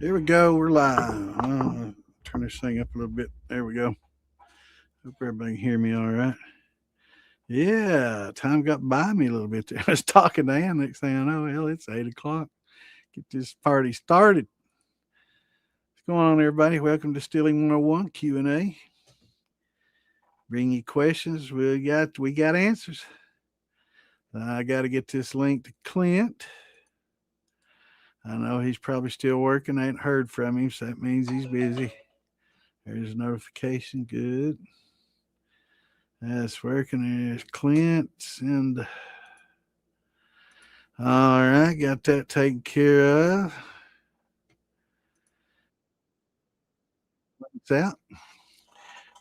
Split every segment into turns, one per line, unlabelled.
Here we go. We're live. Turn this thing up a little bit. There we go. Hope everybody can hear me all right. Yeah, time got by me a little bit there. I was talking to Ann. Next thing I know, hell, it's 8 o'clock. Get this party started. What's going on, everybody? Welcome to Distilling 101 Q&A. Bring you questions. We got answers. I got to get this link to Clint. I know he's probably still working. I ain't heard from him, so that means he's busy. There's a notification. Good. That's working. There's Clint. And all right, got that taken care of. It's out.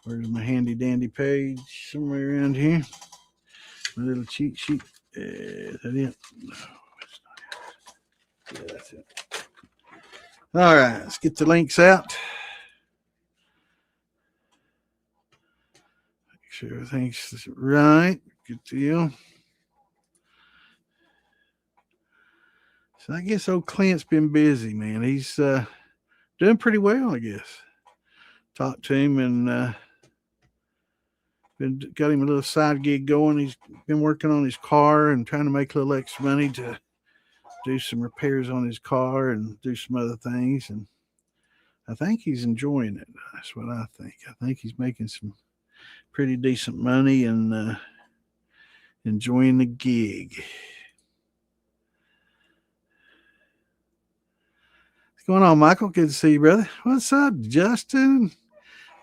Where's my handy dandy page? Somewhere around here. My little cheat sheet. Is that it? No, it's not it. Yeah, that's it. All right, let's get the links out. Make sure everything's right. Good deal. So I guess old Clint's been busy, man. He's doing pretty well, I guess. Talked to him and got him a little side gig going. He's been working on his car and trying to make a little extra money to do some repairs on his car and do some other things. And I think he's enjoying it. That's what I think. I think he's making some pretty decent money and enjoying the gig. What's going on, Michael? Good to see you, brother. What's up, Justin?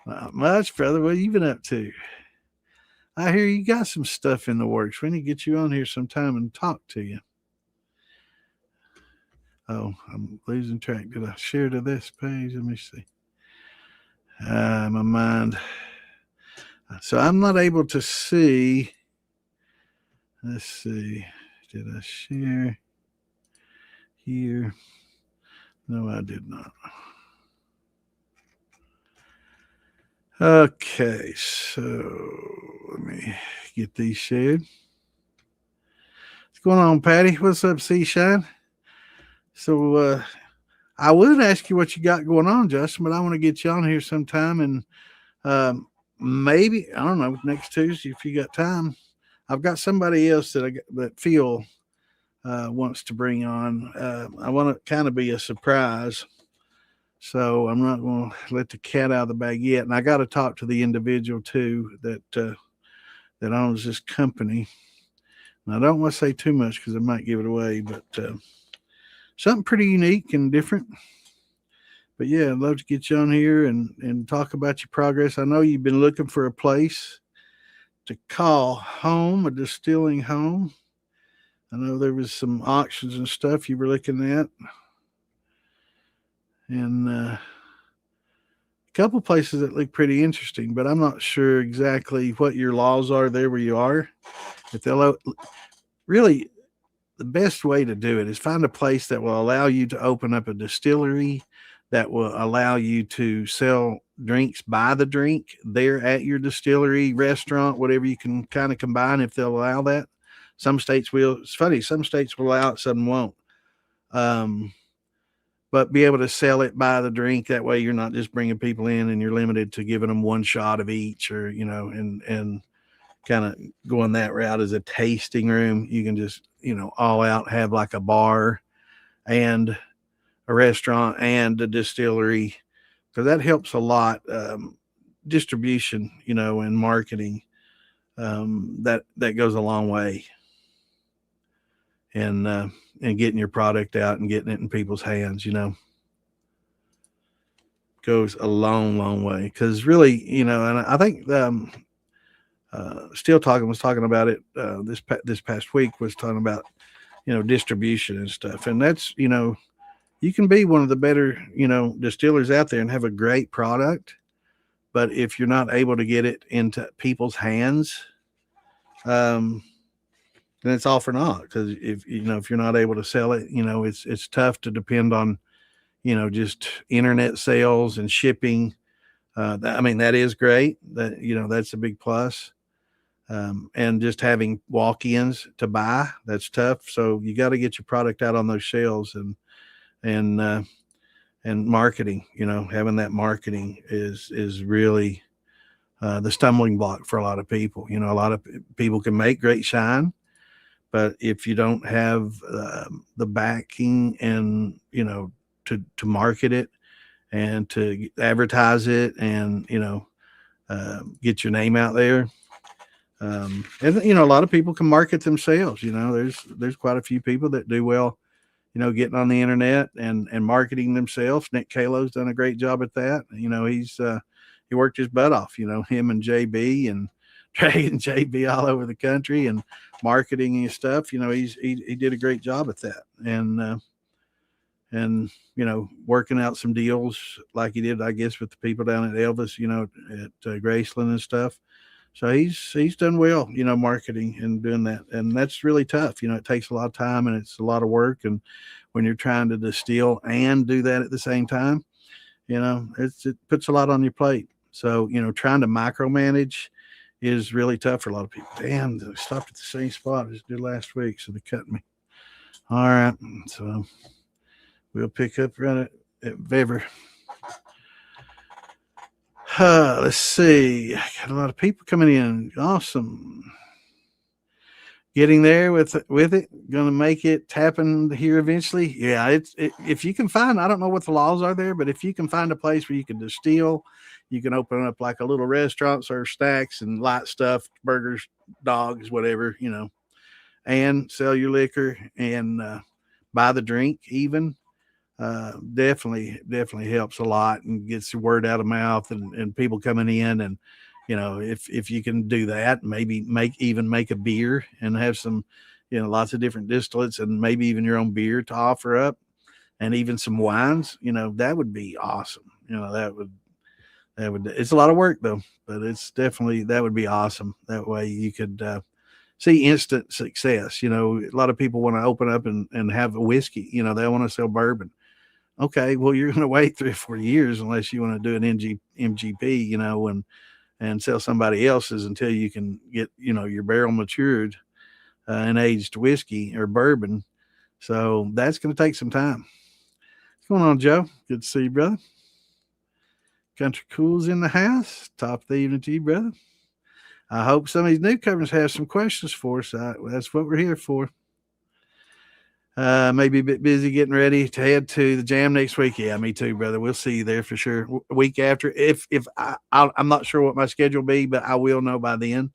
Not much, brother. What have you been up to? I hear you got some stuff in the works. We need to get you on here sometime and talk to you. Oh, I'm losing track. Did I share to this page? Let me see. My mind. So I'm not able to see. Let's see. Did I share here? No, I did not. Okay, so let me get these shared. What's going on, Patty? What's up, Seashine? So I would ask you what you got going on, Justin, but I want to get you on here sometime and maybe, I don't know, next Tuesday if you got time. I've got somebody else that Phil wants to bring on. I want to kind of be a surprise. So I'm not going to let the cat out of the bag yet. And I got to talk to the individual too that owns this company. And I don't want to say too much because I might give it away, but something pretty unique and different. But yeah, I'd love to get you on here and talk about your progress. I know you've been looking for a place to call home, a distilling home. I know there was some auctions and stuff you were looking at. And a couple places that look pretty interesting, but I'm not sure exactly what your laws are there where you are. If they'll really, the best way to do it is find a place that will allow you to open up a distillery that will allow you to sell drinks by the drink there at your distillery, restaurant, whatever you can kind of combine if they'll allow that. Some states will. It's funny. Some states will allow it, some won't. But be able to sell it by the drink. That way you're not just bringing people in and you're limited to giving them one shot of each or, and kind of going that route as a tasting room. You can just, all out have like a bar and a restaurant and a distillery because that helps a lot. Distribution, and marketing, that goes a long way. And getting your product out and getting it in people's hands, goes a long, long way. Because really, and I think Steel Talking was talking about it this past week was talking about, distribution and stuff. And that's, you can be one of the better, distillers out there and have a great product. But if you're not able to get it into people's hands, then it's all for naught because if you're not able to sell it, it's tough to depend on, just internet sales and shipping. That is great. That's a big plus. And just having walk-ins to buy, that's tough. So you got to get your product out on those shelves and and marketing. Having that marketing is really the stumbling block for a lot of people. A lot of people can make great shine, but if you don't have the backing and to market it and to advertise it and get your name out there. And a lot of people can market themselves. There's quite a few people that do well, getting on the internet and marketing themselves. Nick Calo's done a great job at that. He worked his butt off. Him and JB and dragging JB all over the country and marketing and stuff. He did a great job at that. And working out some deals like he did, I guess, with the people down at Elvis, at Graceland and stuff. So he's done well, marketing and doing that, and that's really tough. It takes a lot of time and it's a lot of work, and when you're trying to distill and do that at the same time, it puts a lot on your plate. So trying to micromanage is really tough for a lot of people. Damn, I stopped at the same spot as I did last week, so they cut me. All right, so we'll pick up right at Vever. Let's see. Got a lot of people coming in. Awesome. Getting there with it. Going to make it happen here eventually. Yeah, if you can find, I don't know what the laws are there, but if you can find a place where you can distill, you can open up like a little restaurant, serve snacks and light stuff, burgers, dogs, whatever, and sell your liquor and buy the drink even. Definitely helps a lot and gets the word out of mouth and people coming in. And if you can do that, maybe make a beer and have some lots of different distillates and maybe even your own beer to offer up, and even some wines, that would be awesome. That would it's a lot of work though, but it's definitely, that would be awesome. That way you could see instant success. A lot of people want to open up and have a whiskey, they want to sell bourbon. Okay, well, you're going to wait 3 or 4 years unless you want to do an MGP, and sell somebody else's until you can get, your barrel matured and aged whiskey or bourbon. So that's going to take some time. What's going on, Joe? Good to see you, brother. Country Cool's in the house. Top of the evening to you, brother. I hope some of these newcomers have some questions for us. That's what we're here for. Maybe a bit busy getting ready to head to the jam next week. Yeah, me too, brother. We'll see you there for sure. A week after, if I'm not sure what my schedule will be, but I will know by then,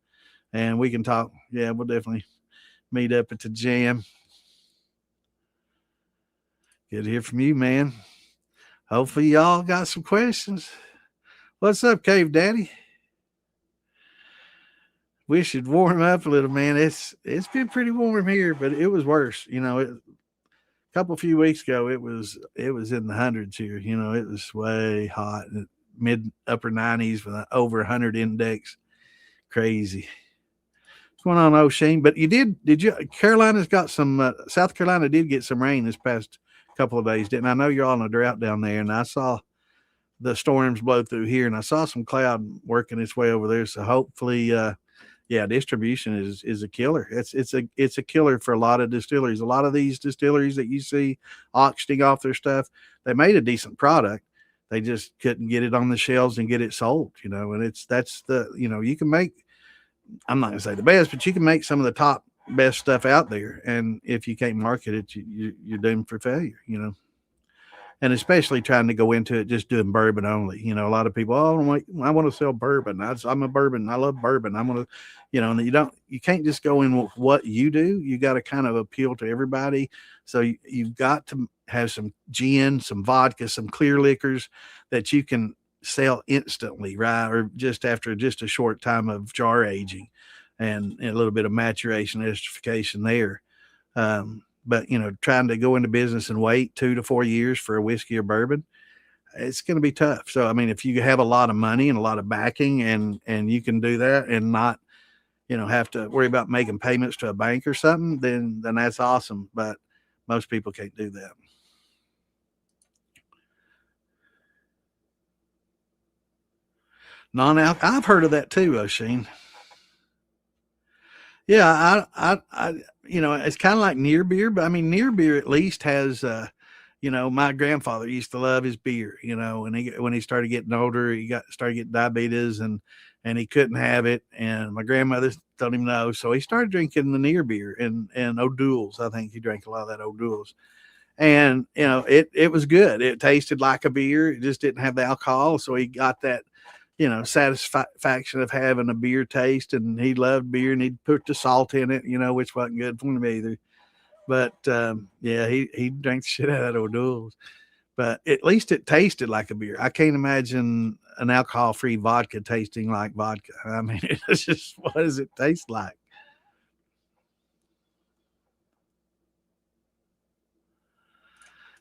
and we can talk. Yeah, we'll definitely meet up at the jam. Good to hear from you, man. Hopefully y'all got some questions. What's up, Cave Daddy? We should warm up a little, man. It's been pretty warm here, but it was worse. A few weeks ago, it was in the hundreds here. It was way hot, mid upper 90s with an over 100 index. Crazy. What's going on, O'Shane? But did you? Carolina's got some. South Carolina did get some rain this past couple of days, didn't I? Know you're all in a drought down there, and I saw the storms blow through here, and I saw some cloud working its way over there. So hopefully, distribution is a killer. It's a killer for a lot of distilleries. A lot of these distilleries that you see auctioning off their stuff, they made a decent product. They just couldn't get it on the shelves and get it sold, and you can make, I'm not gonna say the best, but you can make some of the top best stuff out there. And if you can't market it, you're doomed for failure, And especially trying to go into it just doing bourbon only. A lot of people, I want to sell bourbon. I'm a bourbon. I love bourbon. I'm going to, and you can't just go in with what you do. You got to kind of appeal to everybody. So you've got to have some gin, some vodka, some clear liquors that you can sell instantly, right? Or just after just a short time of jar aging and a little bit of maturation, esterification there. But, trying to go into business and wait 2 to 4 years for a whiskey or bourbon, it's going to be tough. So, I mean, if you have a lot of money and a lot of backing and you can do that and not, have to worry about making payments to a bank or something, then that's awesome. But most people can't do that. Non-alc, I've heard of that too, O'Shane. Yeah, I it's kind of like near beer, but I mean, near beer at least has, my grandfather used to love his beer, and when he started getting older, he started getting diabetes, and he couldn't have it. And my grandmother told him no, so he started drinking the near beer and O'Doul's. I think he drank a lot of that O'Doul's, and it was good. It tasted like a beer. It just didn't have the alcohol, so he got that satisfaction of having a beer taste. And he loved beer, and he'd put the salt in it, which wasn't good for him either. But yeah, he drank the shit out of that O'Doul's. But at least it tasted like a beer. I can't imagine an alcohol-free vodka tasting like vodka. I mean, it's just, what does it taste like?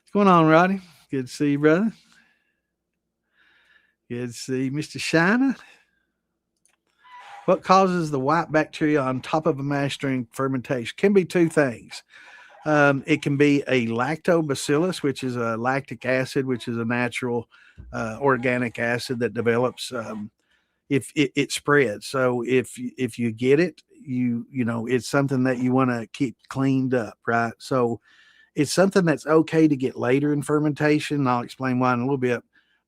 What's going on, Roddy? Good to see you, brother. Good to see Mr. Shiner. What causes the white bacteria on top of a mash during fermentation? Can be two things. It can be a lactobacillus, which is a lactic acid, which is a natural organic acid that develops if it spreads. So if you get it, it's something that you want to keep cleaned up, right? So it's something that's okay to get later in fermentation. I'll explain why in a little bit,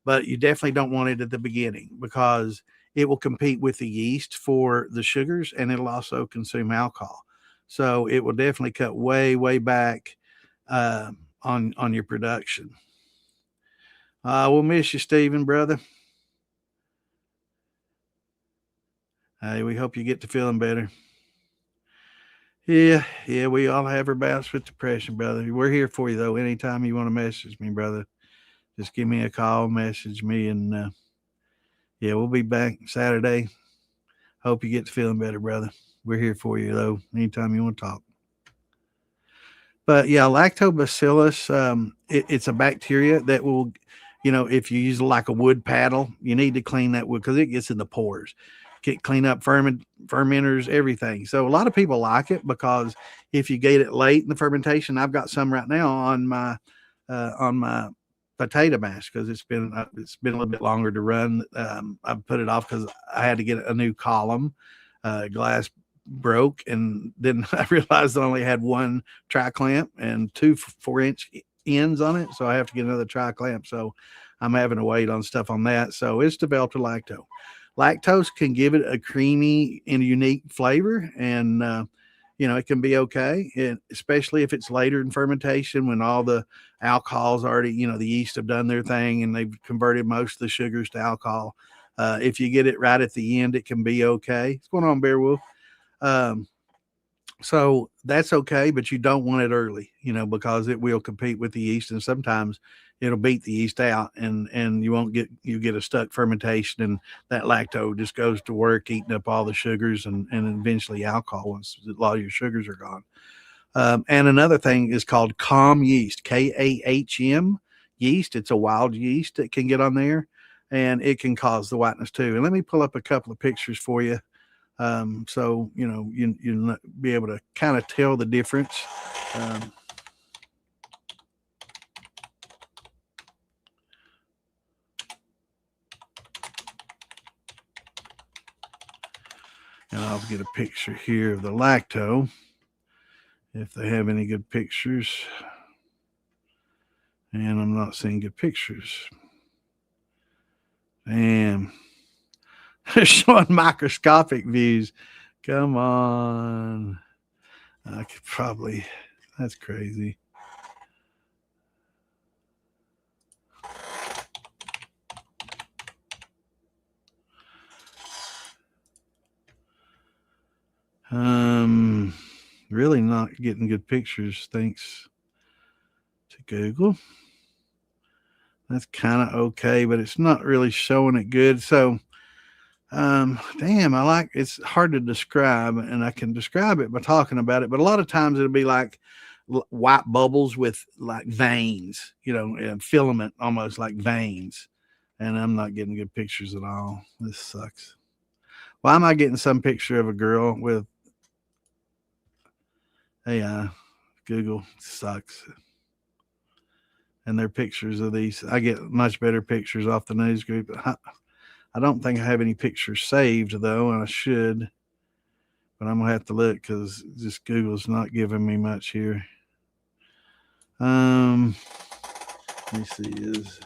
but you definitely don't want it at the beginning because it will compete with the yeast for the sugars, and it'll also consume alcohol. So it will definitely cut way, way back on your production. We'll miss you, Stephen, brother. Hey, we hope you get to feeling better. Yeah, we all have our bouts with depression, brother. We're here for you, though. Anytime you want to message me, brother, just give me a call, message me, and yeah, we'll be back Saturday. Hope you get to feeling better, brother. We're here for you, though. Anytime you want to talk. But yeah, lactobacillus, it's a bacteria that will, if you use like a wood paddle, you need to clean that wood because it gets in the pores. Clean up fermenters, everything. So a lot of people like it because if you get it late in the fermentation, I've got some right now on my potato mash because it's been a little bit longer to run. I put it off because I had to get a new column. Glass broke, and then I realized I only had one tri clamp and two 4-inch ends on it, so I have to get another tri clamp. So I'm having to wait on stuff on that. So it's developed a lactose. Lactose can give it a creamy and unique flavor, and it can be okay, and especially if it's later in fermentation when all the alcohol's already, the yeast have done their thing and they've converted most of the sugars to alcohol. If you get it right at the end, it can be okay. What's going on, Beowulf? So that's okay, but you don't want it early, because it will compete with the yeast, and sometimes it'll beat the yeast out, and you get a stuck fermentation, and that lactose just goes to work eating up all the sugars and eventually alcohol once a lot of your sugars are gone. And another thing is called Kahm yeast, Kahm yeast. It's a wild yeast that can get on there, and it can cause the whiteness too. And let me pull up a couple of pictures for you. So you'll be able to kind of tell the difference. And I'll get a picture here of the lacto if they have any good pictures. And I'm not seeing good pictures. Damn. They're showing microscopic views. Come on. I could probably, that's crazy. Really not getting good pictures thanks to Google. That's kind of okay, but it's not really showing it good. So, damn, it's hard to describe, and I can describe it by talking about it, but a lot of times it'll be like white bubbles with like veins, and filament almost like veins. And I'm not getting good pictures at all. This sucks. Why am I getting some picture of a girl with AI? Google sucks. And their pictures of these, I get much better pictures off the news group. I don't think I have any pictures saved though, and I should, but I'm gonna have to look because just Google's not giving me much here. Let me see. Is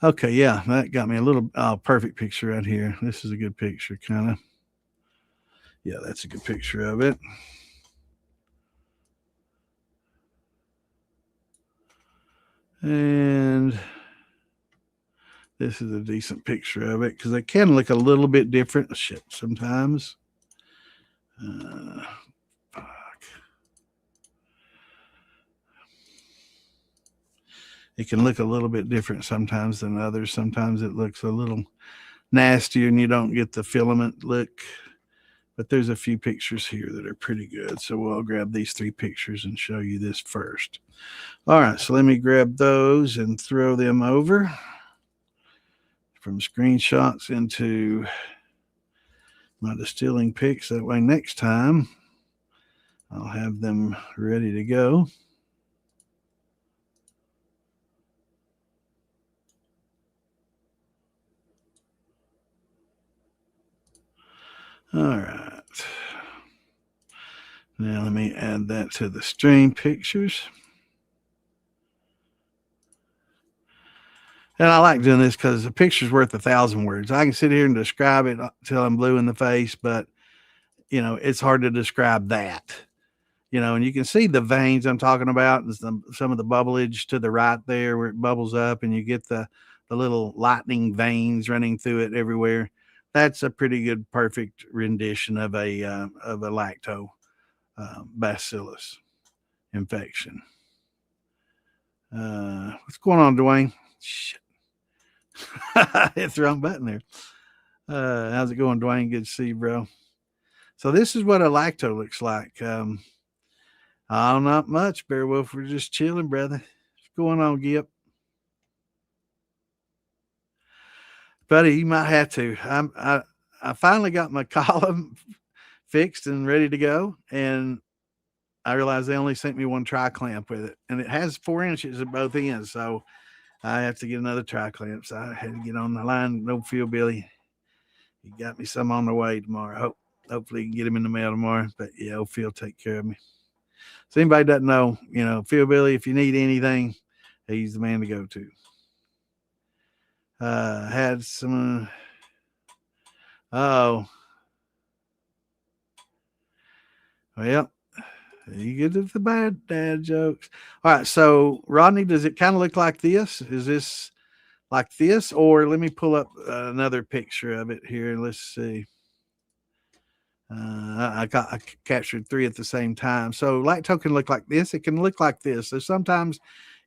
okay, yeah, that got me a little perfect picture right here. This is a good picture, kind of. Yeah, that's a good picture of it. And this is a decent picture of it because it can look a little bit different. Shit, sometimes. Fuck. It can look a little bit different sometimes than others. Sometimes it looks a little nastier and you don't get the filament look. But there's a few pictures here that are pretty good. So we'll grab these 3 pictures and show you this first. All right, so let me grab those and throw them over from screenshots into my distilling pics. That way next time I'll have them ready to go. All right. Now let me add that to the stream pictures. And I like doing this because a picture's worth 1,000 words. I can sit here and describe it till I'm blue in the face, but it's hard to describe that. And you can see the veins I'm talking about and some of the bubblage to the right there where it bubbles up and you get the little lightning veins running through it everywhere. That's a pretty good, perfect rendition of a lacto bacillus infection. What's going on, Dwayne? Shit. Hit the wrong button there. How's it going, Dwayne? Good to see you, bro. So this is what a lacto looks like. Not much, Bear Wolf. We're just chilling, brother. What's going on, Gip? Buddy, you might have to. I finally got my column fixed and ready to go, and I realized they only sent me 1 tri-clamp with it, and it has 4 inches at both ends, so I have to get another tri-clamp. So I had to get on the line. No feel, Billy. He got me some on the way tomorrow. Hopefully, he can get him in the mail tomorrow. But yeah, Phil take care of me. So anybody doesn't know, Phil Billy, if you need anything, he's the man to go to. Had some. Well, you get to the bad dad jokes. All right, so Rodney, does it kind of look like this? Is this like this? Or let me pull up another picture of it here. Let's see. I captured 3 at the same time. So lacto can look like this. It can look like this. So sometimes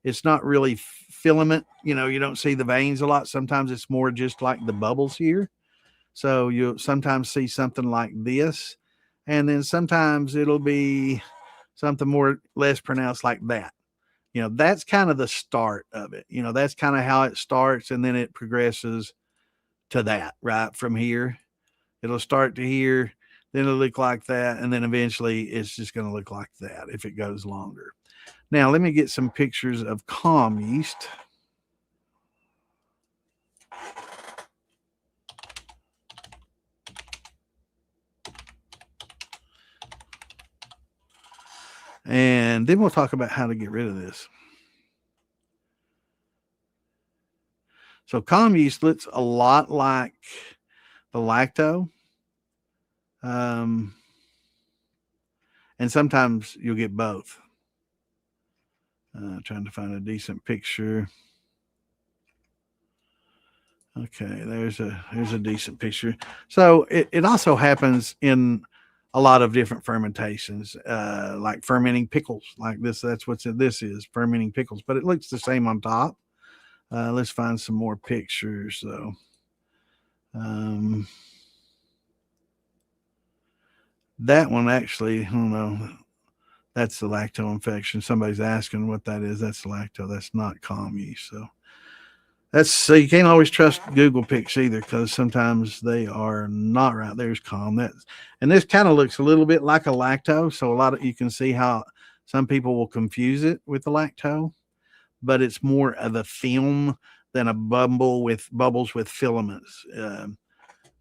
it's not really filament. You don't see the veins a lot. Sometimes it's more just like the bubbles here. So you'll sometimes see something like this. And then sometimes it'll be something more less pronounced like that. That's kind of the start of it. That's kind of how it starts. And then it progresses to that right from here. It'll start to here. Then it'll look like that. And then eventually it's just going to look like that if it goes longer. Now, let me get some pictures of calm yeast. And then we'll talk about how to get rid of this. So calm yeast looks a lot like the lacto. And sometimes you'll get both. Trying to find a decent picture. Okay, there's a decent picture. So it also happens in a lot of different fermentations, like fermenting pickles, like this. That's what this is, fermenting pickles. But it looks the same on top. Let's find some more pictures, though. That one actually, I don't know. That's the lacto infection. Somebody's asking what that is. That's lacto. That's not calm yeast. So you can't always trust Google pics either because sometimes they are not right. There's calm. And this kind of looks a little bit like a lacto. So you can see how some people will confuse it with the lacto. but it's more of a film than a bubbles with filaments.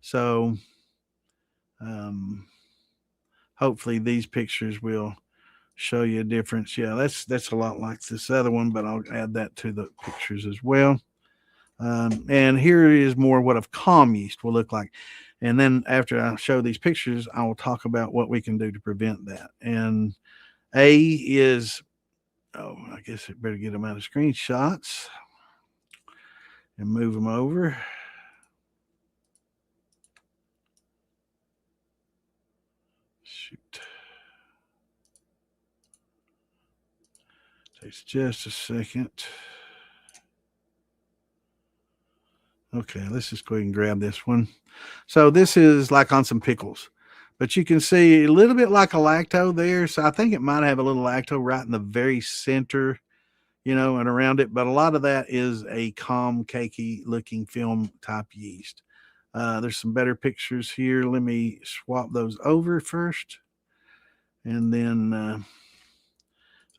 So um, hopefully these pictures will show you a difference. Yeah, that's a lot like this other one, but I'll add that to the pictures as well. And here is more what a calm yeast will look like. And then after I show these pictures, I will talk about what we can do to prevent that. And A is, oh, I guess I better get them out of screenshots and move them over. Shoot. Takes just a second. Okay, let's just go ahead and grab this one. So this is like on some pickles, but you can see a little bit like a lacto there. So I think it might have a little lacto right in the very center, and around it. But a lot of that is a calm, cakey looking film type yeast. There's some better pictures here. Let me swap those over first, and then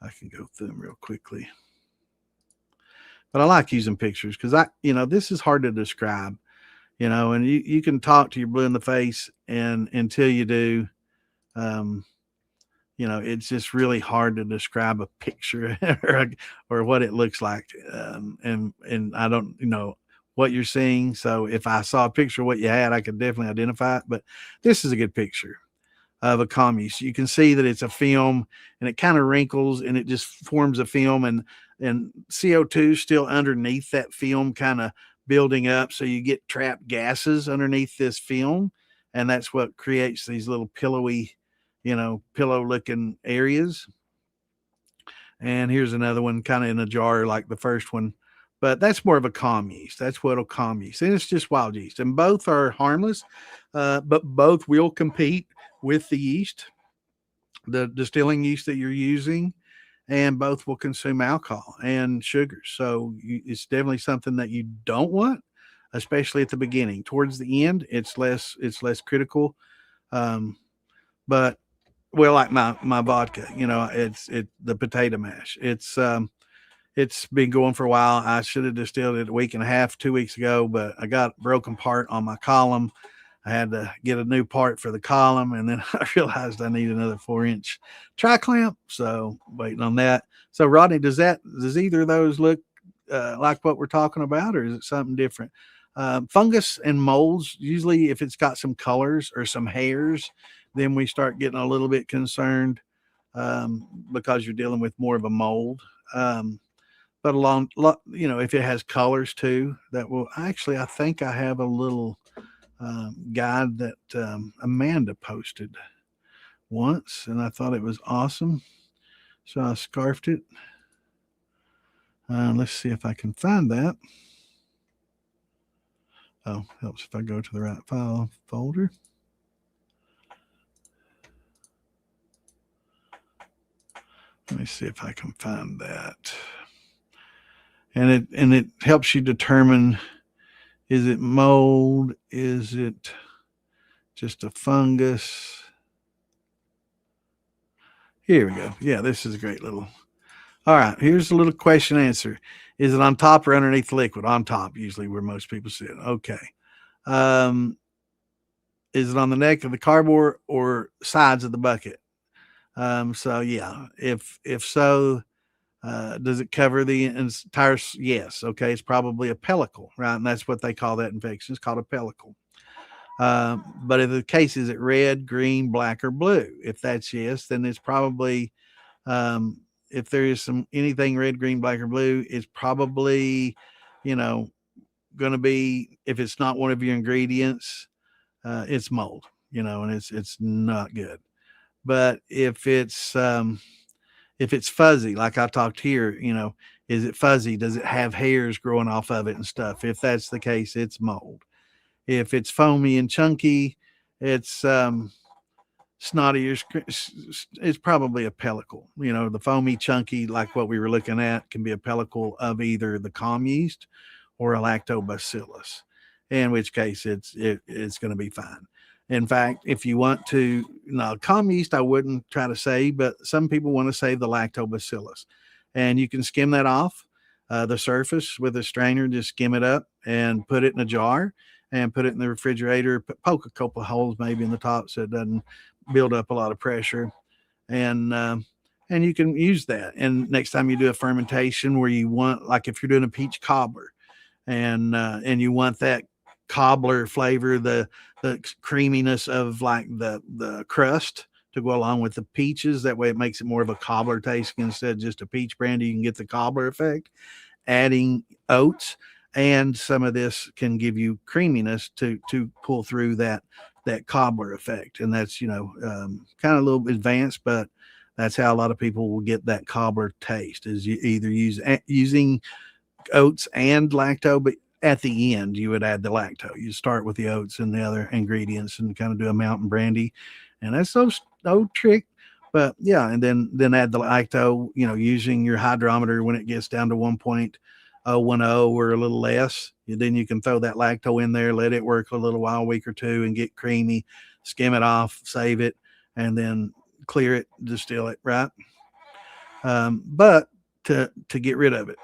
I can go through them real quickly. But I like using pictures because this is hard to describe, and you can talk to your blue in the face, and until you do, it's just really hard to describe a picture or what it looks like. And I don't what you're seeing. So if I saw a picture of what you had, I could definitely identify it. But this is a good picture of a commies. You can see that it's a film, and it kind of wrinkles, and it just forms a film, and CO2 still underneath that film, kind of building up. So you get trapped gases underneath this film, and that's what creates these little pillowy, pillow looking areas. And here's another one kind of in a jar like the first one, but that's more of a calm yeast. That's what'll calm yeast. And it's just wild yeast, and both are harmless, but both will compete with the yeast, the distilling yeast that you're using, and both will consume alcohol and sugars. So it's definitely something that you don't want, especially at the beginning. Towards the end, it's less critical. But like my vodka, it's the potato mash. It's been going for a while. I should have distilled it a week and a half, 2 weeks ago, but I got broken part on my column. I had to get a new part for the column, and then I realized I need another 4-inch tri-clamp. So waiting on that. So Rodney, does either of those look like what we're talking about, or is it something different? Fungus and molds, usually if it's got some colors or some hairs, then we start getting a little bit concerned because you're dealing with more of a mold. But if it has colors too, that will actually, I think I have a little guide that Amanda posted once, and I thought it was awesome. So I scarfed it. Let's see if I can find that. Oh, helps if I go to the right file folder. Let me see if I can find that. And it helps you determine, is it mold? Is it just a fungus? Here we go. Yeah, this is a great little. All right, here's a little question answer. Is it on top or underneath the liquid? On top, usually where most people sit. Okay. Is it on the neck of the cardboard or sides of the bucket? So yeah, if so, does it cover the entire? Yes. Okay, it's probably a pellicle, right? And that's what they call that infection. It's called a pellicle. But if the case is it red, green, black, or blue? If that's yes, then it's probably if there is anything red, green, black, or blue, it's probably going to be, if it's not one of your ingredients, it's mold. And it's not good. But if it's fuzzy, like I talked here, is it fuzzy? Does it have hairs growing off of it and stuff? If that's the case, it's mold. If it's foamy and chunky, it's snotty, it's probably a pellicle. The foamy, chunky, like what we were looking at, can be a pellicle of either the calm yeast or a lactobacillus, in which case it's going to be fine. In fact, if you want to, calm yeast, I wouldn't try to save, but some people want to save the lactobacillus, and you can skim that off. the surface with a strainer, just skim it up and put it in a jar and put it in the refrigerator. Poke a couple of holes maybe in the top so it doesn't build up a lot of pressure. And you can use that. And next time you do a fermentation where you want, like if you're doing a peach cobbler, and you want that cobbler flavor, the creaminess of like the crust to go along with the peaches. That way, it makes it more of a cobbler taste instead of just a peach brandy. You can get the cobbler effect. Adding oats and some of this can give you creaminess to pull through that cobbler effect, and that's kind of a little advanced, but that's how a lot of people will get that cobbler taste. Is you either using oats and lacto, but at the end you would add the lacto. You start with the oats and the other ingredients and kind of do a mountain brandy, and that's no trick. But yeah, and then add the lacto, using your hydrometer when it gets down to 1.010 or a little less. Then you can throw that lacto in there, let it work a little while, a week or two, and get creamy, skim it off, save it, and then clear it, distill it, right? But to get rid of it.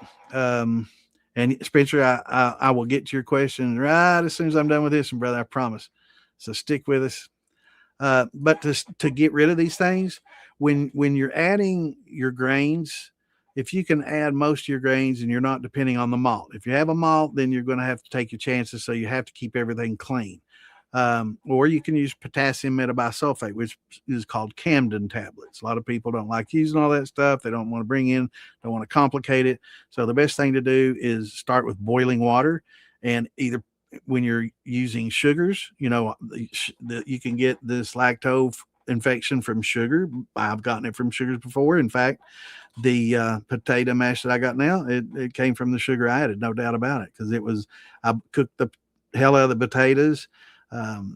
And Spencer, I will get to your question right as soon as I'm done with this, and brother, I promise. So stick with us. But to get rid of these things, when you're adding your grains, if you can add most of your grains and you're not depending on the malt. If you have a malt, then you're going to have to take your chances. So you have to keep everything clean. Or you can use potassium metabisulfate, which is called Camden tablets. A lot of people don't like using all that stuff. They don't want to don't want to complicate it. So the best thing to do is start with boiling water, and either when you're using sugars, you can get this lacto infection from sugar. I've gotten it from sugars before. In fact, the potato mash that I got now, it came from the sugar I added, no doubt about it, because I cooked the hell out of the potatoes.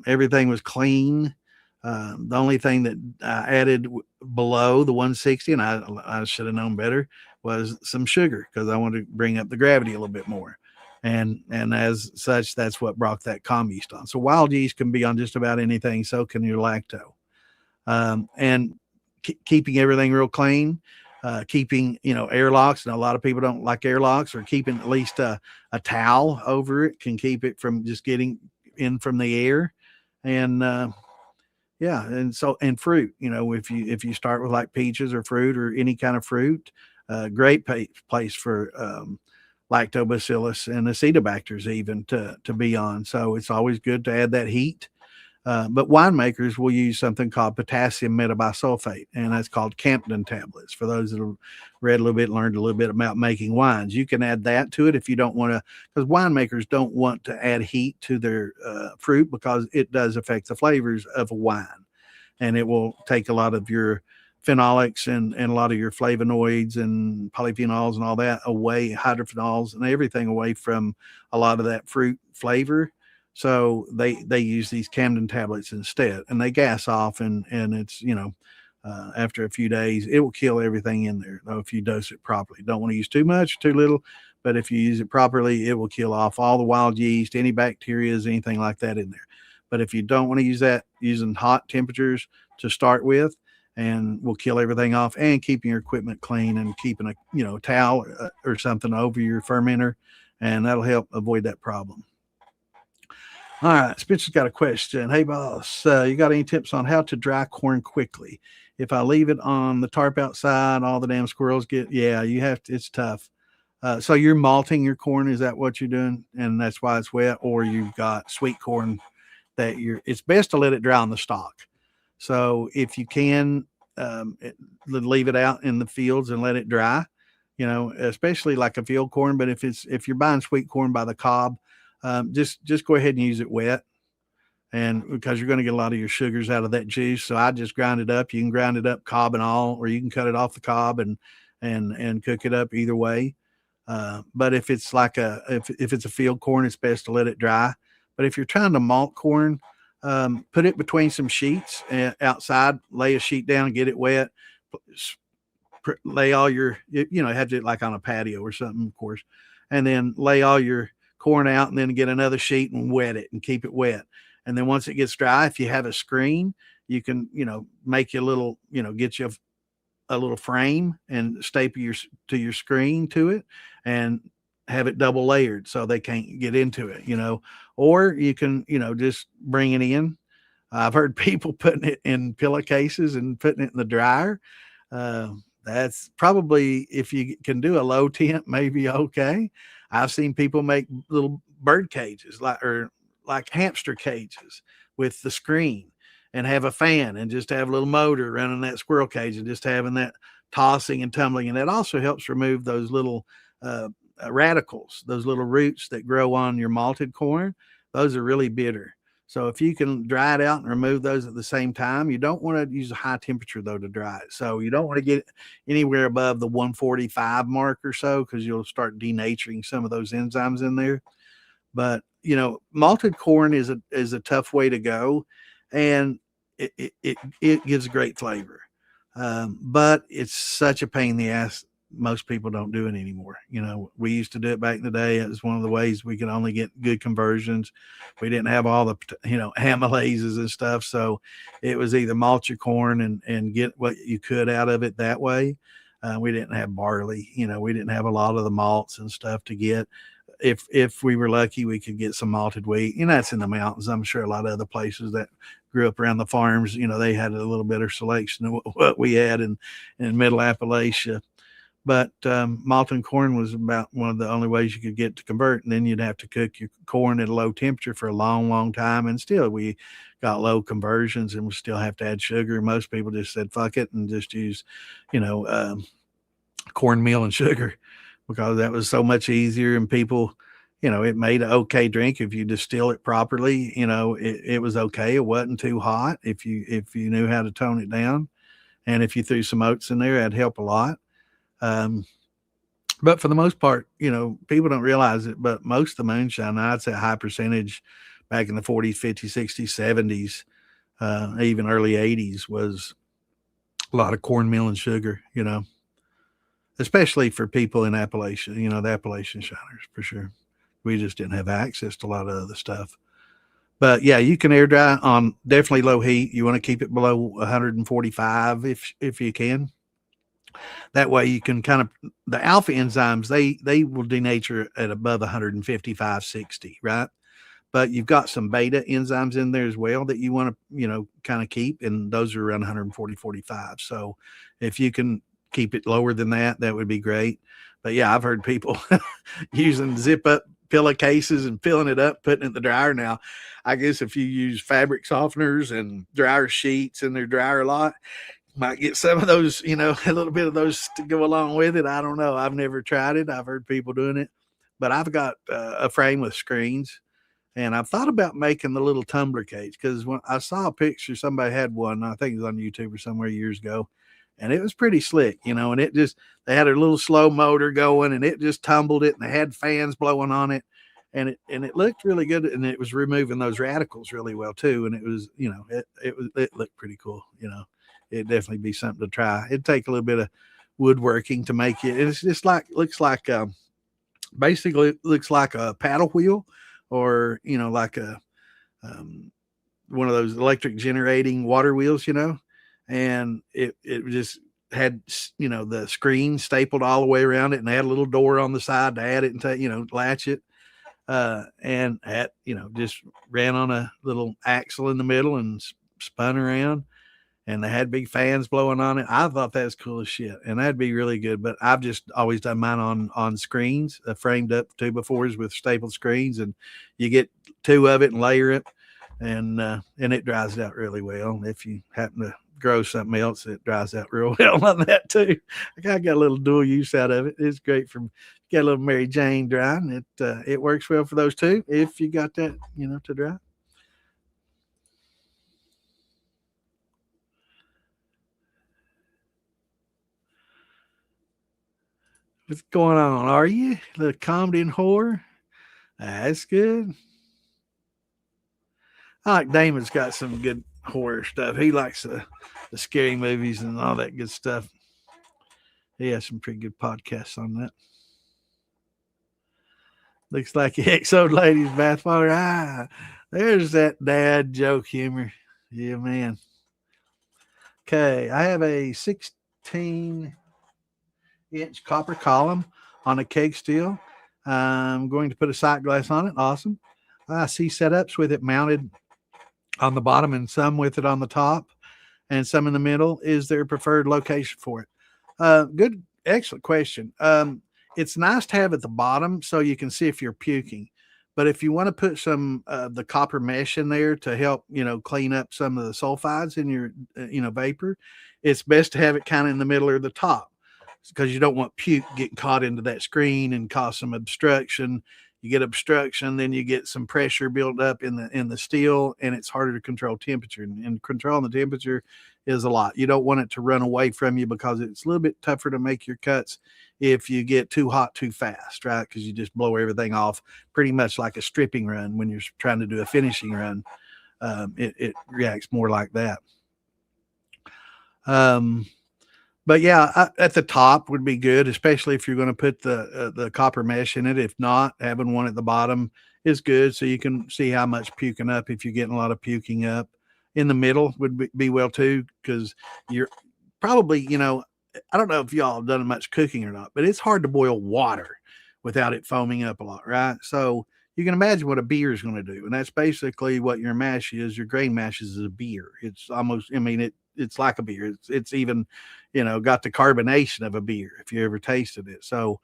Everything was clean. The only thing that I added below the 160, and I should have known better, was some sugar, because I wanted to bring up the gravity a little bit more. And as such, that's what brought that calm yeast on. So wild yeast can be on just about anything. So can your lacto. And keeping everything real clean, keeping, airlocks. And a lot of people don't like airlocks, or keeping at least a towel over it can keep it from just getting in from the air. And and fruit, if you start with like peaches or fruit or any kind of fruit, great place for lactobacillus and acetobacters even to be on. So it's always good to add that heat. But winemakers will use something called potassium metabisulfate, and that's called Camden tablets. For those that have read a little bit, learned a little bit about making wines, you can add that to it if you don't want to, because winemakers don't want to add heat to their fruit, because it does affect the flavors of a wine, and it will take a lot of your phenolics and a lot of your flavonoids and polyphenols and all that away, hydrophenols and everything away from a lot of that fruit flavor. So they use these Camden tablets instead, and they gas off, and it's, after a few days, it will kill everything in there, though, if you dose it properly. Don't want to use too much, too little, but if you use it properly, it will kill off all the wild yeast, any bacteria, anything like that in there. But if you don't want to use that, using hot temperatures to start with, and will kill everything off, and keeping your equipment clean, and keeping a towel or something over your fermenter, and that'll help avoid that problem. All right, Spencer's got a question. Hey, boss, you got any tips on how to dry corn quickly? If I leave it on the tarp outside, all the damn squirrels you have to, it's tough. So you're malting your corn, is that what you're doing? And that's why it's wet, or you've got sweet corn it's best to let it dry on the stalk. So if you can, leave it out in the fields and let it dry, especially like a field corn. But if you're buying sweet corn by the cob, just go ahead and use it wet, and because you're going to get a lot of your sugars out of that juice. So I just grind it up. You can grind it up cob and all, or you can cut it off the cob and cook it up either way. But if it's like if it's a field corn, it's best to let it dry. But if you're trying to malt corn, put it between some sheets outside, lay a sheet down, get it wet, lay all your, have it like on a patio or something, of course, and then lay all your corn out, and then get another sheet and wet it and keep it wet. And then once it gets dry, if you have a screen, you can, make you a little, get you a little frame and staple your screen to it, and have it double layered so they can't get into it, or you can, just bring it in. I've heard people putting it in pillowcases and putting it in the dryer. That's probably, if you can do a low temp, maybe okay. I've seen people make little bird cages, like hamster cages with the screen, and have a fan and just have a little motor running that squirrel cage and just having that tossing and tumbling. And it also helps remove those little radicals, those little roots that grow on your malted corn. Those are really bitter. So if you can dry it out and remove those at the same time, you don't want to use a high temperature though to dry it. So you don't want to get anywhere above the 145 mark or so, because you'll start denaturing some of those enzymes in there. But malted corn is a tough way to go, and it gives great flavor. But it's such a pain in the ass. Most people don't do it anymore. We used to do it back in the day. It was one of the ways we could only get good conversions. We didn't have all the, amylases and stuff. So it was either malt your corn and get what you could out of it that way. We didn't have barley. We didn't have a lot of the malts and stuff to get. If we were lucky, we could get some malted wheat. That's in the mountains. I'm sure a lot of other places that grew up around the farms, they had a little better selection of what we had in middle Appalachia. But malted corn was about one of the only ways you could get to convert. And then you'd have to cook your corn at a low temperature for a long, long time. And still, we got low conversions and we still have to add sugar. Most people just said, fuck it, and just use, cornmeal and sugar, because that was so much easier. And people, it made an okay drink if you distill it properly. It was okay. It wasn't too hot if you knew how to tone it down. And if you threw some oats in there, that'd help a lot. But for the most part, people don't realize it, but most of the moonshine, I'd say a high percentage back in the 40s, 50s, 60s, 70s, even early 80s, was a lot of cornmeal and sugar, especially for people in Appalachia, the Appalachian shiners, for sure. We just didn't have access to a lot of other stuff. But yeah, you can air dry on definitely low heat. You want to keep it below 145 if you can. That way you can kind of, the alpha enzymes, they will denature at above 155, 60, right? But you've got some beta enzymes in there as well that you want to, kind of keep. And those are around 140, 45. So if you can keep it lower than that, that would be great. But yeah, I've heard people using zip up pillowcases and filling it up, putting it in the dryer. Now, I guess if you use fabric softeners and dryer sheets in their dryer a lot, might get some of those, a little bit of those to go along with it. I don't know. I've never tried it. I've heard people doing it, but I've got a frame with screens, and I've thought about making the little tumbler cage, because when I saw a picture, somebody had one, I think it was on YouTube or somewhere years ago, and it was pretty slick, and it just, they had a little slow motor going and it just tumbled it, and they had fans blowing on it, and it looked really good, and it was removing those radicals really well too. And it was, it looked pretty cool, It'd definitely be something to try. It'd take a little bit of woodworking to make it. It's just basically it looks like a paddle wheel, or, like a, one of those electric generating water wheels, and it just had, the screen stapled all the way around it, and they had a little door on the side to add it and latch it. And just ran on a little axle in the middle and spun around. And they had big fans blowing on it. I thought that was cool as shit, and that'd be really good. But I've just always done mine on screens, framed up 2x4s with stapled screens, and you get two of it and layer it, and it dries it out really well. If you happen to grow something else, it dries out real well on that too. I got a little dual use out of it. It's great for, got a little Mary Jane drying. It works well for those too, if you got that, to dry. What's going on? Are you the comedy and horror? That's good. I like Damon's got some good horror stuff. He likes the scary movies and all that good stuff. He has some pretty good podcasts on that. Looks like the ex-old lady's bathwater. There's that dad joke humor. Yeah, man. Okay, I have a 16-inch copper column on a keg still. I'm going to put a sight glass on it. Awesome. I see setups with it mounted on the bottom and some with it on the top and some in the middle. Is their preferred location for it? Good, excellent question. It's nice to have at the bottom so you can see if you're puking. But if you want to put some the copper mesh in there to help, clean up some of the sulfides in your, vapor, it's best to have it kind of in the middle or the top because you don't want puke getting caught into that screen and cause some obstruction. You get obstruction, then you get some pressure built up in the steel, and it's harder to control temperature. And controlling the temperature is a lot. You don't want it to run away from you because it's a little bit tougher to make your cuts if you get too hot too fast, right? Because you just blow everything off pretty much like a stripping run when you're trying to do a finishing run. It reacts more like that. But yeah, at the top would be good, especially if you're going to put the copper mesh in it. If not, having one at the bottom is good, so you can see how much puking up if you're getting a lot of puking up. In the middle would be well too, because you're probably, I don't know if y'all have done much cooking or not, but it's hard to boil water without it foaming up a lot, right? So you can imagine what a beer is going to do, and that's basically what your mash is. Your grain mash is a beer. It's almost, it's like a beer. It's even, got the carbonation of a beer if you ever tasted it. So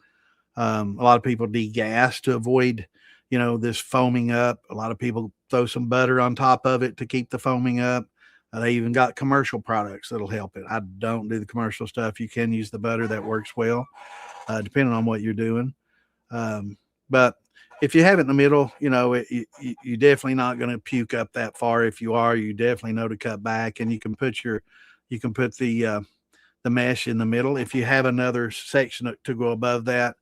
a lot of people degas to avoid, this foaming up. A lot of people throw some butter on top of it to keep the foaming up. They even got commercial products that'll help it. I don't do the commercial stuff. You can use the butter. That works well, depending on what you're doing. But if you have it in the middle, you're definitely not going to puke up that far. If you are, you definitely know to cut back, and you can put the mesh in the middle if you have another section to go above that.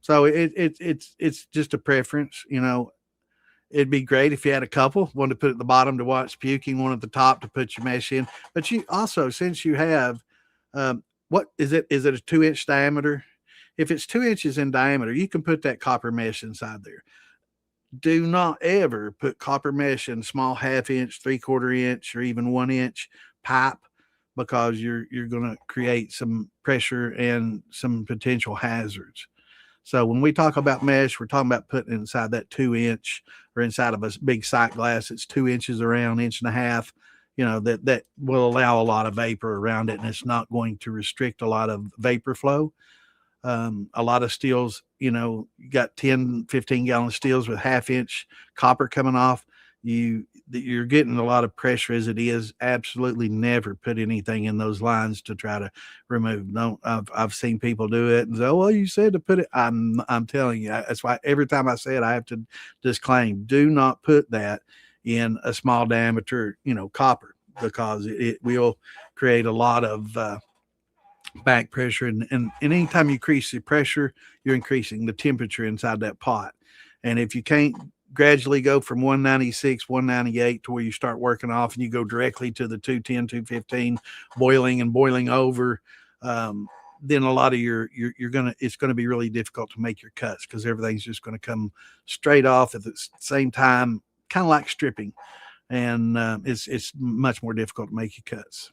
So it's just a preference. It'd be great if you had a couple, one to put at the bottom to watch puking, one at the top to put your mesh in. But you also, since you have, what is it? Is it a 2-inch diameter? If it's 2 inches in diameter, you can put that copper mesh inside there. Do not ever put copper mesh in small 1/2 inch, 3/4 inch, or even 1 inch pipe, because you're going to create some pressure and some potential hazards. So when we talk about mesh, we're talking about putting inside that 2-inch or inside of a big sight glass. It's 2 inches around, 1.5 inches. That will allow a lot of vapor around it, and it's not going to restrict a lot of vapor flow. A lot of steels, you got 10, 15 gallon steels with 1/2 inch copper coming off. You're getting a lot of pressure as it is. Absolutely never put anything in those lines to try to remove. No, I've seen people do it and say, "Oh, well, you said to put it." I'm telling you, that's why every time I say it, I have to disclaim: do not put that in a small diameter, copper, because it will create a lot of back pressure, and anytime you increase the pressure, you're increasing the temperature inside that pot. And if you can't gradually go from 196, 198 to where you start working off and you go directly to the 210, 215 boiling over, then a lot of it's going to be really difficult to make your cuts, because everything's just going to come straight off at the same time, kind of like stripping. And it's much more difficult to make your cuts.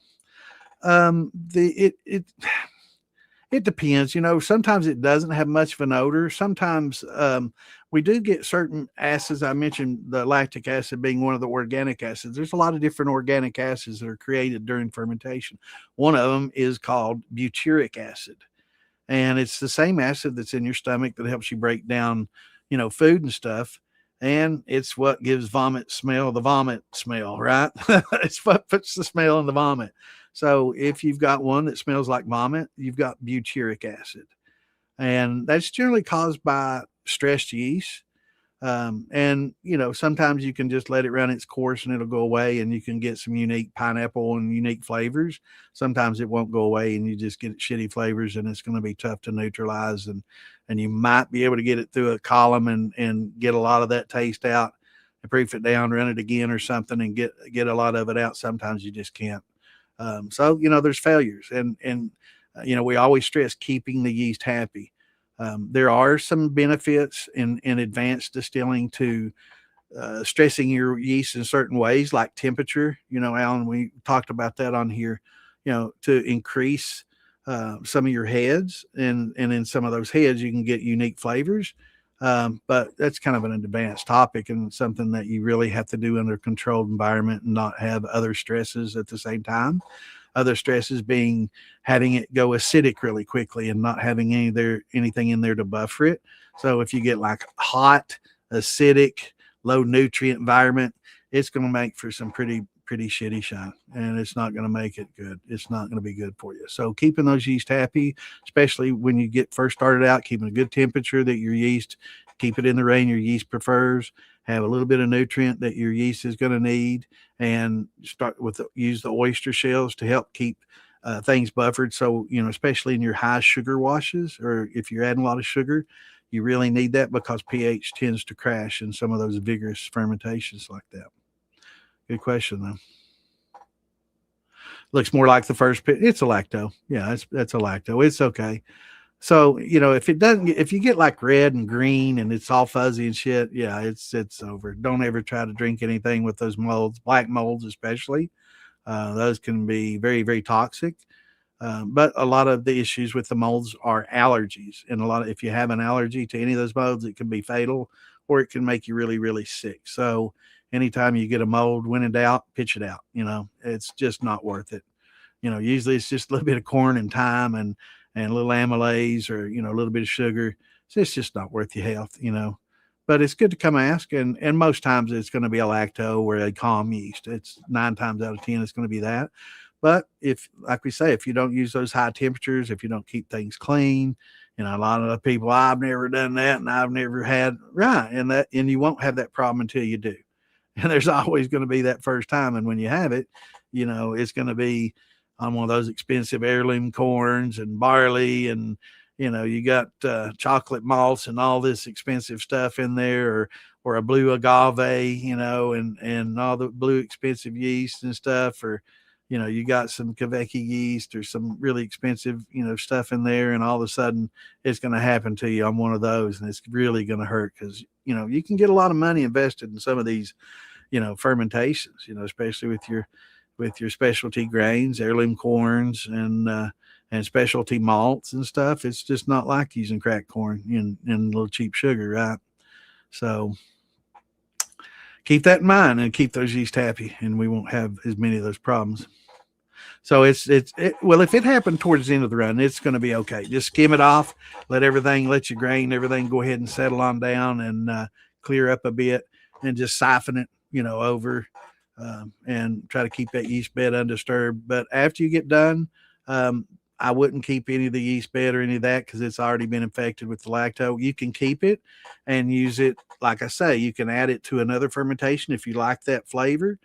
It depends. Sometimes it doesn't have much of an odor. Sometimes we do get certain acids. I mentioned the lactic acid being one of the organic acids. There's a lot of different organic acids that are created during fermentation. One of them is called butyric acid, and it's the same acid that's in your stomach that helps you break down, food and stuff. And it's what gives the vomit smell, right? It's what puts the smell in the vomit. So if you've got one that smells like vomit, you've got butyric acid. And that's generally caused by stressed yeast. And sometimes you can just let it run its course and it'll go away, and you can get some unique pineapple and unique flavors. Sometimes it won't go away and you just get shitty flavors, and it's going to be tough to neutralize. And you might be able to get it through a column and get a lot of that taste out and proof it down, run it again or something, and get a lot of it out. Sometimes you just can't. So there's failures, and we always stress keeping the yeast happy. There are some benefits in advanced distilling to stressing your yeast in certain ways, like temperature. Alan, we talked about that on here, to increase some of your heads, and in some of those heads you can get unique flavors. But that's kind of an advanced topic and something that you really have to do under a controlled environment and not have other stresses at the same time. Other stresses being having it go acidic really quickly and not having anything in there to buffer it. So if you get like hot, acidic, low nutrient environment, it's going to make for some pretty shitty shine, and it's not going to make it good. It's not going to be good for you. So keeping those yeast happy, especially when you get first started out, keeping a good temperature that your yeast, keep it in the range your yeast prefers, have a little bit of nutrient that your yeast is going to need, and use the oyster shells to help keep things buffered. So, especially in your high sugar washes, or if you're adding a lot of sugar, you really need that because pH tends to crash in some of those vigorous fermentations like that. Good question, though. Looks more like the first pit. It's a lacto. Yeah, that's a lacto. It's okay. So, if you get like red and green and it's all fuzzy and shit, yeah, it's over. Don't ever try to drink anything with those molds, black molds especially. Those can be very, very toxic. But a lot of the issues with the molds are allergies, and if you have an allergy to any of those molds, it can be fatal, or it can make you really, really sick. So anytime you get a mold, when in doubt, pitch it out. It's just not worth it. Usually it's just a little bit of corn and thyme and a little amylase, or a little bit of sugar. So it's just not worth your health. But it's good to come ask, and most times it's going to be a lacto or a calm yeast. It's 9 times out of 10 it's going to be that. But if, like we say, if you don't use those high temperatures, if you don't keep things clean, a lot of the people, I've never done that and I've never had, right. And you won't have that problem until you do. And there's always going to be that first time. And when you have it, it's going to be on one of those expensive heirloom corns and barley, and, you got chocolate malts and all this expensive stuff in there, or a blue agave, and all the blue expensive yeast and stuff, or, you got some Quebec yeast or some really expensive, stuff in there, and all of a sudden it's going to happen to you on one of those, and it's really going to hurt because, you can get a lot of money invested in some of these, fermentations, especially with your specialty grains, heirloom corns, and specialty malts and stuff. It's just not like using cracked corn and a little cheap sugar, right? So keep that in mind and keep those yeast happy, and we won't have as many of those problems. So well, if it happened towards the end of the run, it's going to be okay. Just skim it off, let your grain, everything go ahead and settle on down and clear up a bit, and just siphon it, over, and try to keep that yeast bed undisturbed. But after you get done, I wouldn't keep any of the yeast bed or any of that because it's already been infected with the lacto. You can keep it and use it. Like I say, you can add it to another fermentation if you like that flavor.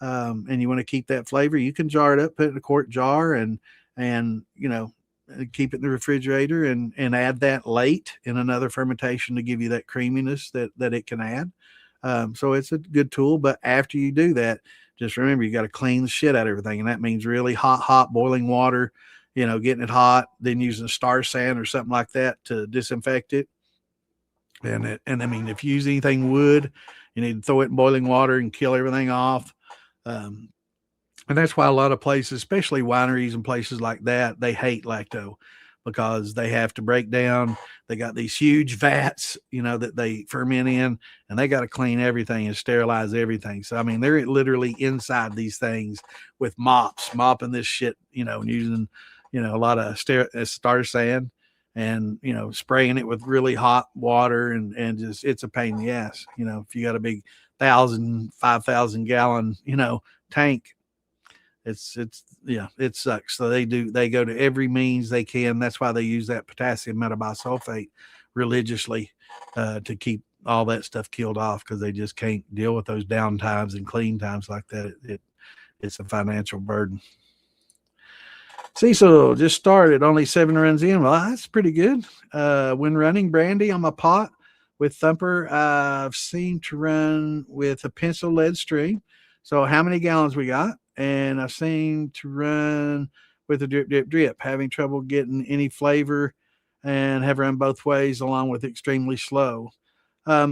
And you want to keep that flavor, you can jar it up, put it in a quart jar, and keep it in the refrigerator, and add that late in another fermentation to give you that creaminess that it can add. So it's a good tool. But after you do that, just remember you got to clean the shit out of everything, and that means really hot boiling water. Getting it hot, then using star sand or something like that to disinfect it. And I mean, if you use anything wood, you need to throw it in boiling water and kill everything off. And that's why a lot of places, especially wineries and places like that, they hate lacto because they have to break down. They got these huge vats, that they ferment in, and they got to clean everything and sterilize everything. So, I mean, they're literally inside these things with mopping this shit, using, a lot of star sand and, spraying it with really hot water and just, it's a pain in the ass. If you got a big 5,000 gallon, tank, it sucks. So they go to every means they can. That's why they use that potassium metabisulfate religiously, to keep all that stuff killed off, because they just can't deal with those down times and clean times like that. It's a financial burden. Cecil just started, only 7 runs in. Well, that's pretty good. When running brandy on my pot with Thumper, I've seen to run with a pencil lead stream. So how many gallons we got? And I've seen to run with a drip, having trouble getting any flavor, and have run both ways along with extremely slow.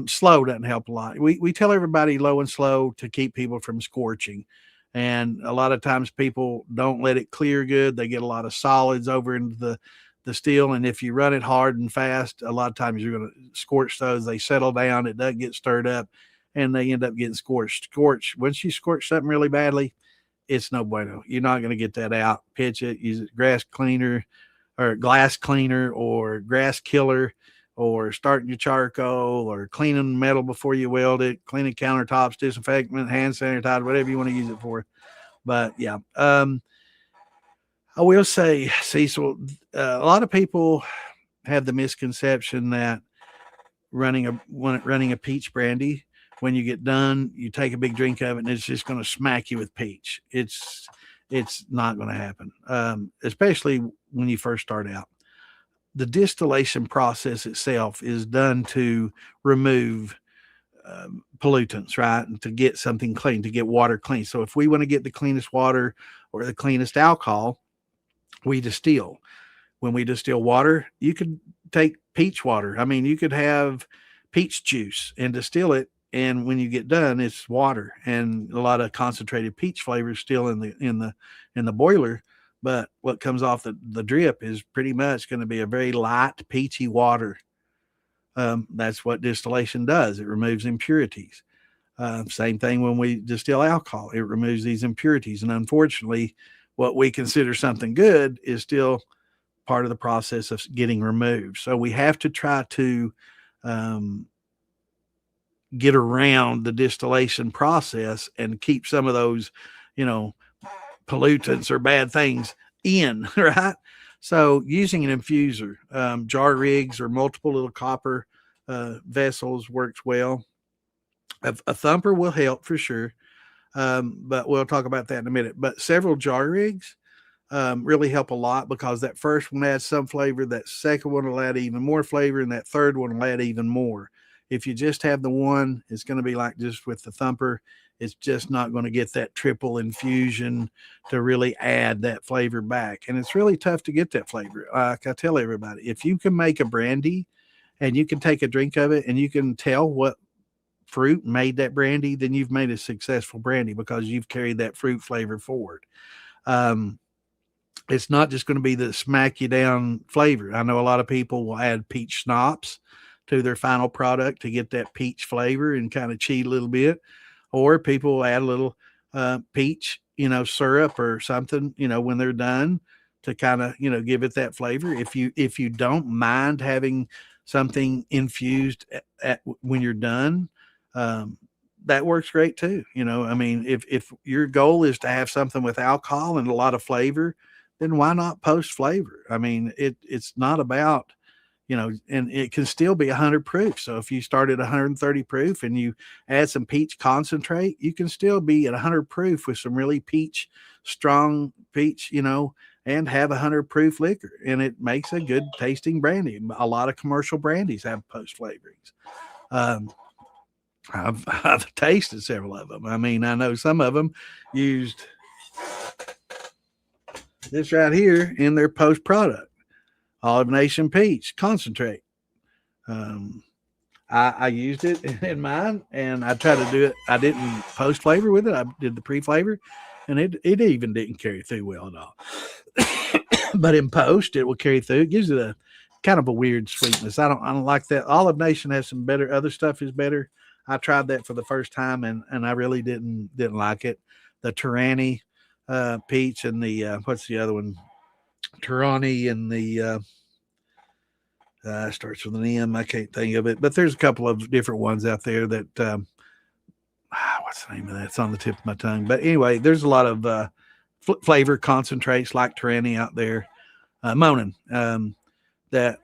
Slow doesn't help a lot. We tell everybody low and slow to keep people from scorching. And a lot of times people don't let it clear good. They get a lot of solids over into the still. And if you run it hard and fast, a lot of times you're going to scorch those. They settle down. It doesn't get stirred up and they end up getting scorched. Once you scorch something really badly, it's no bueno. You're not going to get that out. Pitch it, use it, grass cleaner or glass cleaner or grass killer or starting your charcoal or cleaning metal before you weld it, cleaning countertops, disinfectant, hand sanitizer, whatever you want to use it for. But yeah, I will say, Cecil, a lot of people have the misconception that running a peach brandy, when you get done, you take a big drink of it and it's just going to smack you with peach. It's not going to happen, especially when you first start out. The distillation process itself is done to remove pollutants, right? And to get something clean, to get water clean. So if we want to get the cleanest water or the cleanest alcohol, we distill. When we distill water, you could take peach water. I mean, you could have peach juice and distill it. And when you get done, it's water and a lot of concentrated peach flavor still in the boiler. But what comes off the drip is pretty much going to be a very light, peachy water. That's what distillation does. It removes impurities. Same thing when we distill alcohol. It removes these impurities. And unfortunately, what we consider something good is still part of the process of getting removed. So we have to try to get around the distillation process and keep some of those, pollutants or bad things in, right? So using an infuser, jar rigs or multiple little copper vessels works well. A thumper will help for sure, but we'll talk about that in a minute. But several jar rigs really help a lot because that first one adds some flavor, that second one will add even more flavor, and that third one will add even more. If you just have the one, it's going to be like just with the thumper. It's just not going to get that triple infusion to really add that flavor back. And it's really tough to get that flavor. Like I tell everybody, if you can make a brandy and you can take a drink of it and you can tell what fruit made that brandy, then you've made a successful brandy because you've carried that fruit flavor forward. It's not just going to be the smack you down flavor. I know a lot of people will add peach schnapps to their final product to get that peach flavor and kind of cheat a little bit. Or people will add a little peach, syrup or something, when they're done to kind of, give it that flavor. If you don't mind having something infused at when you're done, that works great too. I mean, if your goal is to have something with alcohol and a lot of flavor, then why not post flavor? I mean, it's not about, and it can still be 100 proof. So if you start at 130 proof and you add some peach concentrate, you can still be at 100 proof with some really strong peach, and have 100 proof liquor. And it makes a good tasting brandy. A lot of commercial brandies have post flavorings. I've tasted several of them. I mean, I know some of them used this right here in their post product. Olive Nation peach concentrate. I used it in mine and I tried to do it. I didn't post flavor with it. I did the pre flavor and it even didn't carry through well at all. But in post, it will carry through. It gives it a kind of a weird sweetness. I don't like that. Olive Nation has some better, other stuff is better. I tried that for the first time and I really didn't like it. The Turani peach and the what's the other one? Turani and the starts with an M. I can't think of it, but there's a couple of different ones out there that what's the name of that? It's on the tip of my tongue. But anyway, there's a lot of flavor concentrates like Turani out there, Monin, that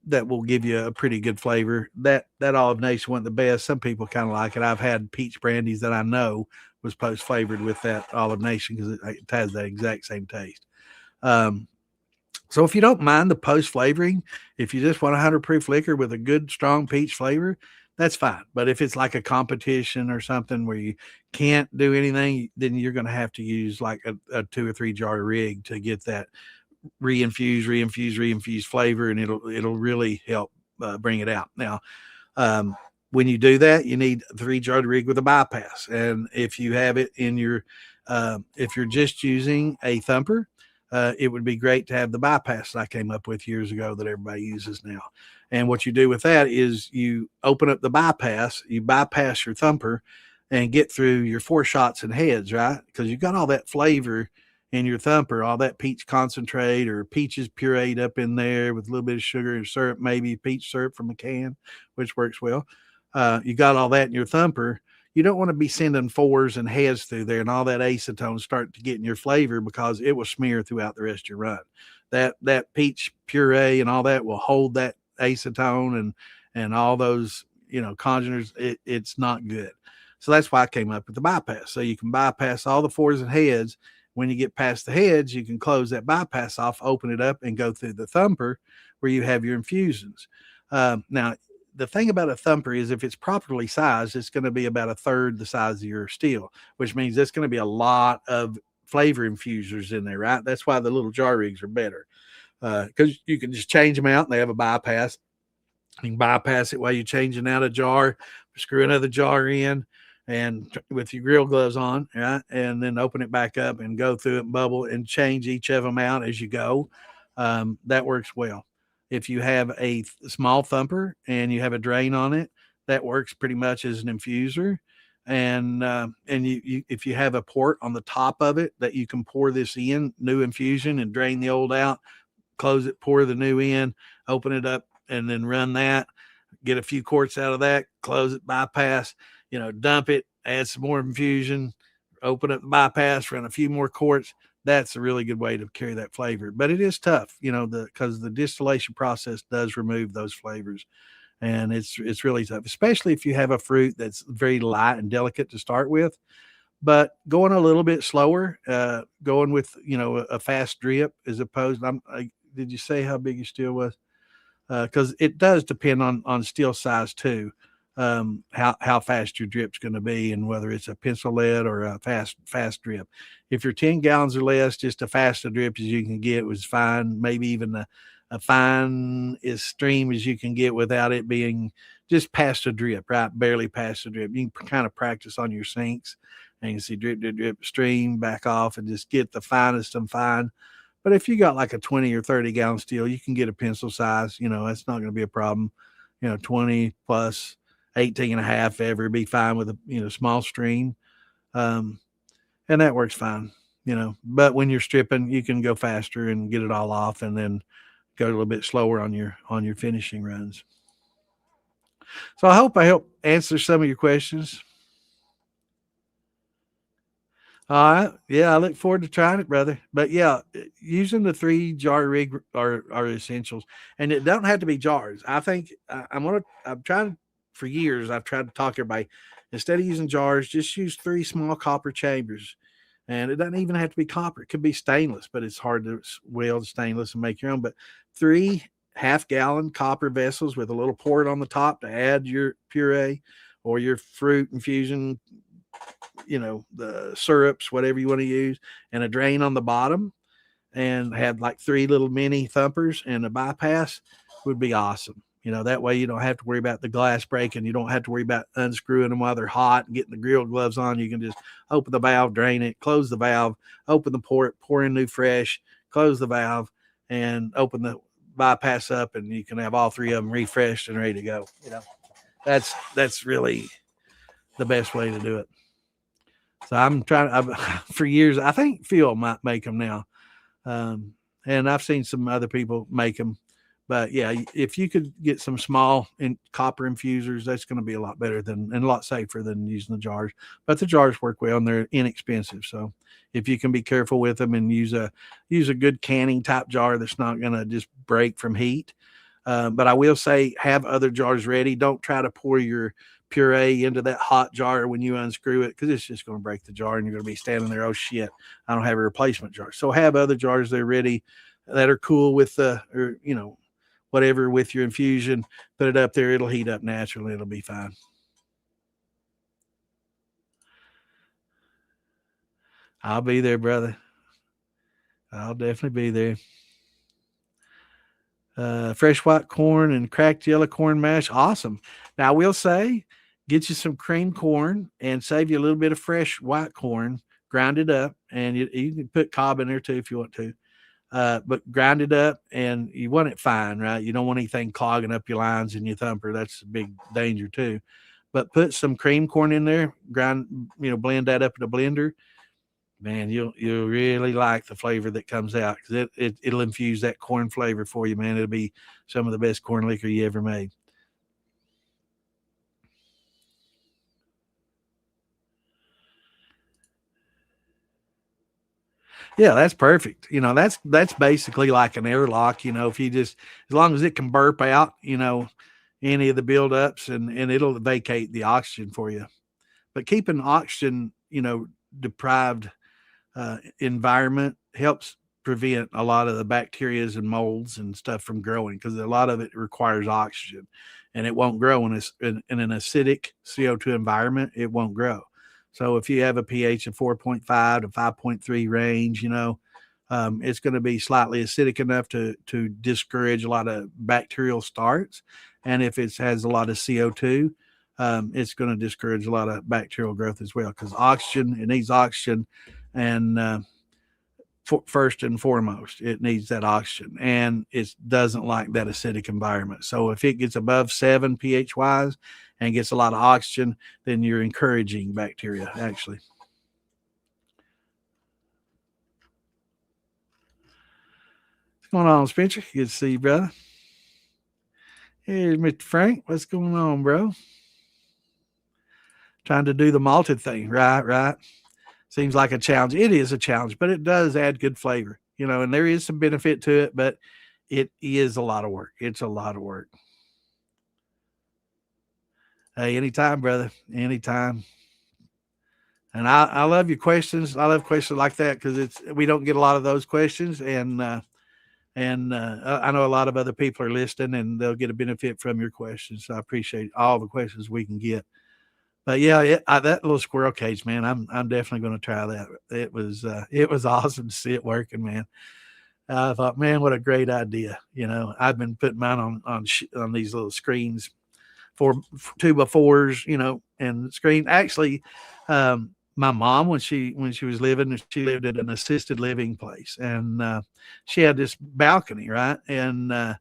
that will give you a pretty good flavor. That Olive Nation wasn't the best. Some people kind of like it. I've had peach brandies that I know was post flavored with that Olive Nation because it has that exact same taste. So if you don't mind the post flavoring, if you just want 100 proof liquor with a good strong peach flavor, that's fine. But if it's like a competition or something where you can't do anything, then you're going to have to use like a 2 or 3 jar rig to get that reinfuse flavor, and it'll really help bring it out. Now, when you do that, you need a 3-jar rig with a bypass. And if you have it in your, if you're just using a thumper, it would be great to have the bypass that I came up with years ago that everybody uses now. And what you do with that is you open up the bypass, you bypass your thumper, and get through your 4 shots and heads, right? Because you've got all that flavor in your thumper, all that peach concentrate or peaches pureed up in there with a little bit of sugar and syrup, maybe peach syrup from a can, which works well. You got all that in your thumper. You don't want to be sending 4s and heads through there and all that acetone start to get in your flavor because it will smear throughout the rest of your run. That peach puree and all that will hold that acetone and all those congeners. It's not good. So that's why I came up with the bypass. So you can bypass all the 4s and heads. When you get past the heads, you can close that bypass off, open it up, and go through the thumper where you have your infusions. Now, the thing about a thumper is if it's properly sized, it's going to be about a third the size of your steel, which means there's going to be a lot of flavor infusers in there, right? That's why the little jar rigs are better because you can just change them out and they have a bypass. You can bypass it while you're changing out a jar, screw another jar in, and with your grill gloves on, right? And then open it back up and go through it and bubble and change each of them out as you go. That works well. If you have a small thumper and you have a drain on it, that works pretty much as an infuser. And you if you have a port on the top of it that you can pour this in, new infusion, and drain the old out, close it, pour the new in, open it up, and then run that. Get a few quarts out of that, close it, bypass, dump it, add some more infusion, open up the bypass, run a few more quarts. That's a really good way to carry that flavor. But it is tough, because the distillation process does remove those flavors. And it's really tough, especially if you have a fruit that's very light and delicate to start with. But going a little bit slower, going with a fast drip as opposed. Did you say how big your steel was? Because it does depend on steel size too. How fast your drip's going to be and whether it's a pencil lead or a fast drip. If you're 10 gallons or less, just a fast a drip as you can get was fine. Maybe even a fine as stream as you can get without it being just past a drip, right? Barely past a drip. You can kind of practice on your sinks and you can see drip, drip, drip, stream, back off, and just get the finest and fine. But if you got like a 20 or 30 gallon steel, you can get a pencil size. That's not going to be a problem. 20 plus 18 and a half ever be fine with a small stream. And that works fine. But when you're stripping, you can go faster and get it all off and then go a little bit slower on your finishing runs. So I hope I help answer some of your questions. All right. Yeah, I look forward to trying it, brother. But yeah, using the 3-jar rig are essentials, and it don't have to be jars. I think I'm trying for years. I've tried to talk everybody instead of using jars, just use 3 small copper chambers, and it doesn't even have to be copper. It could be stainless, but it's hard to weld stainless and make your own. But 3 half-gallon copper vessels with a little port on the top to add your puree or your fruit infusion, the syrups, whatever you want to use, and a drain on the bottom, and have like 3 little mini thumpers and a bypass would be awesome. That way you don't have to worry about the glass breaking. You don't have to worry about unscrewing them while they're hot and getting the grill gloves on. You can just open the valve, drain it, close the valve, open the port, pour in new fresh, close the valve, and open the bypass up, and you can have all 3 of them refreshed and ready to go. That's really the best way to do it. So I'm trying for years. I think Phil might make them now. And I've seen some other people make them. But yeah, if you could get some small copper infusers, that's going to be a lot better and a lot safer than using the jars. But the jars work well and they're inexpensive. So if you can be careful with them and use a good canning type jar that's not going to just break from heat. But I will say, have other jars ready. Don't try to pour your puree into that hot jar when you unscrew it, because it's just going to break the jar and you're going to be standing there, oh shit, I don't have a replacement jar. So have other jars that are ready, that are cool with whatever with your infusion. Put it up there, it'll heat up naturally, it'll be fine. I'll be there, brother. I'll definitely be there. fresh white corn and cracked yellow corn mash. Awesome. Now, I will say, get you some cream corn and save you a little bit of fresh white corn, grind it up, and you can put cob in there too if you want to. But grind it up and you want it fine, right? You don't want anything clogging up your lines in your thumper. That's a big danger too. But put some cream corn in there, blend that up in a blender. Man, you'll really like the flavor that comes out because it'll infuse that corn flavor for you, man. It'll be some of the best corn liquor you ever made. Yeah, that's perfect. That's basically like an airlock. If you just as long as it can burp out, any of the buildups and it'll vacate the oxygen for you. But keeping oxygen, deprived environment helps prevent a lot of the bacterias and molds and stuff from growing because a lot of it requires oxygen and it won't grow in an acidic CO2 environment. It won't grow. So if you have a pH of 4.5 to 5.3 range, it's going to be slightly acidic enough to discourage a lot of bacterial starts. And if it has a lot of CO2, it's going to discourage a lot of bacterial growth as well because it needs oxygen. And first and foremost, it needs that oxygen and it doesn't like that acidic environment. So if it gets above 7 pH wise and gets a lot of oxygen, then you're encouraging bacteria actually. What's going on, Spencer? Good to see you, brother. Here's Mr. Frank. What's going on, bro? Trying to do the malted thing, right? Seems like a challenge. It is a challenge, but it does add good flavor, and there is some benefit to it, but it is a lot of work. It's a lot of work. Hey, anytime, brother. Anytime. And I love your questions. I love questions like that because we don't get a lot of those questions, and I know a lot of other people are listening, and they'll get a benefit from your questions. So I appreciate all the questions we can get. But yeah, that little squirrel cage, man, I'm definitely going to try that. It was awesome to see it working, man. I thought, man, what a great idea. I've been putting mine on these little screens for 2x4s, and screen. Actually, my mom when she was living, she lived at an assisted living place, and she had this balcony, right, and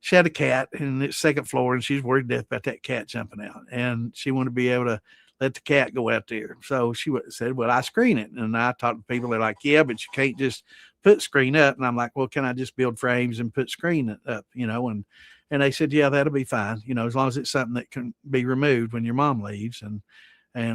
she had a cat in the second floor, and she's worried to death about that cat jumping out, and she wanted to be able to let the cat go out there. So she said, well, I screen it. And I talked to people, they're like, yeah, but you can't just put screen up. And I'm like, well, can I just build frames and put screen up, and they said, yeah, that'll be fine, as long as it's something that can be removed when your mom leaves. And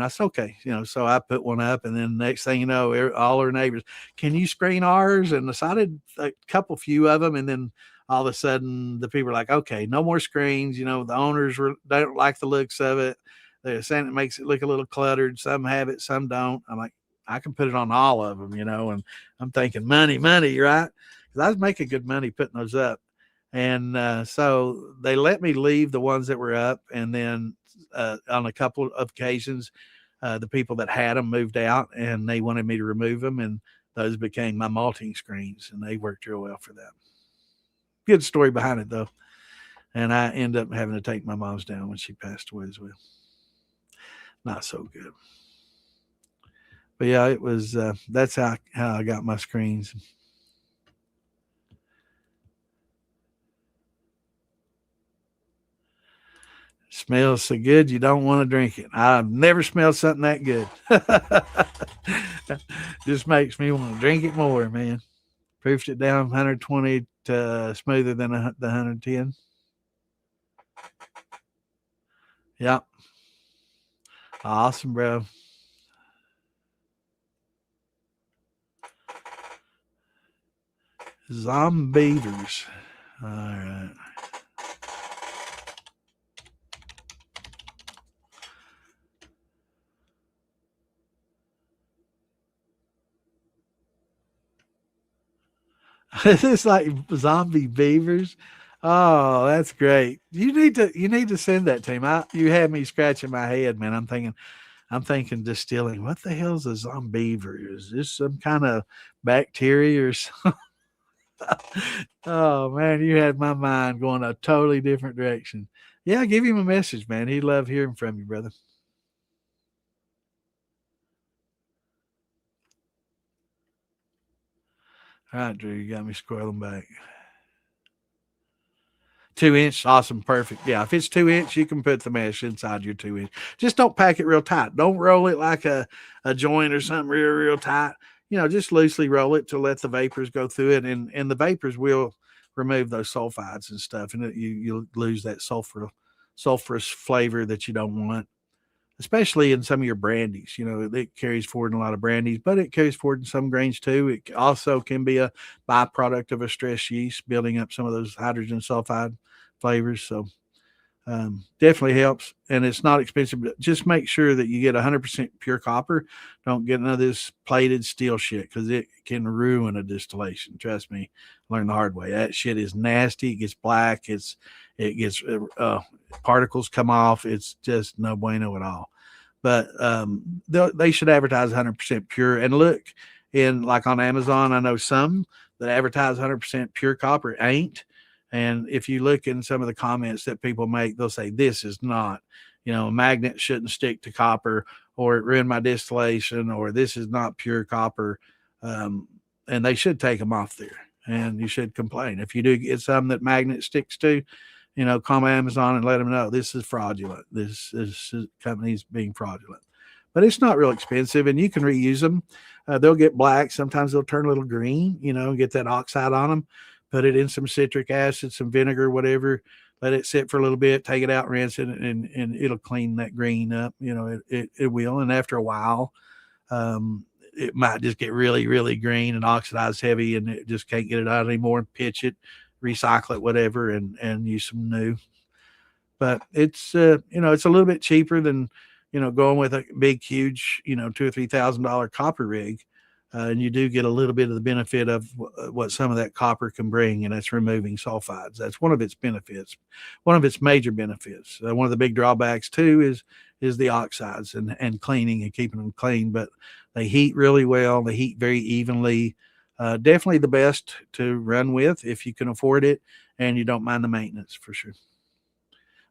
I said, okay, so I put one up, and then next thing you know, all our neighbors, can you screen ours? And I did a few of them, and then all of a sudden the people are like, okay, no more screens. The owners don't like the looks of it. They're saying it makes it look a little cluttered. Some have it, some don't. I'm like, I can put it on all of them, and I'm thinking money, right? Because I was making good money putting those up. And so they let me leave the ones that were up. And then on a couple of occasions, the people that had them moved out and they wanted me to remove them. And those became my malting screens, and they worked real well for that. Good story behind it, though. And I ended up having to take my mom's down when she passed away as well. Not so good. But yeah, it was, that's how I got my screens. Smells so good you don't want to drink it. I've never smelled something that good. Just makes me want to drink it more, man. Proofed it down 120 to smoother than the 110. Yeah. Awesome, bro. Zombievers. All right. It's like zombie beavers. Oh, that's great. You need to send that to me. You had me scratching my head, man. I'm thinking distilling. What the hell is a zombie beaver? Is this some kind of bacteria or something? Oh man, you had my mind going a totally different direction. Yeah, give him a message, man. He'd love hearing from you, brother. All right, Drew, you got me scrolling back. 2 inch, awesome, perfect. Yeah, if it's 2 inch, you can put the mesh inside your 2 inch. Just don't pack it real tight. Don't roll it like a joint or something real tight. Just loosely roll it to let the vapors go through it, and the vapors will remove those sulfides and stuff, and you'll lose that sulfurous flavor that you don't want, especially in some of your brandies. It carries forward in a lot of brandies, but it carries forward in some grains too. It also can be a byproduct of a stress yeast building up some of those hydrogen sulfide flavors. So definitely helps, and it's not expensive. But just make sure that you get 100% pure copper. Don't get none of this plated steel shit because it can ruin a distillation. Trust me, learn the hard way. That shit is nasty. It gets black. It gets particles come off. It's just no bueno at all. But they should advertise 100% pure. And look, in like on Amazon, I know some that advertise 100% pure copper ain't. And if you look in some of the comments that people make, they'll say, this is not, a magnet shouldn't stick to copper, or it ruined my distillation, or this is not pure copper. And they should take them off there, and you should complain. If you do get some that magnet sticks to, call Amazon and let them know this is fraudulent. This company's being fraudulent. But it's not real expensive, and you can reuse them. They'll get black. Sometimes they'll turn a little green, get that oxide on them. Put it in some citric acid, some vinegar, whatever. Let it sit for a little bit. Take it out, rinse it, and it'll clean that green up. It will. And after a while, it might just get really, really green and oxidized heavy, and it just can't get it out anymore. Pitch it, recycle it, whatever, and use some new. But it's it's a little bit cheaper than going with a big, huge $2,000 or $3,000 copper rig. And you do get a little bit of the benefit of what some of that copper can bring, and that's removing sulfides. That's one of its benefits, one of its major benefits. One of the big drawbacks too is the oxides and cleaning and keeping them clean. But they heat really well. They heat very evenly. Definitely the best to run with if you can afford it and you don't mind the maintenance, for sure.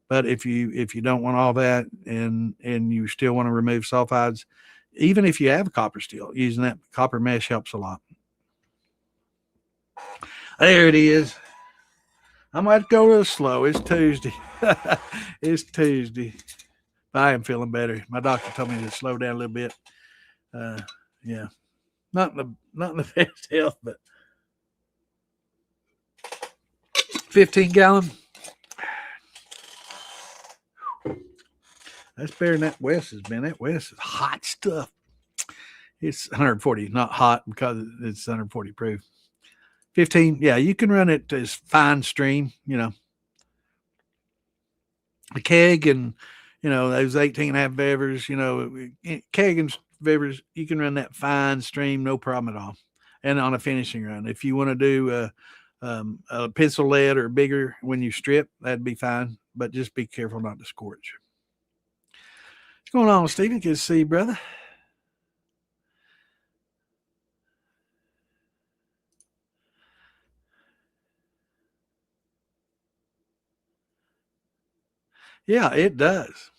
But if you don't want all that and you still want to remove sulfides, even if you have copper steel, using that copper mesh helps a lot. There it is. I might go a little slow. It's Tuesday. It's Tuesday. I am feeling better. My doctor told me to slow down a little bit. Yeah, not in the best health, but 15-gallon. That's better than that West has been. That West is hot stuff. It's 140, not hot because it's 140 proof. 15, yeah, you can run it as fine stream, a keg and, those 18 and a half bevers, keg and bevers, you can run that fine stream, no problem at all. And on a finishing run, if you want to do a pencil lead or bigger when you strip, that'd be fine, but just be careful not to scorch. What's going on, Stephen? Good to see you, brother. Yeah, it does.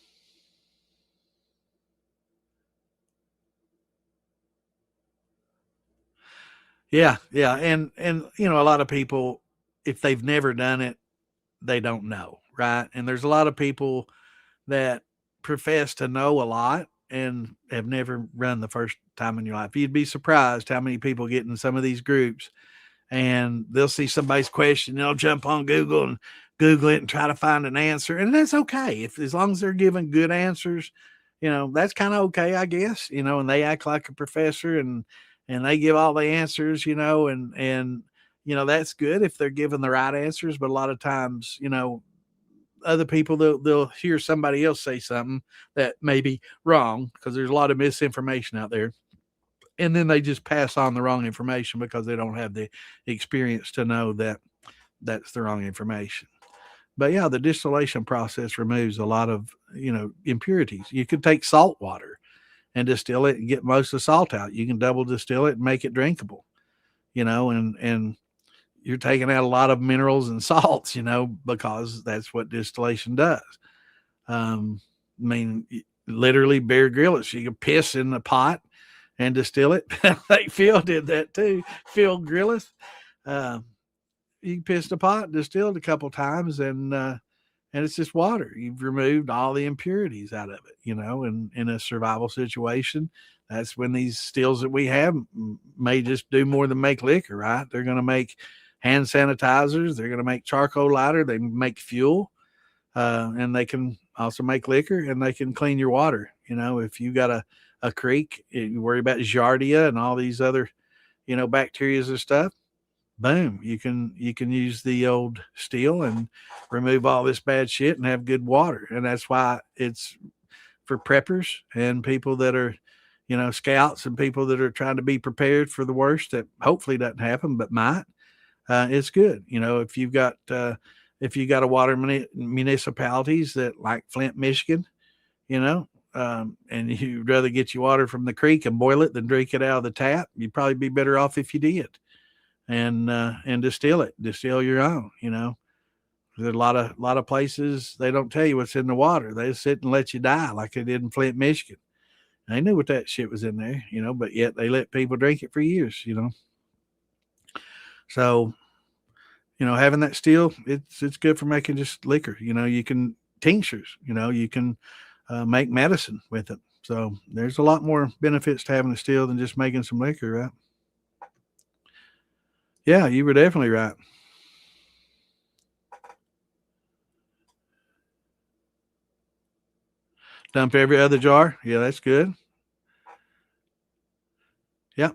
Yeah, yeah, and a lot of people, if they've never done it, they don't know, right? And there's a lot of people that profess to know a lot and have never run the first time in your life. You'd be surprised how many people get in some of these groups and they'll see somebody's question, they'll jump on Google and Google it and try to find an answer. And that's okay. If as long as they're giving good answers, that's kind of okay, I guess, and they act like a professor and they give all the answers, and that's good if they're giving the right answers. But a lot of times, other people they'll hear somebody else say something that may be wrong because there's a lot of misinformation out there, and then they just pass on the wrong information because they don't have the experience to know that that's the wrong information. But yeah, the distillation process removes a lot of impurities. You could take salt water and distill it and get most of the salt out. You can double distill it and make it drinkable, and you're taking out a lot of minerals and salts, because that's what distillation does. I mean, literally Bear Grylls, you can piss in the pot and distill it. I think Phil did that too. Phil Grillis. You can piss in the pot, distill it a couple times, and it's just water. You've removed all the impurities out of it, and in a survival situation, that's when these stills that we have may just do more than make liquor, right? They're going to make hand sanitizers. They're going to make charcoal lighter. They make fuel, and they can also make liquor, and they can clean your water. If you got a creek, you worry about giardia and all these other, bacteria and stuff. Boom, you can use the old still and remove all this bad shit and have good water. And that's why it's for preppers and people that are, scouts and people that are trying to be prepared for the worst that hopefully doesn't happen, but might. It's good. If you got a water municipalities that like Flint, Michigan, and you'd rather get your water from the creek and boil it than drink it out of the tap, you'd probably be better off if you did. And distill your own. There's a lot of places they don't tell you what's in the water. They just sit and let you die like they did in Flint, Michigan. They knew what that shit was in there, but yet they let people drink it for years. So, having that still, it's good for making just liquor. You can tinctures. You can make medicine with it. So there's a lot more benefits to having a still than just making some liquor, right? Yeah, you were definitely right. Dump every other jar. Yeah, that's good. Yeah.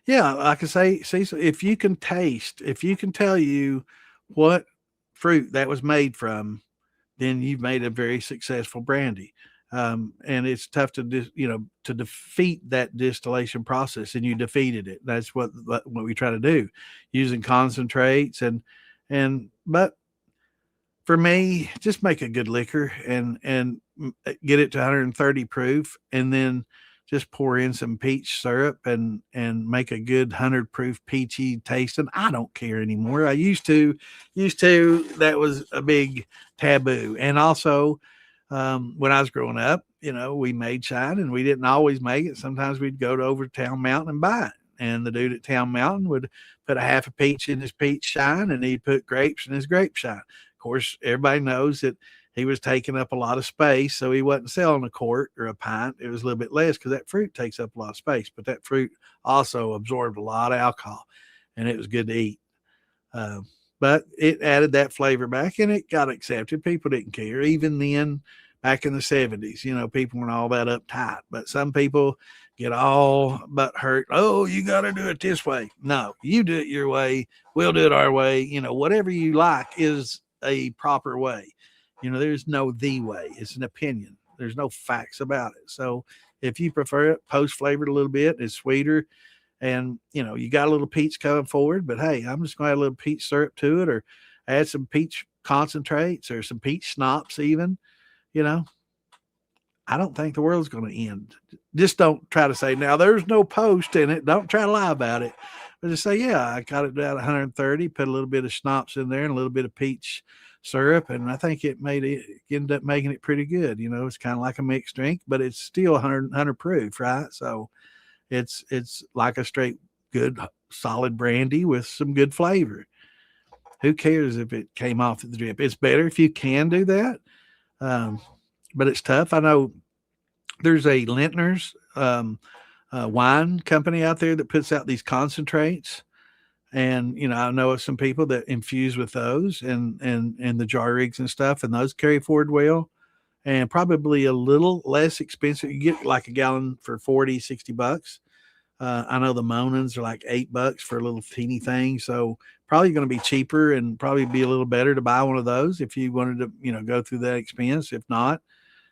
Yeah, like I say, see, so if you can tell you what fruit that was made from, then you've made a very successful brandy. And it's tough to defeat that distillation process, and you defeated it. That's what we try to do, using concentrates but for me, just make a good liquor and get it to 130 proof, and then just pour in some peach syrup and make a good 100 proof peachy taste. And I don't care anymore. I used to that was a big taboo. And also, when I was growing up, we made shine, and we didn't always make it. Sometimes we'd go to over Town Mountain and buy it. And the dude at Town Mountain would put a half a peach in his peach shine, and he'd put grapes in his grape shine. Of course, everybody knows that he was taking up a lot of space, so he wasn't selling a quart or a pint. It was a little bit less because that fruit takes up a lot of space, but that fruit also absorbed a lot of alcohol, and it was good to eat. But it added that flavor back, and it got accepted. People didn't care. Even then, back in the 70s, people weren't all that uptight. But some people get all but hurt. Oh, you got to do it this way. No, you do it your way. We'll do it our way. Whatever you like is a proper way. There's no the way. It's an opinion. There's no facts about it. So if you prefer it post flavored a little bit, it's sweeter, and you got a little peach coming forward, but hey, I'm just going to add a little peach syrup to it, or add some peach concentrates or some peach schnapps even. I don't think the world's going to end. Just don't try to say, now there's no post in it. Don't try to lie about it. But just say, yeah, I got it down 130, put a little bit of schnapps in there and a little bit of peach syrup, and I think it ended up making it pretty good. It's kind of like a mixed drink, but it's still 100 proof, right? So it's like a straight good solid brandy with some good flavor. Who cares if it came off the drip? It's better if you can do that, but it's tough. I know there's a Lintner's wine company out there that puts out these concentrates. And, I know of some people that infuse with those and the jar rigs and stuff, and those carry forward well, and probably a little less expensive. You get like a gallon for 40, 60 bucks. I know the Monans are like $8 for a little teeny thing. So probably going to be cheaper and probably be a little better to buy one of those if you wanted to, go through that expense. If not,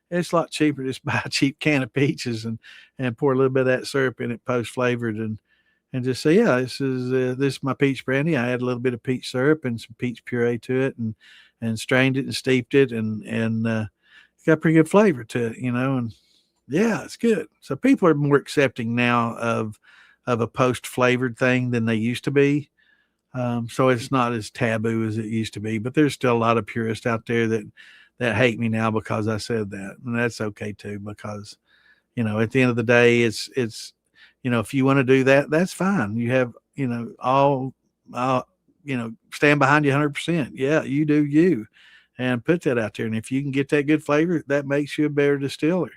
it's a lot cheaper to just buy a cheap can of peaches and pour a little bit of that syrup in it post flavored and just say, yeah, this is my peach brandy. I add a little bit of peach syrup and some peach puree to it, and strained it and steeped it, and it's got pretty good flavor to it, and yeah, it's good. So people are more accepting now of a post flavored thing than they used to be. So it's not as taboo as it used to be. But there's still a lot of purists out there that hate me now because I said that, and that's okay too. Because at the end of the day, it's if you want to do that, that's fine. You have all stand behind you 100%. Yeah, you do you, and put that out there. And if you can get that good flavor, that makes you a better distiller.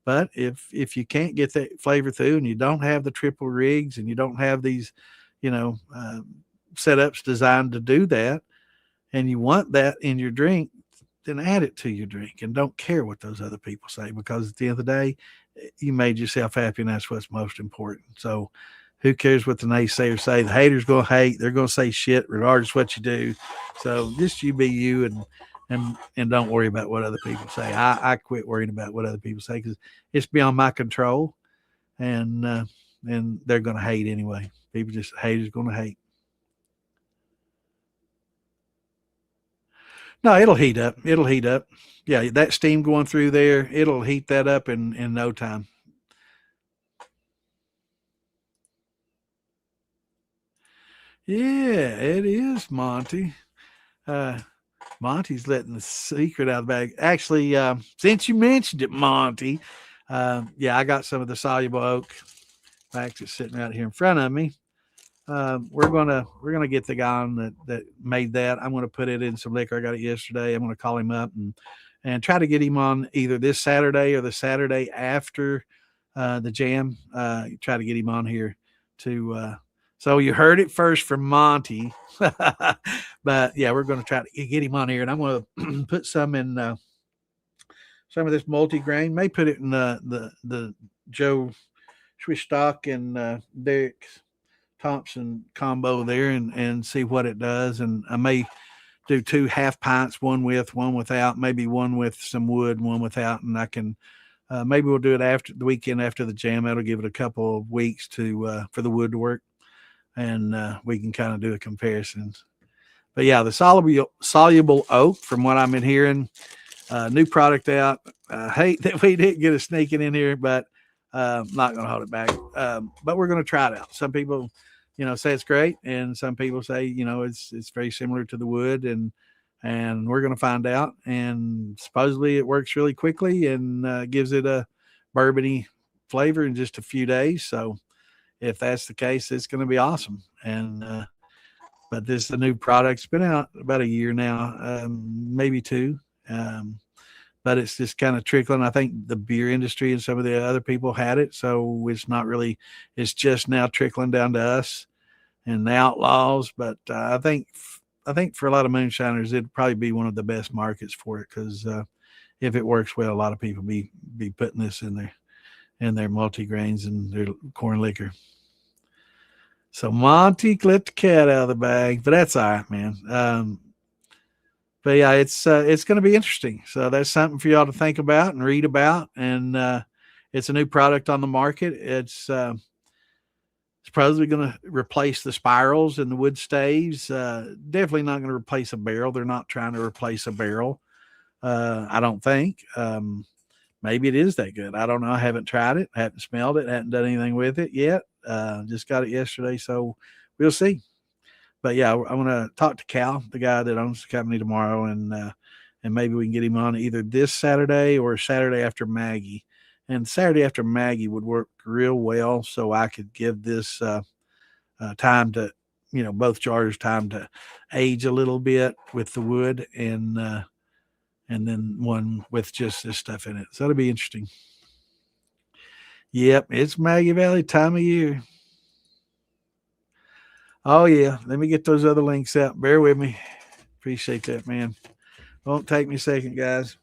But if you can't get that flavor through, and you don't have the triple rigs, and you don't have these, you know, uh, setups designed to do that, and you want that in your drink, then add it to your drink, and don't care what those other people say, because at the end of the day, you made yourself happy, and that's what's most important. So who cares what the naysayers say? The haters gonna hate. They're gonna say shit regardless what you do. So just you be you, and don't worry about what other people say. I quit worrying about what other people say, because it's beyond my control, and they're gonna hate anyway. People just haters gonna hate. No, it'll heat up. It'll heat up. Yeah, that steam going through there, it'll heat that up in no time. Yeah, it is, Monty. Uh, Monty's letting the secret out of the bag. Actually, since you mentioned it, Monty, yeah, I got some of the soluble oak. In fact, it's sitting right here in front of me. We're gonna get the guy on that made that. I'm gonna put it in some liquor. I got it yesterday. I'm gonna call him up and try to get him on either this Saturday or the Saturday after the jam. Try to get him on here to. So you heard it first from Monty, but yeah, we're gonna try to get him on here, and I'm gonna put some of this multi-grain. May put it in the Joe Schwistock and Derek Thompson combo there, and see what it does. And I may do 2 half pints, one with, one without, maybe one with some wood, one without, and I can maybe we'll do it after the weekend after the jam. That'll give it a couple of weeks to for the wood to work, and we can kind of do a comparison. But yeah, the soluble oak, from what I've been hearing, new product out. Hate that we didn't get a sneaking in here, but not going to hold it back. But we're going to try it out. Some people, say it's great, and some people say, it's very similar to the wood, and we're going to find out. And supposedly it works really quickly, and gives it a bourbony flavor in just a few days. So if that's the case, it's going to be awesome. And but this is a new product. It's been out about a year now, maybe two. But it's just kind of trickling. I think the beer industry and some of the other people had it, so it's not really. It's just now trickling down to us and the outlaws. But I think for a lot of moonshiners, it'd probably be one of the best markets for it, because if it works well, a lot of people be putting this in their multi grains and their corn liquor. So Monty let the cat out of the bag, but that's all right, man. But yeah, it's going to be interesting. So that's something for y'all to think about and read about. And it's a new product on the market. It's probably going to replace the spirals and the wood staves. Definitely not going to replace a barrel. They're not trying to replace a barrel. I don't think. Maybe it is that good. I don't know. I haven't tried it. Haven't smelled it. Haven't done anything with it yet. Just got it yesterday, so we'll see. But yeah, I want to talk to Cal, the guy that owns the company, tomorrow, and maybe we can get him on either this Saturday or Saturday after Maggie. And Saturday after Maggie would work real well, so I could give this time to, both jars time to age a little bit with the wood, and then one with just this stuff in it. So it'll be interesting. Yep, it's Maggie Valley time of year. Oh yeah, let me get those other links out. Bear with me. Appreciate that, man. Won't take me a second, guys.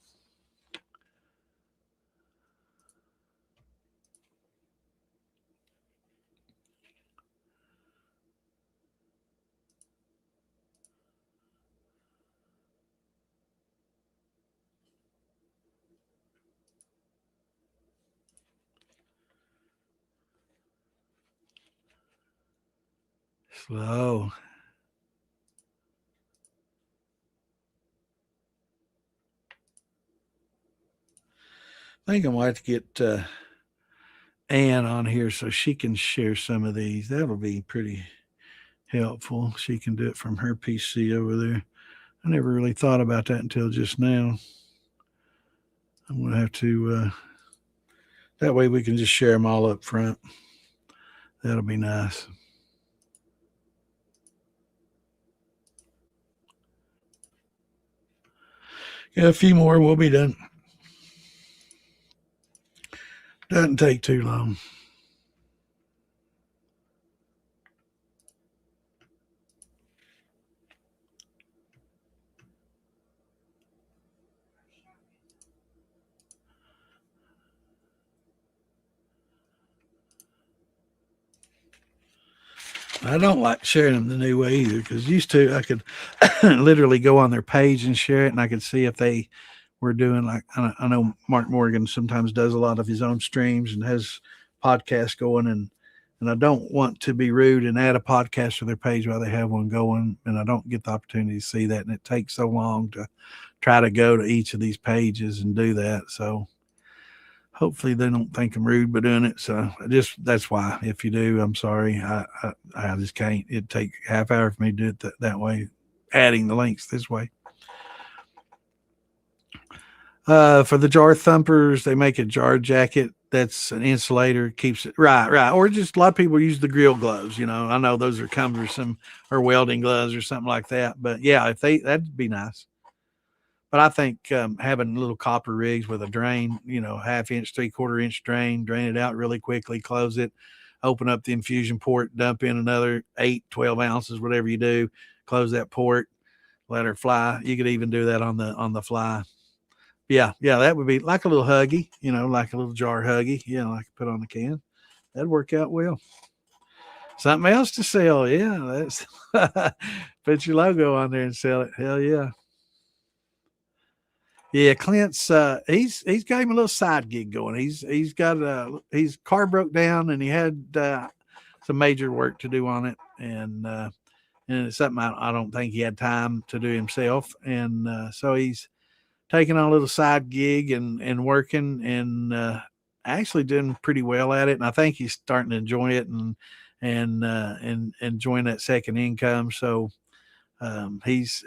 Slow. I think I'm going to have to get Ann on here so she can share some of these. That'll be pretty helpful. She can do it from her PC over there. I never really thought about that until just now. I'm going to have to, that way we can just share them all up front. That'll be nice. Yeah, a few more, we'll be done. Doesn't take too long. I don't like sharing them the new way either, because used to I could literally go on their page and share it, and I could see if they were doing like I know Mark Morgan sometimes does a lot of his own streams and has podcasts going, and I don't want to be rude and add a podcast to their page while they have one going, and I don't get the opportunity to see that, and it takes so long to try to go to each of these pages and do that. So hopefully they don't think I'm rude by doing it. So that's why. If you do, I'm sorry. I just can't. It'd take half hour for me to do it that way, adding the links this way. For the jar thumpers, they make a jar jacket that's an insulator, keeps it right. Or just a lot of people use the grill gloves. I know those are cumbersome, or welding gloves or something like that. But yeah, if that'd be nice. But I think having little copper rigs with a drain, 1/2 inch, 3/4 inch drain it out really quickly, close it, open up the infusion port, dump in another 8, 12 ounces, whatever you do, close that port, let her fly. You could even do that on the fly. Yeah, that would be like a little huggy, like a little jar huggy, like put on the can. That'd work out well. Something else to sell, yeah. That's put your logo on there and sell it. Hell yeah. Yeah, Clint's he's got him a little side gig going. He's got his car broke down and he had some major work to do on it, and it's something I don't think he had time to do himself, and so he's taking on a little side gig and working, and actually doing pretty well at it. And I think he's starting to enjoy it and enjoying that second income. So he's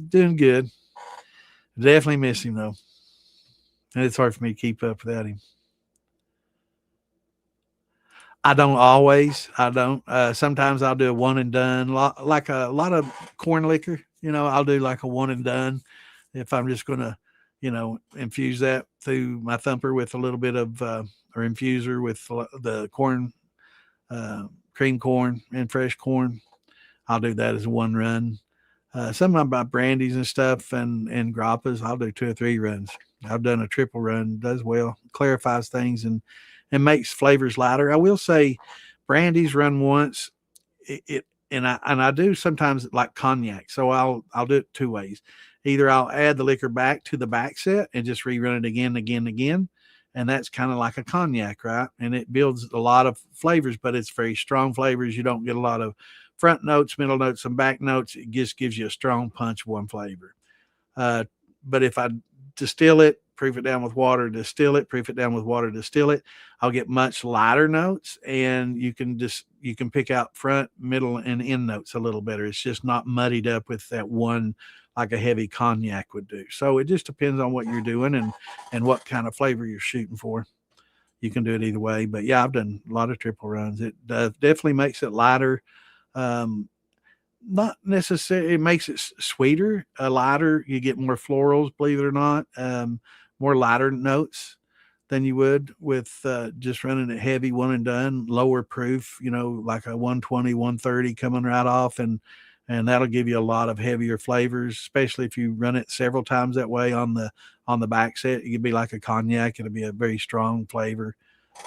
doing good. Definitely miss him though. And it's hard for me to keep up without him. I don't always. I don't. Sometimes I'll do a one and done, like a lot of corn liquor. I'll do like a one and done if I'm just going to, infuse that through my thumper with a little bit of or infuser with the corn, cream corn and fresh corn. I'll do that as a one run. Some of my brandies and stuff and grappas, I'll do 2 or 3 runs. I've done a triple run, does well, clarifies things and makes flavors lighter. I will say, brandies run once, and I do sometimes like cognac, so I'll do it 2 ways. Either I'll add the liquor back to the back set and just rerun it again, and that's kind of like a cognac, right? And it builds a lot of flavors, but it's very strong flavors. You don't get a lot of front notes, middle notes, and back notes. It just gives you a strong punch, one flavor. But if I distill it, proof it down with water, distill it, proof it down with water, distill it, I'll get much lighter notes, and you can pick out front, middle, and end notes a little better. It's just not muddied up with that one like a heavy cognac would do. So it just depends on what you're doing and what kind of flavor you're shooting for. You can do it either way. But yeah, I've done a lot of triple runs. It definitely makes it lighter. Not necessarily, it makes it sweeter, lighter. You get more florals, believe it or not, more lighter notes than you would with just running it heavy one and done, lower proof, like a 120, 130 coming right off, and that'll give you a lot of heavier flavors, especially if you run it several times that way on the back set. It could be like a cognac. It'll be a very strong flavor,